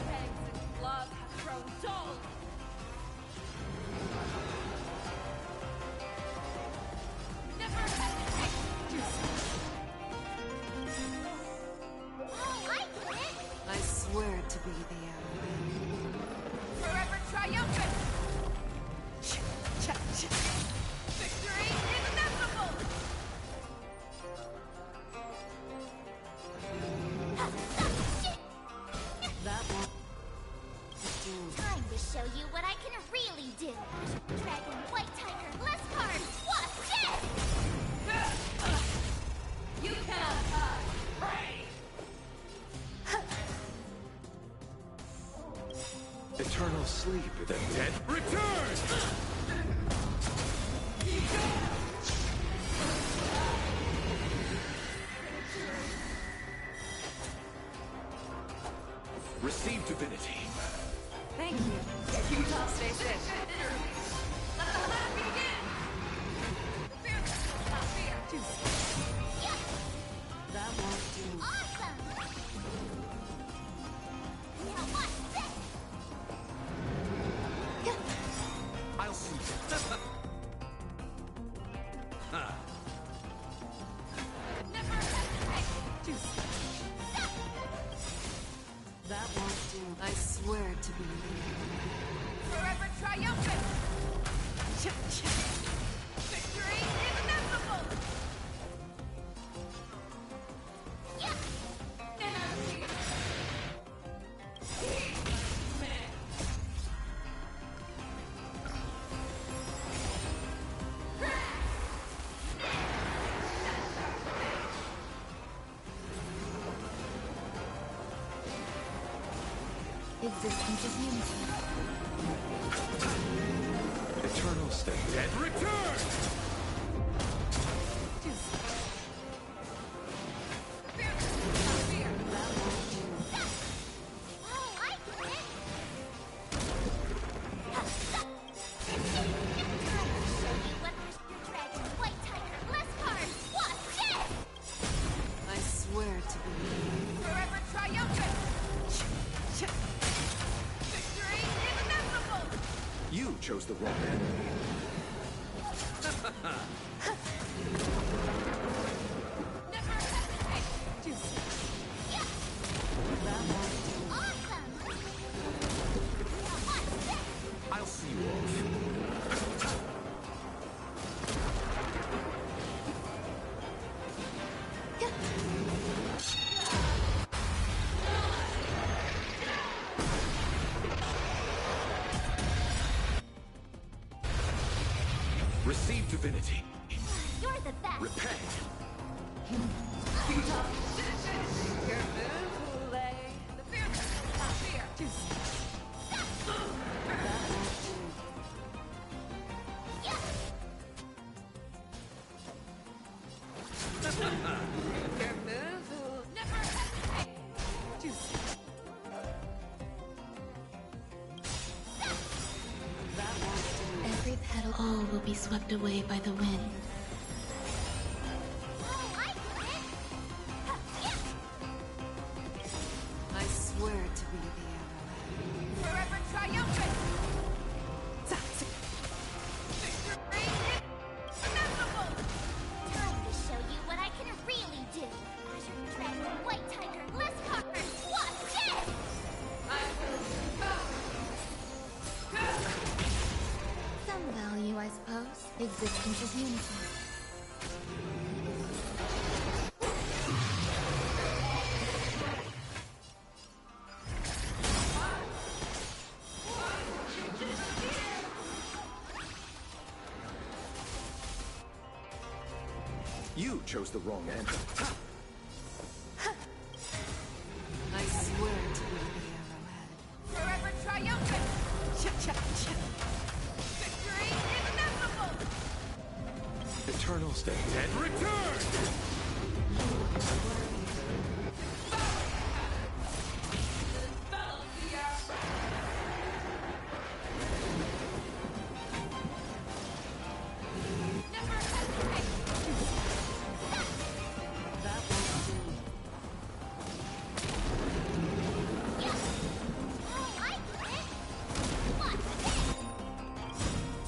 Fangs and love have grown dull. Never hesitate to do Oh, I get it! I swear to be the forever triumphant! Victory is inevitable! That one. Time to show you what I can really do. Dragon, White Tiger, less cards, what? You cannot hide! Pray! Eternal sleep. The dead return! Receive divinity. Thank you. Futile, stay safe. Let the hunt begin! Fearless will not fear! That won't do. Awesome! Now what? I'll see you. Never hesitate! That won't do. I swear to be Forever triumphant! Victory is inevitable! Energy! Man! Existence is unity. Eternal step. Dead return! Fearless will not fear! Oh, I get it! Time to show you what your dragon, White Tiger, less cards, what? I swear to be Forever triumphant! Victory is inevitable! You chose the wrong enemy. Never hesitate! Awesome! Now what? I'll see you off. Receive divinity. You're the best! Repay. Your move will lay the fearless will not fear! Your move will never hesitate! will be swept away by the wind. I swear to be the arrowhead. Forever triumphant! Time to show you what I can really do. Azure Dragon, White Tiger, Less Copper, watch this! Some value, I suppose. Existence is unity. You chose the wrong end. I swear to be the arrowhead. Forever triumphant! Victory inevitable! Eternal state. And return!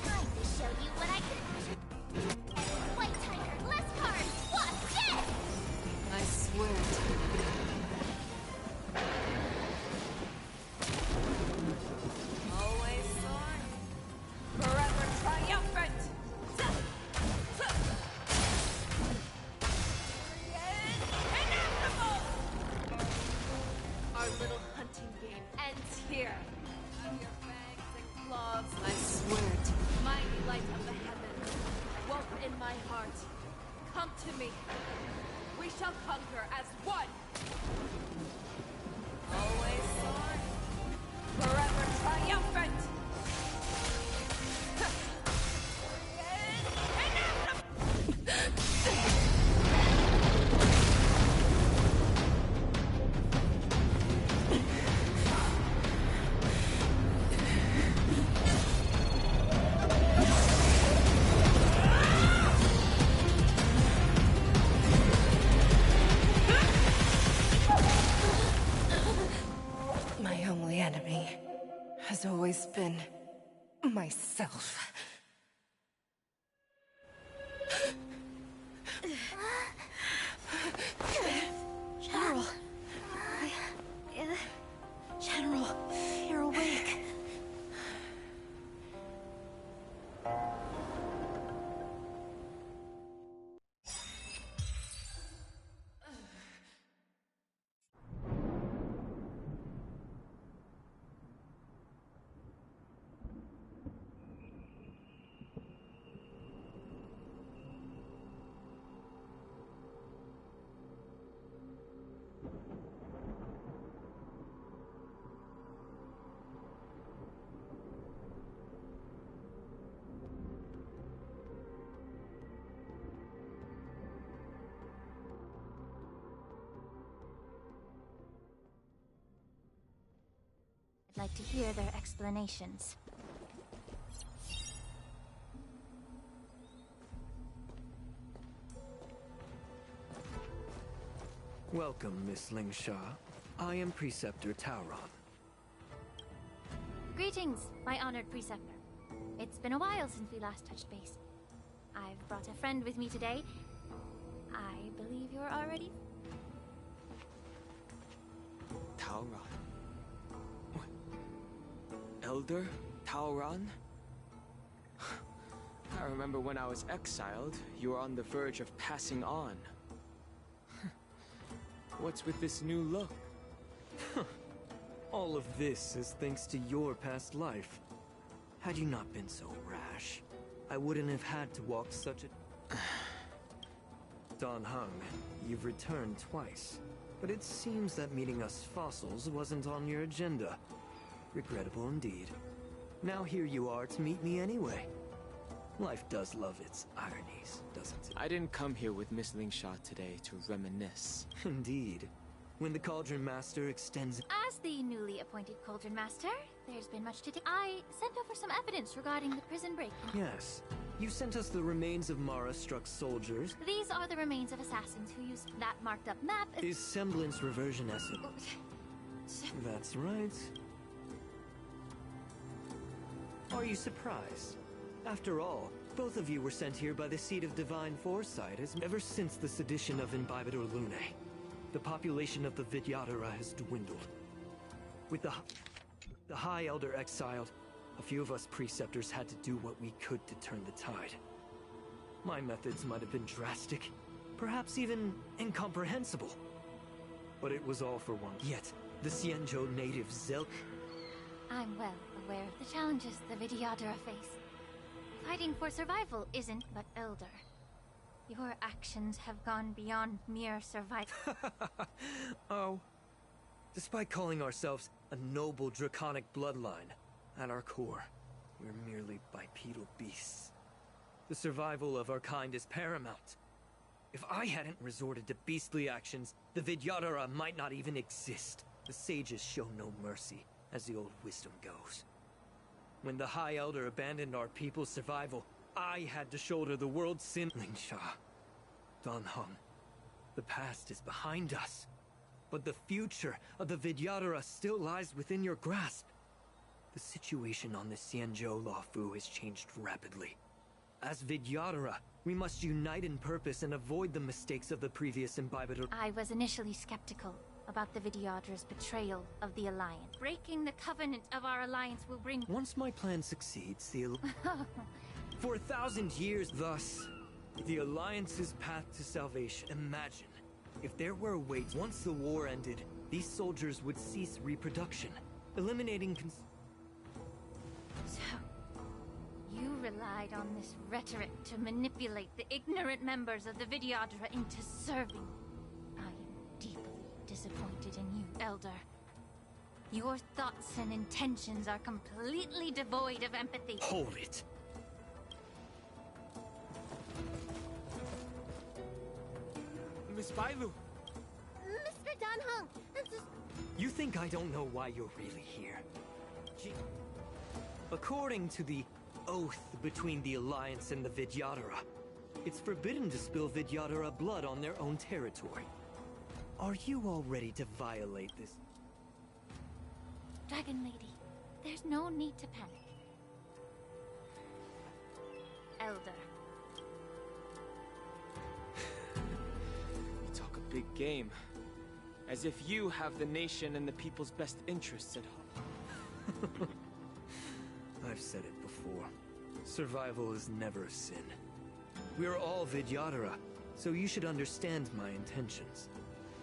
Time to show you what I can do. White Tiger, Less Cards, watch this! I swear to be the arrowhead. Always soaring. Forever triumphant! Inevitable! Our little hunting game ends here. Have your fangs and claws. I swear to be Mighty light of the heavens, woke in my heart. Come to me. We shall conquer as one. Always soaring. Forever triumphant. My only enemy has always been myself. General. General, you're awake. I'd like to hear their explanations. Welcome, Miss Lingsha. I am Preceptor Tauron. Greetings, my honored preceptor. It's been a while since we last touched base. I've brought a friend with me today. I believe you're already... Tauron. Elder Tauron? I remember when I was exiled, you were on the verge of passing on. What's with this new look? All of this is thanks to your past life. Had you not been so rash, I wouldn't have had to walk such a... Dan Heng, you've returned twice, but it seems that meeting us fossils wasn't on your agenda. Regrettable indeed. Now here you are to meet me anyway. Life does love its ironies, doesn't it? I didn't come here with Miss Lingsha today to reminisce. Indeed. When the Cauldron Master extends... As the newly appointed Cauldron Master, there's been much to do. I sent over some evidence regarding the prison break. Yes, You sent us the remains of Mara-struck soldiers. These are the remains of assassins who used that marked-up map. Is semblance reversion essence? That's right. Are you surprised? After all, both of you were sent here by the seat of divine foresight ever since the sedition of Imbibitor Lunae. The population of the Vidyadhara has dwindled. With the High Elder exiled, a few of us preceptors had to do what we could to turn the tide. My methods might have been drastic, perhaps even incomprehensible. But it was all for one. Yet, the Xianzhou native Zel... I'm well aware of the challenges the Vidyadhara face. Fighting for survival isn't but elder. Your actions have gone beyond mere survival. Oh. Despite calling ourselves a noble draconic bloodline, at our core, we're merely bipedal beasts. The survival of our kind is paramount. If I hadn't resorted to beastly actions, the Vidyadhara might not even exist. The sages show no mercy, as the old wisdom goes. When the High Elder abandoned our people's survival, I had to shoulder the world's sin. Lingsha, Dan Heng, the past is behind us. But the future of the Vidyadhara still lies within your grasp. The situation on the Xianzhou Luofu has changed rapidly. As Vidyadhara, we must unite in purpose and avoid the mistakes of the previous Imbibitor. I was initially skeptical about the Vidyadhara's betrayal of the Alliance. Breaking the covenant of our alliance will bring... Once my plan succeeds, for 1,000 years, thus, the Alliance's path to salvation. Imagine, if there were a way... Once the war ended, these soldiers would cease reproduction, eliminating... So, you relied on this rhetoric to manipulate the ignorant members of the Vidyadhara into serving. I am deeply disappointed in you, Elder. Your thoughts and intentions are completely devoid of empathy. Hold it. Miss Bailu! Mr. Dan Heng, You think I don't know why you're really here? According to the oath between the Alliance and the Vidyadhara, it's forbidden to spill Vidyadhara blood on their own territory. Are you all ready to violate this? Dragon Lady, there's no need to panic. Elder. You talk a big game. As if you have the nation and the people's best interests at heart. I've said it before. Survival is never a sin. We're all Vidyadhara, so you should understand my intentions.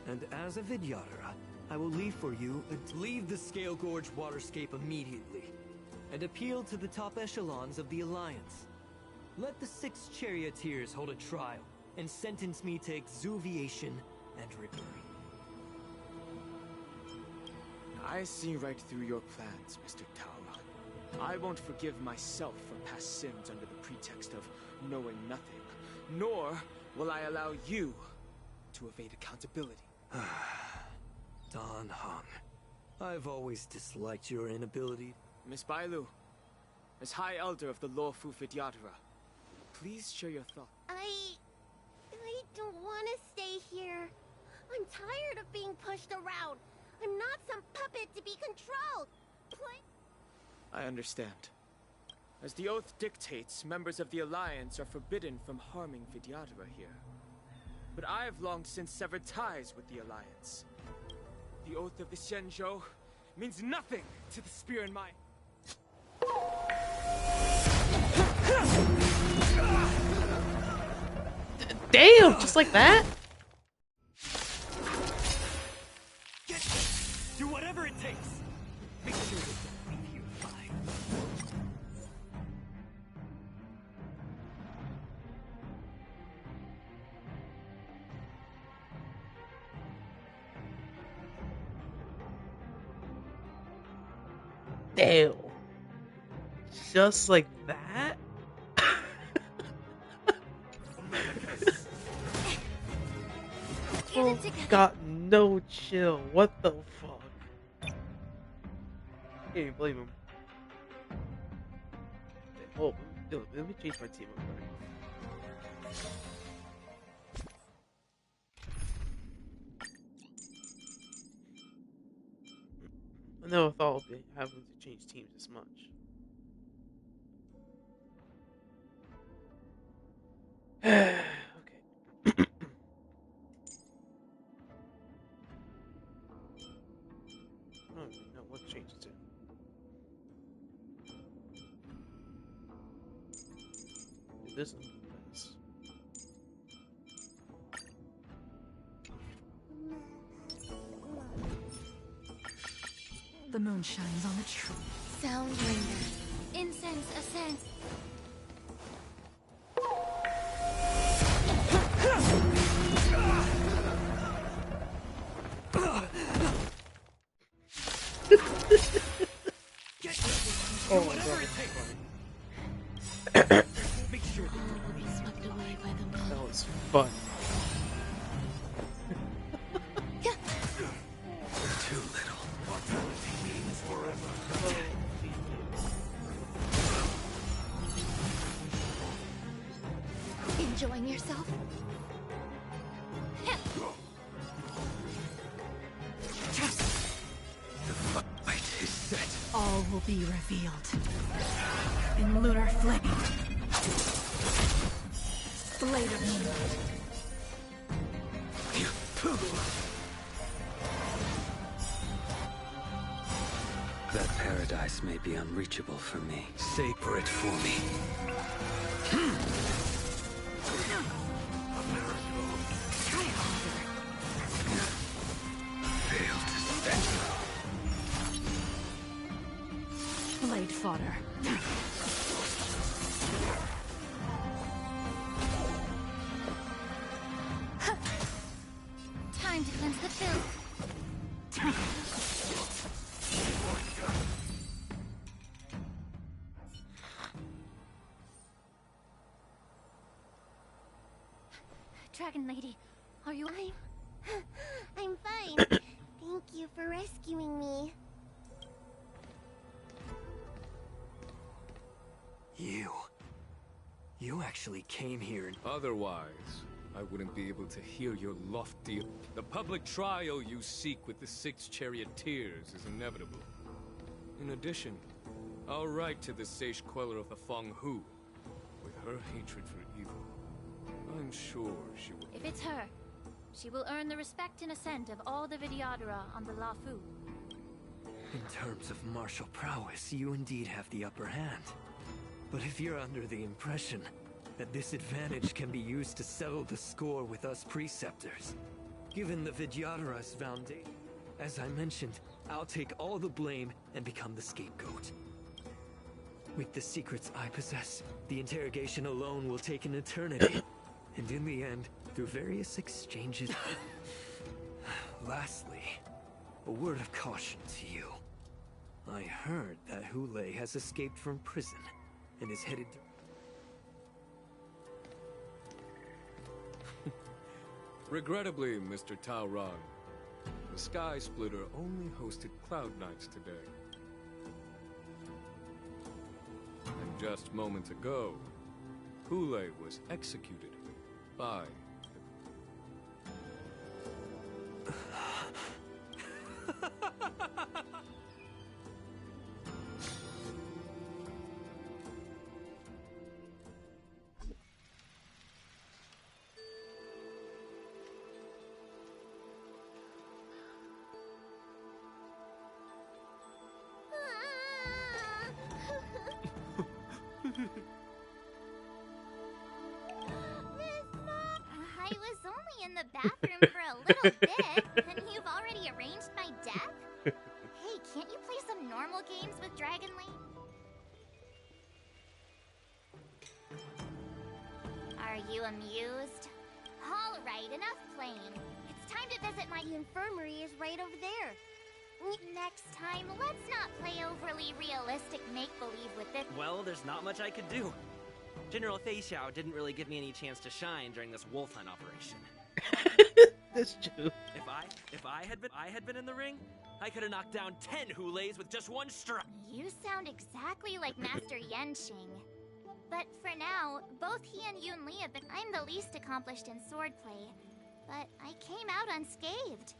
And as a Vidyadhara, I will leave for you leave the Scale Gorge waterscape immediately, and appeal to the top echelons of the Alliance. Let the 6 charioteers hold a trial, and sentence me to exuviation and rebirth. I see right through your plans, Mr. Taoran. I won't forgive myself for past sins under the pretext of knowing nothing, nor will I allow you to evade accountability. Dan Heng, I've always disliked your inability. Miss Bailu, as High Elder of the Luofu Vidyadhara, please share your thoughts. I don't want to stay here. I'm tired of being pushed around. I'm not some puppet to be controlled. I understand. As the oath dictates, members of the Alliance are forbidden from harming Vidyadhara here. But I have long since severed ties with the Alliance. The oath of the Xianzhou means nothing to the Spear in my... Damn, just like that? Do whatever it takes. Make sure that the leave you alive. Damn. Just like that? Oh, got no chill. What the fuck? Can't even blame him. Oh, Yo, let me change my team up quick. I never thought I'd be having to change teams this much. Okay. I don't even know what to change it to. Do this one, please. The moon shines on the tree. Sound linger. Incense ascends. Oh my god. Make sure that you will be swept away by the moon. That was fun. Too little. Mortality means forever. Enjoying yourself? The fight is set. All will be revealed. In lunar flame. Blade of moonlight. That paradise may be unreachable for me. Savor it for me. Fail to stand. Blade fodder. Time to cleanse the filth. Dragon Lady, are you? I'm fine. Thank you for rescuing me. You actually came here and... Otherwise, I wouldn't be able to hear your lofty... The public trial you seek with the 6 charioteers is inevitable. In addition, I'll write to the sage queller of the Feng Hu. With her hatred for evil, I'm sure she will... If it's her, she will earn the respect and assent of all the Vidyadhara on the Lafu. In terms of martial prowess, you indeed have the upper hand. But if you're under the impression that this advantage can be used to settle the score with us preceptors, given the Vidyadhara's foundation, as I mentioned, I'll take all the blame and become the scapegoat. With the secrets I possess, the interrogation alone will take an eternity. And in the end, through various exchanges... Lastly, a word of caution to you. I heard that Hulei has escaped from prison and is headed to... Regrettably, Mr. Taoran, the Sky Splitter only hosted Cloud Knights today. And just moments ago, Hulei was executed by... I was only in the bathroom for a little bit, and you've already arranged my death? Hey, can't you play some normal games with Dragon Lane? Are you amused? Alright, enough playing. It's time to visit my... The infirmary is right over there. Next time, let's not play overly realistic make-believe with it. Well, there's not much I could do. General Fei Xiao didn't really give me any chance to shine during this wolf hunt operation. That's true. If I had been in the ring, I could have knocked down 10 Huleis with just one strike. You sound exactly like Master Yenshing. But for now, both he and Yoon Lee have been. I'm the least accomplished in swordplay, but I came out unscathed.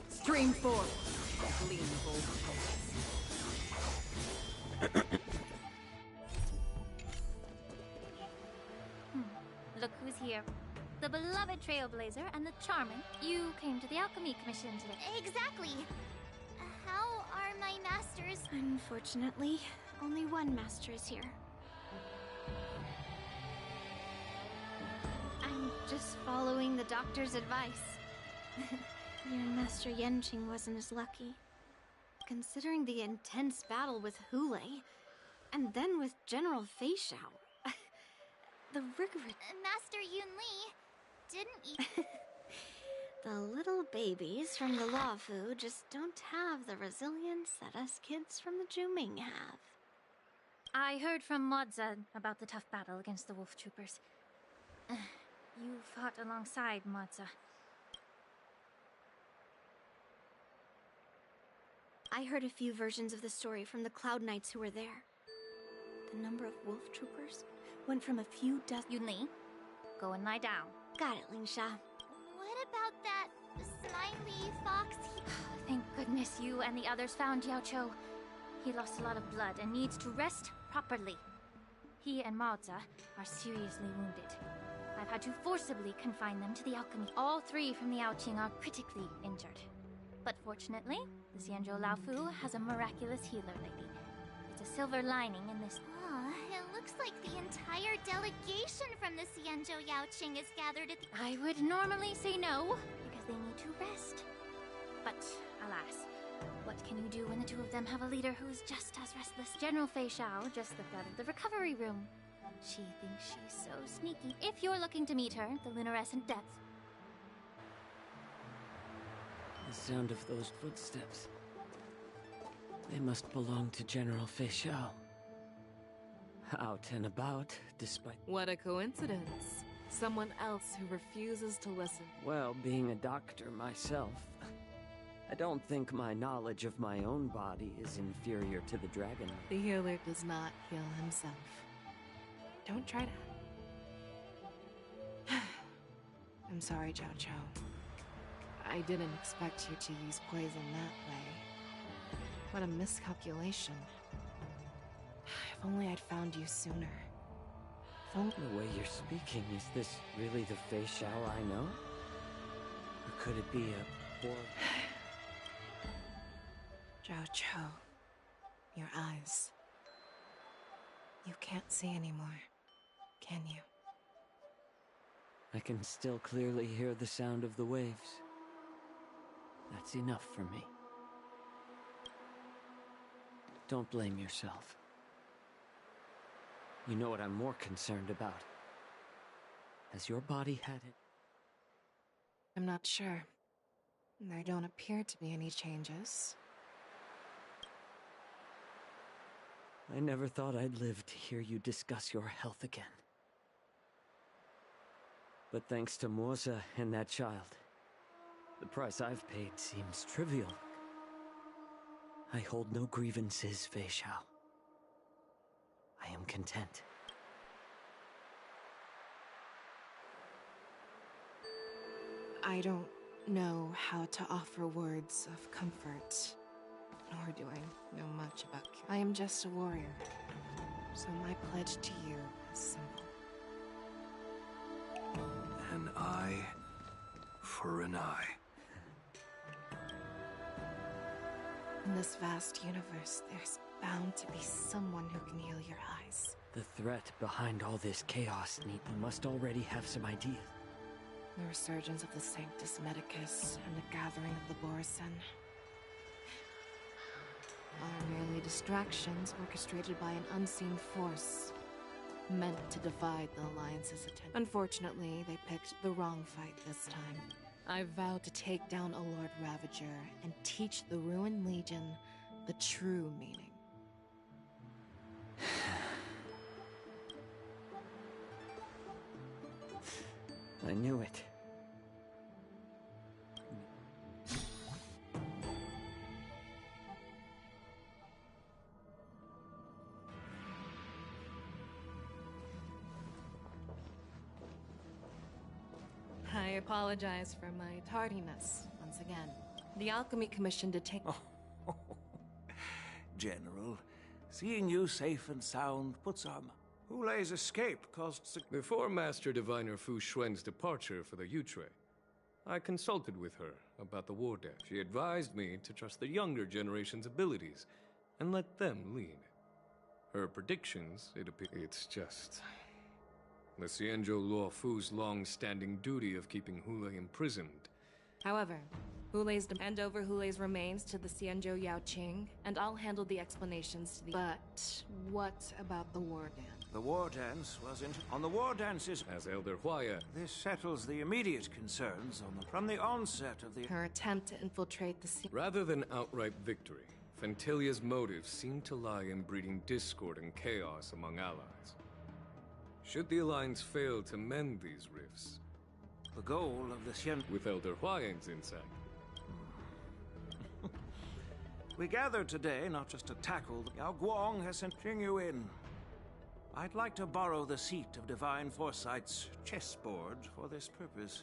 Stream forth, gleam bolt. Look who's here. The beloved Trailblazer and the charming. You came to the Alchemy Commission today. Exactly. How are my masters? Unfortunately, only one master is here. I'm just following the doctor's advice. Your Master Yenqing wasn't as lucky. Considering the intense battle with Hulei, and then with General Fei Xiao, the rigorous... Master Yoon Lee didn't eat... The little babies from the Luofu just don't have the resilience that us kids from the Zhuming have. I heard from Modza about the tough battle against the wolf troopers. You fought alongside Modza. I heard a few versions of the story from the Cloud Knights who were there. The number of wolf troopers went from a few dozen... Yoon Lee, go and lie down. Got it, Lingsha. What about that smiley fox? Thank goodness you and the others found Yao Cho. He lost a lot of blood and needs to rest properly. He and Maoza are seriously wounded. I've had to forcibly confine them to the alchemy. All three from the Yaoqing are critically injured. But fortunately, the Xianzhou Laofu has a miraculous healer lady. It's a silver lining in this... Oh, it looks like the entire delegation from the Xianzhou Yaoqing is gathered at the... I would normally say no, because they need to rest. But, alas, what can you do when the two of them have a leader who's just as restless? General Fei Xiao just slipped out of the recovery room. She thinks she's so sneaky. If you're looking to meet her, the luminescent depths... The sound of those footsteps. They must belong to General Fei Xiao. Out and about, despite... What a coincidence. Someone else who refuses to listen. Well, being a doctor myself, I don't think my knowledge of my own body is inferior to the dragon. The healer does not heal himself. Don't try to... I'm sorry, Zhao Cho. I didn't expect you to use poison that way. What a miscalculation. If only I'd found you sooner. The way you're speaking, is this really the Fei Xiao I know? Or could it be a poor... Zhao Cho, your eyes. You can't see anymore, can you? I can still clearly hear the sound of the waves. That's enough for me. Don't blame yourself. You know what I'm more concerned about? Has your body had it? I'm not sure. There don't appear to be any changes. I never thought I'd live to hear you discuss your health again. But thanks to Moza and that child, the price I've paid seems trivial. I hold no grievances, Fei Xiao. I am content. I don't know how to offer words of comfort, nor do I know much about you. I am just a warrior, so my pledge to you is simple. An eye for an eye. In this vast universe, there's bound to be someone who can heal your eyes. The threat behind all this chaos, you must already have some ideas. The resurgence of the Sanctus Medicus and the gathering of the Borisin are merely distractions orchestrated by an unseen force meant to divide the Alliance's attention. Unfortunately, they picked the wrong fight this time. I vowed to take down a Lord Ravager and teach the Ruined Legion the true meaning. I knew it. apologize for my tardiness once again. The Alchemy Commission did take... General, seeing you safe and sound puts our... Hulei's escape caused... Before Master Diviner Fu Xuan's departure for the Yushui, I consulted with her about the war dance. She advised me to trust the younger generation's abilities and let them lead. Her predictions, it's just... the Xianzhou Luo Fu's long-standing duty of keeping Hulei imprisoned. However, hand over Hulei's remains to the Xianzhou Yaoqing, and I'll handle the explanations to the... But what about the war dance? The war dance wasn't... On the war dances... As Elder Huaya... This settles the immediate concerns from the onset of the... Her attempt to infiltrate the... Rather than outright victory, Fentilia's motives seem to lie in breeding discord and chaos among allies. Should the Alliance fail to mend these rifts... The goal of the Xian... With Elder Huayan's insight... We gathered today not just to tackle... Yao Guang has sent Yuan. I'd like to borrow the seat of Divine Foresight's chessboard for this purpose.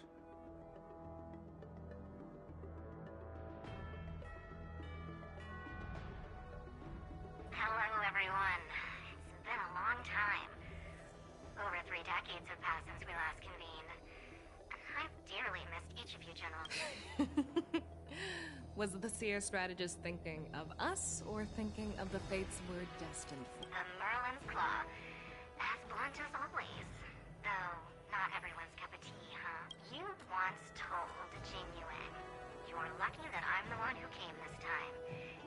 Hello, everyone. It's been a long time. Over 3 decades have passed since we last convened. I've dearly missed each of you, General. Was the Seer strategist thinking of us, or thinking of the fates we're destined for? The Merlin's Claw. As blunt as always. Though, not everyone's cup of tea, huh? You once told Jing Yuan, "You're lucky that I'm the one who came this time.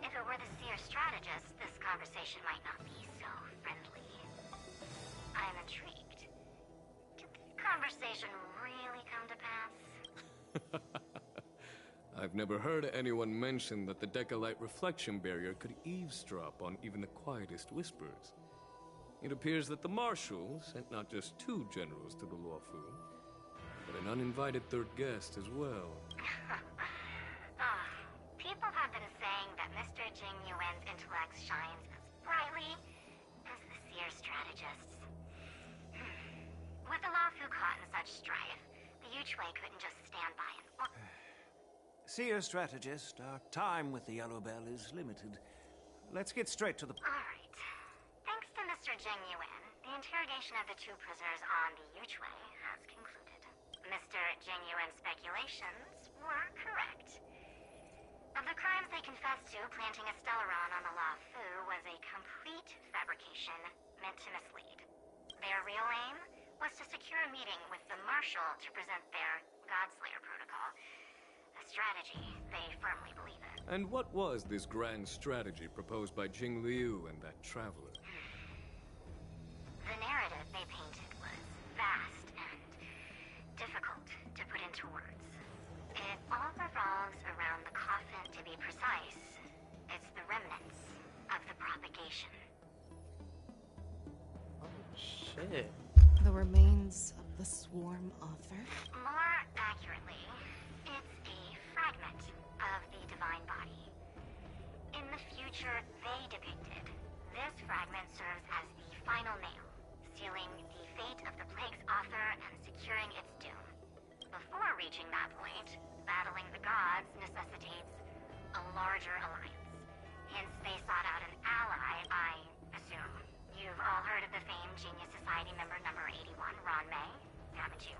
If it were the Seer strategist, this conversation might not be so friendly." I'm intrigued. Did the conversation really come to pass? I've never heard anyone mention that the Decalite reflection barrier could eavesdrop on even the quietest whispers. It appears that the Marshal sent not just 2 generals to the Luofu, but an uninvited 3rd guest as well. People have been saying that Mr. Jing Yuan's intellect shines as brightly as the Seer strategist's. With the Luofu caught in such strife, the Yushui couldn't just stand by and... Seer strategist, our time with the Yellow Bell is limited. Let's get straight to the... Alright. Thanks to Mr. Jing Yuan, the interrogation of the 2 prisoners on the Yushui has concluded. Mr. Jing Yuan's speculations were correct. Of the crimes they confessed to, planting a Stellaron on the Luofu was a complete fabrication meant to mislead. Their real aim was to secure a meeting with the Marshal to present their Godslayer protocol. A strategy they firmly believe in. And what was this grand strategy proposed by Jing Liu and that traveler? The narrative they painted was vast and difficult to put into words. It all revolves around the coffin, to be precise. It's the remnants of the propagation. Oh, shit. The remains of the Swarm Author? More accurately, it's a fragment of the Divine Body. In the future they depicted, this fragment serves as the final nail, sealing the fate of the Plague's author and securing its doom. Before reaching that point, battling the gods necessitates a larger alliance. Hence, they sought out an ally, I assume. You've all heard of the famed Genius Society member number 81, Ron May, haven't you?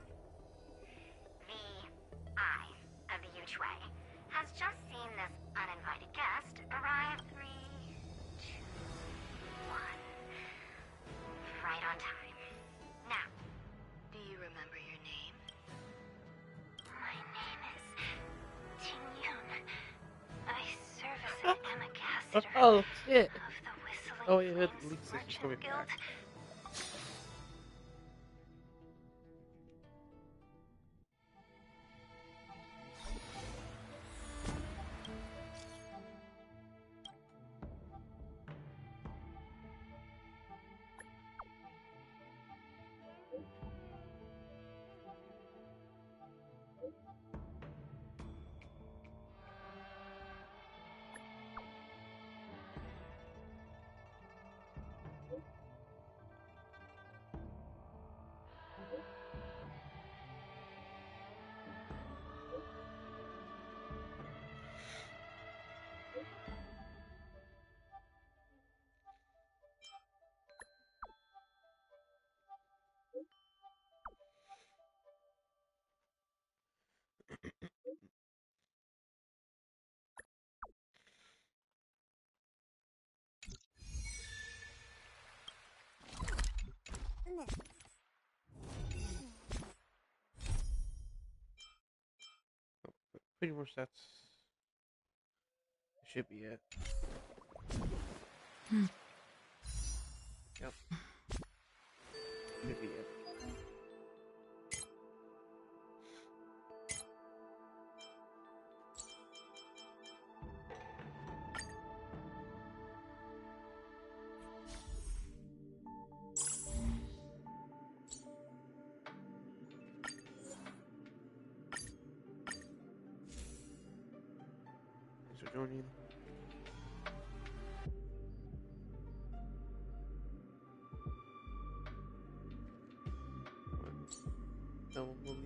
The Eye of the Yushui has just seen this uninvited guest arrive 3, 2, 1. Right on time. Now, do you remember your name? My name is Ting Yun. I serve as an ambassador Oh, shit. of the Whistling Oh, yeah, Flames at least this is Merchant coming Guild. back. Pretty much that should be it. Yep. Should be it. Thanks for joining. Then we'll move